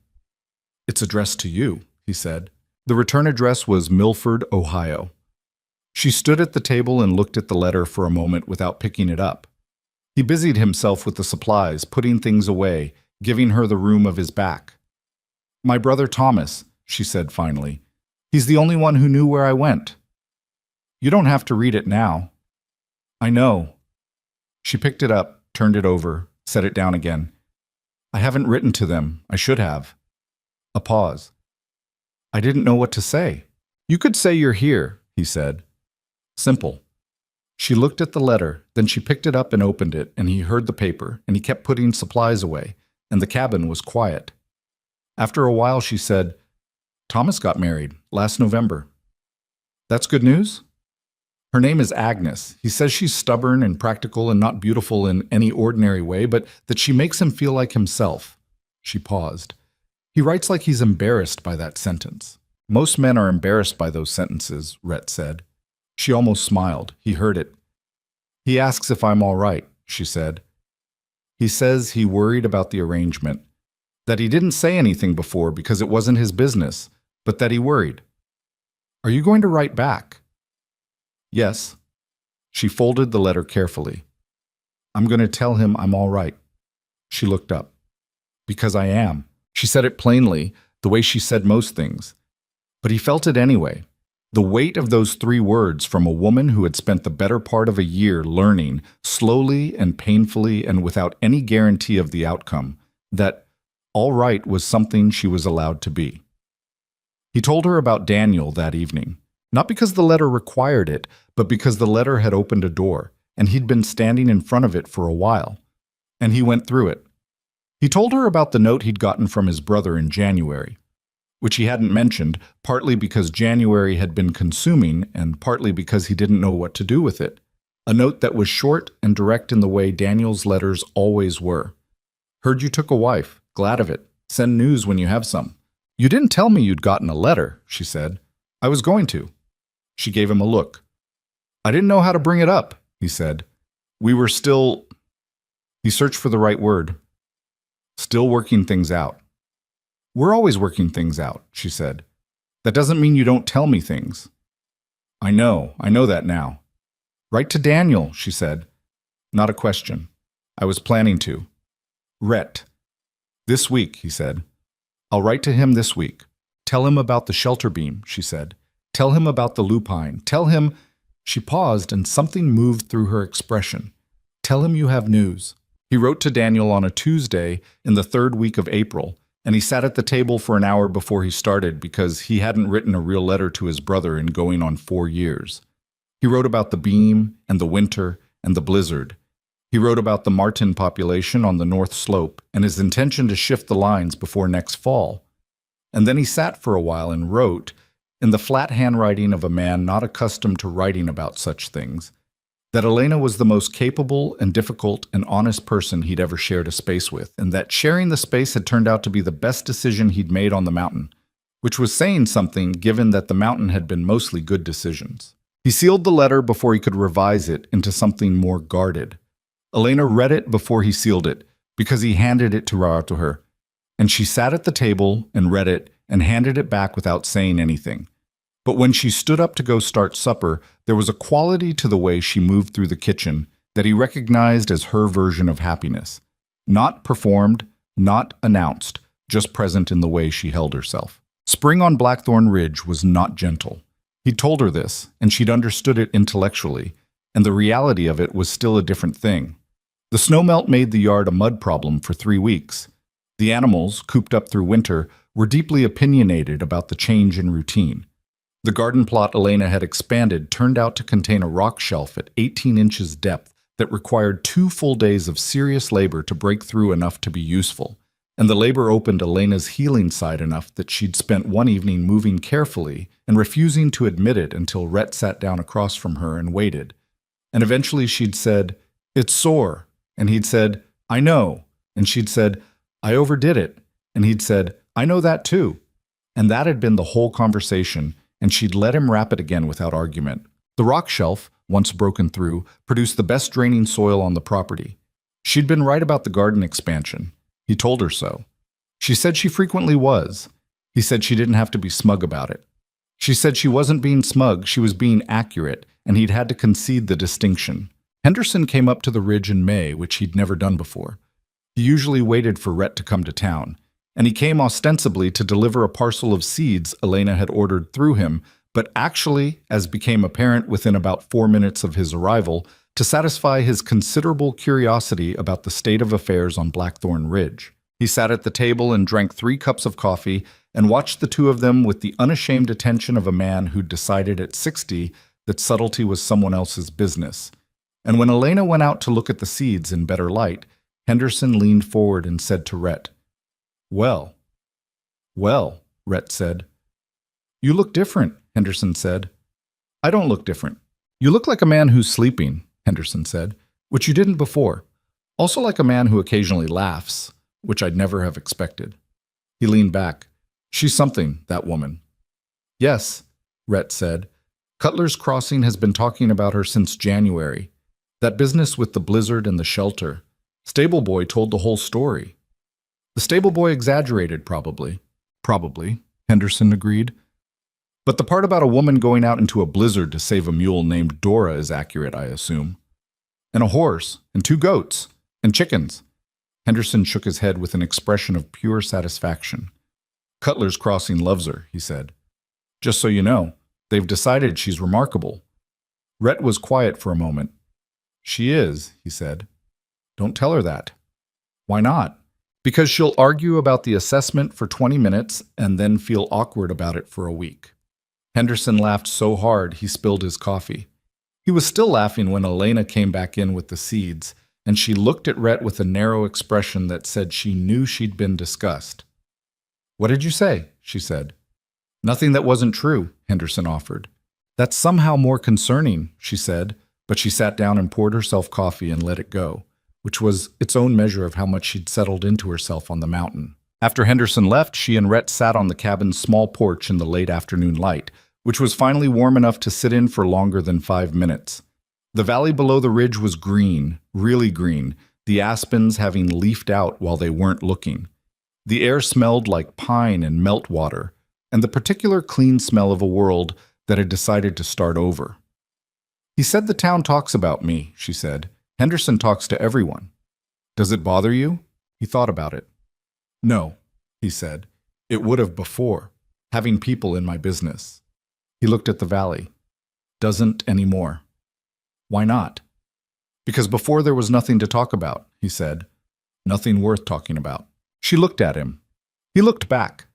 "It's addressed to you," he said. The return address was Milford, Ohio. She stood at the table and looked at the letter for a moment without picking it up. He busied himself with the supplies, putting things away, giving her the room of his back. "My brother Thomas," she said finally. "He's the only one who knew where I went." "You don't have to read it now." "I know." She picked it up, turned it over, set it down again. "I haven't written to them. I should have." A pause. "I didn't know what to say." "You could say you're here," he said. Simple. She looked at the letter, then she picked it up and opened it, and he heard the paper, and he kept putting supplies away, and the cabin was quiet. After a while she said, "Thomas got married last November." "That's good news?" "Her name is Agnes. He says she's stubborn and practical and not beautiful in any ordinary way, but that she makes him feel like himself." She paused. "He writes like he's embarrassed by that sentence." "Most men are embarrassed by those sentences," Rhett said. She almost smiled. He heard it. "He asks if I'm all right," she said. "He says he worried about the arrangement, that he didn't say anything before because it wasn't his business, but that he worried." "Are you going to write back?" "Yes." She folded the letter carefully. "I'm going to tell him I'm all right." She looked up. "Because I am." She said it plainly, the way she said most things. But he felt it anyway. The weight of those 3 words from a woman who had spent the better part of a year learning, slowly and painfully and without any guarantee of the outcome, that all right was something she was allowed to be. He told her about Daniel that evening, not because the letter required it, but because the letter had opened a door, and he'd been standing in front of it for a while. And he went through it. He told her about the note he'd gotten from his brother in January, which he hadn't mentioned, partly because January had been consuming and partly because he didn't know what to do with it. A note that was short and direct in the way Daniel's letters always were. "Heard you took a wife. Glad of it. Send news when you have some." "You didn't tell me you'd gotten a letter," she said. "I was going to." She gave him a look. "I didn't know how to bring it up," he said. "We were still—" He searched for the right word. "Still working things out." "We're always working things out," she said. "That doesn't mean you don't tell me things." I know that now." "Write to Daniel," she said. Not a question. "I was planning to." "Rhett." "This week," he said. "I'll write to him this week. Tell him about the shelter beam," she said. "Tell him about the lupine. Tell him—" She paused and something moved through her expression. "Tell him you have news." He wrote to Daniel on a Tuesday in the 3rd week of April, and he sat at the table for an hour before he started because he hadn't written a real letter to his brother in going on 4 years. He wrote about the beam and the winter and the blizzard. He wrote about the marten population on the North Slope and his intention to shift the lines before next fall. And then he sat for a while and wrote, in the flat handwriting of a man not accustomed to writing about such things, that Elena was the most capable and difficult and honest person he'd ever shared a space with, and that sharing the space had turned out to be the best decision he'd made on the mountain, which was saying something given that the mountain had been mostly good decisions. He sealed the letter before he could revise it into something more guarded. Elena read it before he sealed it, because he handed it to her, and she sat at the table and read it and handed it back without saying anything. But when she stood up to go start supper, there was a quality to the way she moved through the kitchen that he recognized as her version of happiness. Not performed, not announced, just present in the way she held herself. Spring on Blackthorn Ridge was not gentle. He'd told her this, and she'd understood it intellectually, and the reality of it was still a different thing. The snowmelt made the yard a mud problem for 3 weeks. The animals, cooped up through winter, were deeply opinionated about the change in routine. The garden plot Elena had expanded turned out to contain a rock shelf at 18 inches depth that required 2 full days of serious labor to break through enough to be useful. And the labor opened Elena's healing side enough that she'd spent one evening moving carefully and refusing to admit it until Rhett sat down across from her and waited. And eventually she'd said, "It's sore." And he'd said, "I know." And she'd said, "I overdid it." And he'd said, "I know that too." And that had been the whole conversation, and she'd let him wrap it again without argument. The rock shelf, once broken through, produced the best draining soil on the property. She'd been right about the garden expansion. He told her so. She said she frequently was. He said she didn't have to be smug about it. She said she wasn't being smug, she was being accurate, and he'd had to concede the distinction. Henderson came up to the ridge in May, which he'd never done before. He usually waited for Rhett to come to town, and he came ostensibly to deliver a parcel of seeds Elena had ordered through him, but actually, as became apparent within about 4 minutes of his arrival, to satisfy his considerable curiosity about the state of affairs on Blackthorn Ridge. He sat at the table and drank 3 cups of coffee and watched the two of them with the unashamed attention of a man who'd decided at 60 that subtlety was someone else's business. And when Elena went out to look at the seeds in better light, Henderson leaned forward and said to Rhett, "Well." "Well," Rhett said. "You look different," Henderson said. "I don't look different. You look like a man who's sleeping," Henderson said, "which you didn't before. Also like a man who occasionally laughs, which I'd never have expected." He leaned back. "She's something, that woman." "Yes," Rhett said. "Cutler's Crossing has been talking about her since January. That business with the blizzard and the shelter. Stable boy told the whole story." "The stable boy exaggerated, probably." "Probably," Henderson agreed. "But the part about a woman going out into a blizzard to save a mule named Dora is accurate, I assume. And a horse, and 2 goats, and chickens." Henderson shook his head with an expression of pure satisfaction. "Cutler's Crossing loves her," he said. "Just so you know, they've decided she's remarkable." Rhett was quiet for a moment. "She is," he said. "Don't tell her that." "Why not?" "Because she'll argue about the assessment for 20 minutes and then feel awkward about it for a week." Henderson laughed so hard he spilled his coffee. He was still laughing when Elena came back in with the seeds, and she looked at Rhett with a narrow expression that said she knew she'd been discussed. "What did you say?" she said. "Nothing that wasn't true," Henderson offered. "That's somehow more concerning," she said, but she sat down and poured herself coffee and let it go, which was its own measure of how much she'd settled into herself on the mountain. After Henderson left, she and Rhett sat on the cabin's small porch in the late afternoon light, which was finally warm enough to sit in for longer than 5 minutes. The valley below the ridge was green, really green, the aspens having leafed out while they weren't looking. The air smelled like pine and meltwater, and the particular clean smell of a world that had decided to start over. "He said the town talks about me," she said. "Henderson talks to everyone." "Does it bother you?" He thought about it. "No," he said. "It would have before, having people in my business." He looked at the valley. "Doesn't anymore." "Why not?" "Because before there was nothing to talk about," he said. "Nothing worth talking about." She looked at him. He looked back.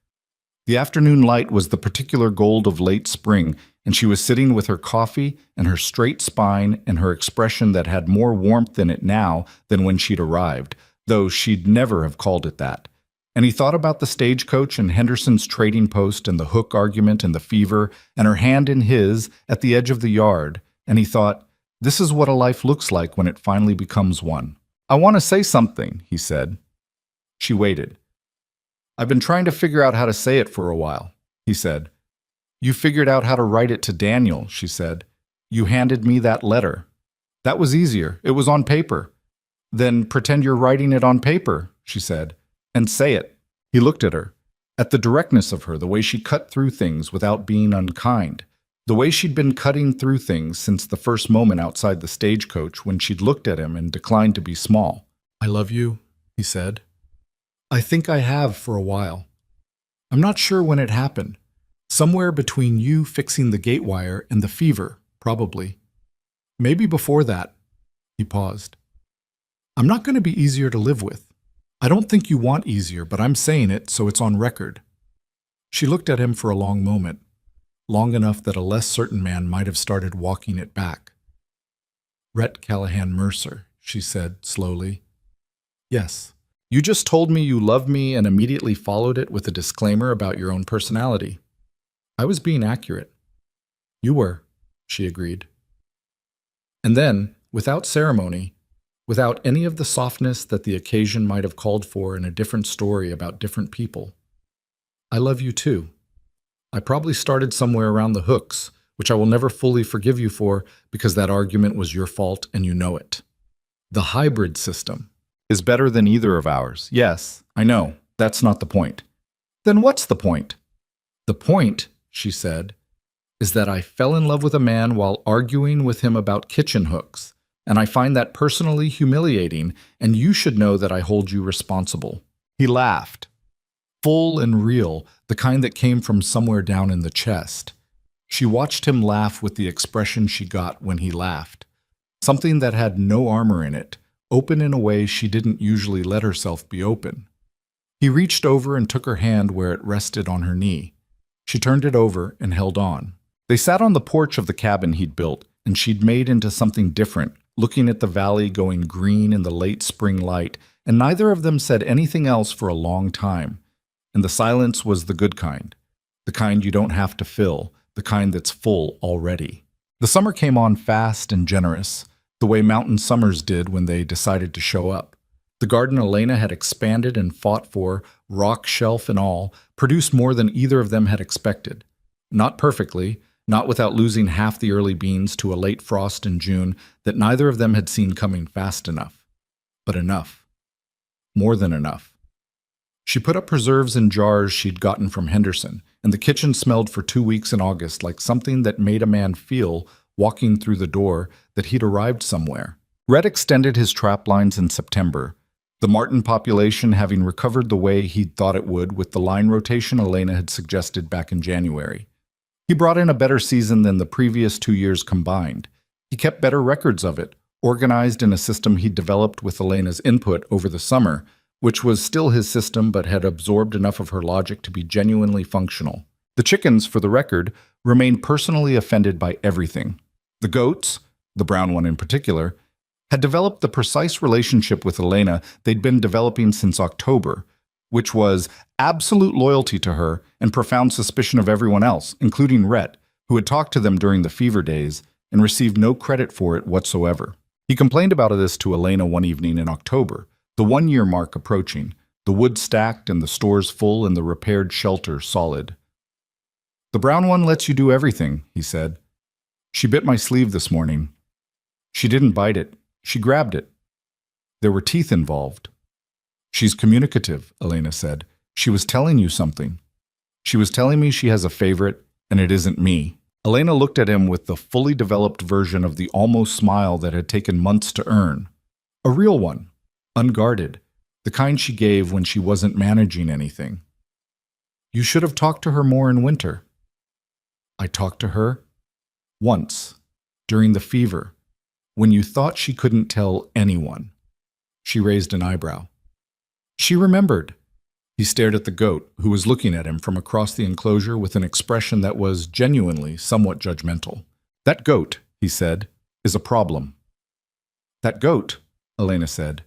The afternoon light was the particular gold of late spring, and she was sitting with her coffee and her straight spine and her expression that had more warmth in it now than when she'd arrived, though she'd never have called it that. And he thought about the stagecoach and Henderson's trading post and the hook argument and the fever and her hand in his at the edge of the yard, and he thought, this is what a life looks like when it finally becomes one. "I want to say something," he said. She waited. "I've been trying to figure out how to say it for a while," he said. "You figured out how to write it to Daniel," she said. "You handed me that letter. That was easier. It was on paper." "Then pretend you're writing it on paper," she said, "and say it." He looked at her, at the directness of her, the way she cut through things without being unkind, the way she'd been cutting through things since the first moment outside the stagecoach when she'd looked at him and declined to be small. "I love you," he said. "I think I have for a while." I'm not sure when it happened. Somewhere between you fixing the gate wire and the fever, probably. Maybe before that. He paused. I'm not going to be easier to live with. I don't think you want easier, but I'm saying it so it's on record. She looked at him for a long moment, long enough that a less certain man might have started walking it back. Rhett Callahan Mercer, she said slowly. Yes. You just told me you love me and immediately followed it with a disclaimer about your own personality. I was being accurate. You were, she agreed. And then, without ceremony, without any of the softness that the occasion might have called for in a different story about different people, I love you too. I probably started somewhere around the hooks, which I will never fully forgive you for because that argument was your fault and you know it. The hybrid system is better than either of ours. Yes, I know. That's not the point. Then what's the point? The point, she said, is that I fell in love with a man while arguing with him about kitchen hooks, and I find that personally humiliating, and you should know that I hold you responsible. He laughed. Full and real, the kind that came from somewhere down in the chest. She watched him laugh with the expression she got when he laughed. Something that had no armor in it, open in a way she didn't usually let herself be open. He reached over and took her hand where it rested on her knee. She turned it over and held on. They sat on the porch of the cabin he'd built, and she'd made into something different, looking at the valley going green in the late spring light, and neither of them said anything else for a long time. And the silence was the good kind, the kind you don't have to fill, the kind that's full already. The summer came on fast and generous, the way mountain summers did when they decided to show up. The garden Elena had expanded and fought for, rock shelf and all, produced more than either of them had expected. Not perfectly, not without losing half the early beans to a late frost in June that neither of them had seen coming fast enough. But enough. More than enough. She put up preserves in jars she'd gotten from Henderson, and the kitchen smelled for 2 weeks in August like something that made a man feel, walking through the door, that he'd arrived somewhere. Rhett extended his trap lines in September, the marten population having recovered the way he'd thought it would with the line rotation Elena had suggested back in January. He brought in a better season than the previous 2 years combined. He kept better records of it, organized in a system he'd developed with Elena's input over the summer, which was still his system but had absorbed enough of her logic to be genuinely functional. The chickens, for the record, remained personally offended by everything. The goats, the brown one in particular, had developed the precise relationship with Elena they'd been developing since October, which was absolute loyalty to her and profound suspicion of everyone else, including Rhett, who had talked to them during the fever days and received no credit for it whatsoever. He complained about this to Elena one evening in October, the 1-year mark approaching, the wood stacked and the stores full and the repaired shelter solid. "The brown one lets you do everything," he said. "She bit my sleeve this morning." "She didn't bite it. She grabbed it. There were teeth involved." "She's communicative," Elena said. "She was telling you something. She was telling me she has a favorite, and it isn't me." Elena looked at him with the fully developed version of the almost smile that had taken months to earn. A real one, unguarded, the kind she gave when she wasn't managing anything. "You should have talked to her more in winter." "I talked to her once, during the fever, when you thought she couldn't tell anyone." She raised an eyebrow. She remembered. He stared at the goat, who was looking at him from across the enclosure with an expression that was genuinely somewhat judgmental. "That goat," he said, "is a problem." "That goat," Elena said,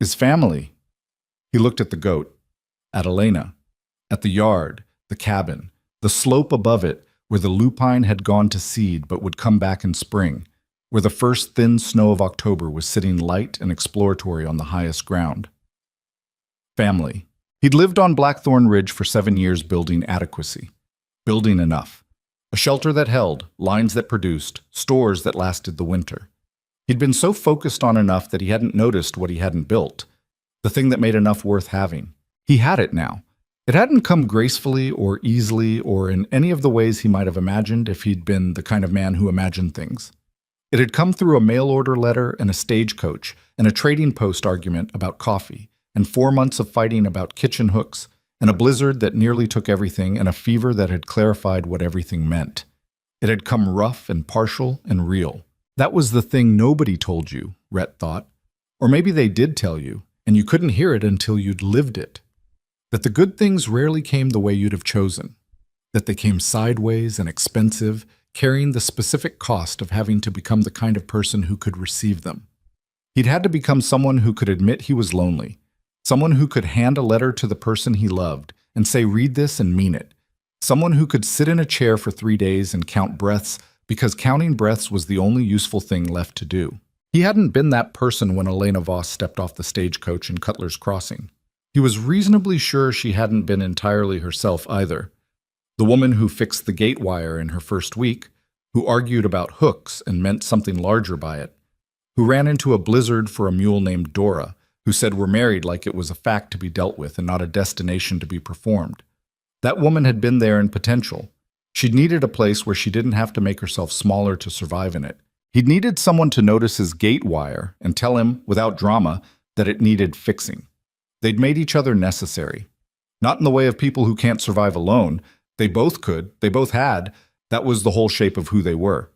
"is family." He looked at the goat, at Elena, at the yard, the cabin, the slope above it where the lupine had gone to seed but would come back in spring, where the first thin snow of October was sitting light and exploratory on the highest ground. Family. He'd lived on Blackthorn Ridge for 7 years building adequacy, building enough. A shelter that held, lines that produced, stores that lasted the winter. He'd been so focused on enough that he hadn't noticed what he hadn't built, the thing that made enough worth having. He had it now. It hadn't come gracefully or easily or in any of the ways he might have imagined if he'd been the kind of man who imagined things. It had come through a mail-order letter and a stagecoach and a trading post argument about coffee, and 4 months of fighting about kitchen hooks, and a blizzard that nearly took everything, and a fever that had clarified what everything meant. It had come rough and partial and real. That was the thing nobody told you, Rhett thought. Or maybe they did tell you, and you couldn't hear it until you'd lived it. That the good things rarely came the way you'd have chosen. That they came sideways and expensive, carrying the specific cost of having to become the kind of person who could receive them. He'd had to become someone who could admit he was lonely, someone who could hand a letter to the person he loved and say, "Read this and mean it," someone who could sit in a chair for 3 days and count breaths because counting breaths was the only useful thing left to do. He hadn't been that person when Elena Voss stepped off the stagecoach in Cutler's Crossing. He was reasonably sure she hadn't been entirely herself either. The woman who fixed the gate wire in her first week, who argued about hooks and meant something larger by it, who ran into a blizzard for a mule named Dora, who said we're married like it was a fact to be dealt with and not a destination to be performed. That woman had been there in potential. She'd needed a place where she didn't have to make herself smaller to survive in it. He'd needed someone to notice his gate wire and tell him, without drama, that it needed fixing. They'd made each other necessary. Not in the way of people who can't survive alone. They both could. They both had. That was the whole shape of who they were.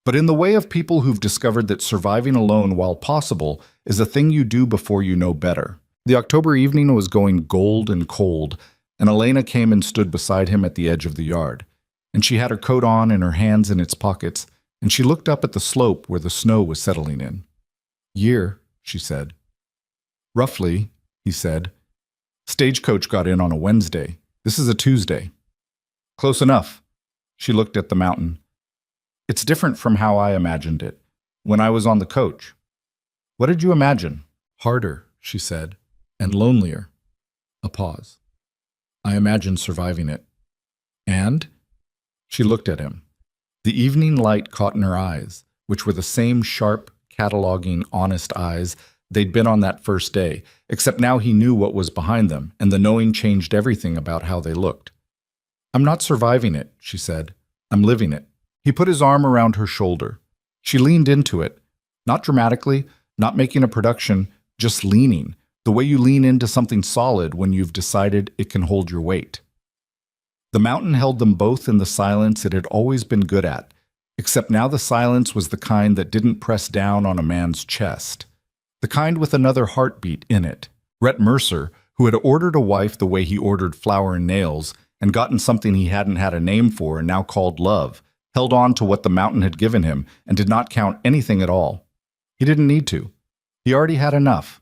But in the way of people who've discovered that surviving alone, while possible, is a thing you do before you know better. The October evening was going gold and cold, and Elena came and stood beside him at the edge of the yard. And she had her coat on and her hands in its pockets, and she looked up at the slope where the snow was settling in. "Year," she said. "Roughly," he said. "Stagecoach got in on a Wednesday. This is a Tuesday." "Close enough." She looked at the mountain. "It's different from how I imagined it, when I was on the coach." "What did you imagine?" "Harder," she said, "and lonelier." A pause. "I imagined surviving it." "And?" She looked at him. The evening light caught in her eyes, which were the same sharp, cataloging, honest eyes they'd been on that first day, except now he knew what was behind them, and the knowing changed everything about how they looked. "I'm not surviving it," she said. "I'm living it." He put his arm around her shoulder. She leaned into it, not dramatically, not making a production, just leaning, the way you lean into something solid when you've decided it can hold your weight. The mountain held them both in the silence it had always been good at, except now the silence was the kind that didn't press down on a man's chest. The kind with another heartbeat in it. Rhett Mercer, who had ordered a wife the way he ordered flour and nails, and gotten something he hadn't had a name for and now called love, held on to what the mountain had given him and did not count anything at all. He didn't need to. He already had enough.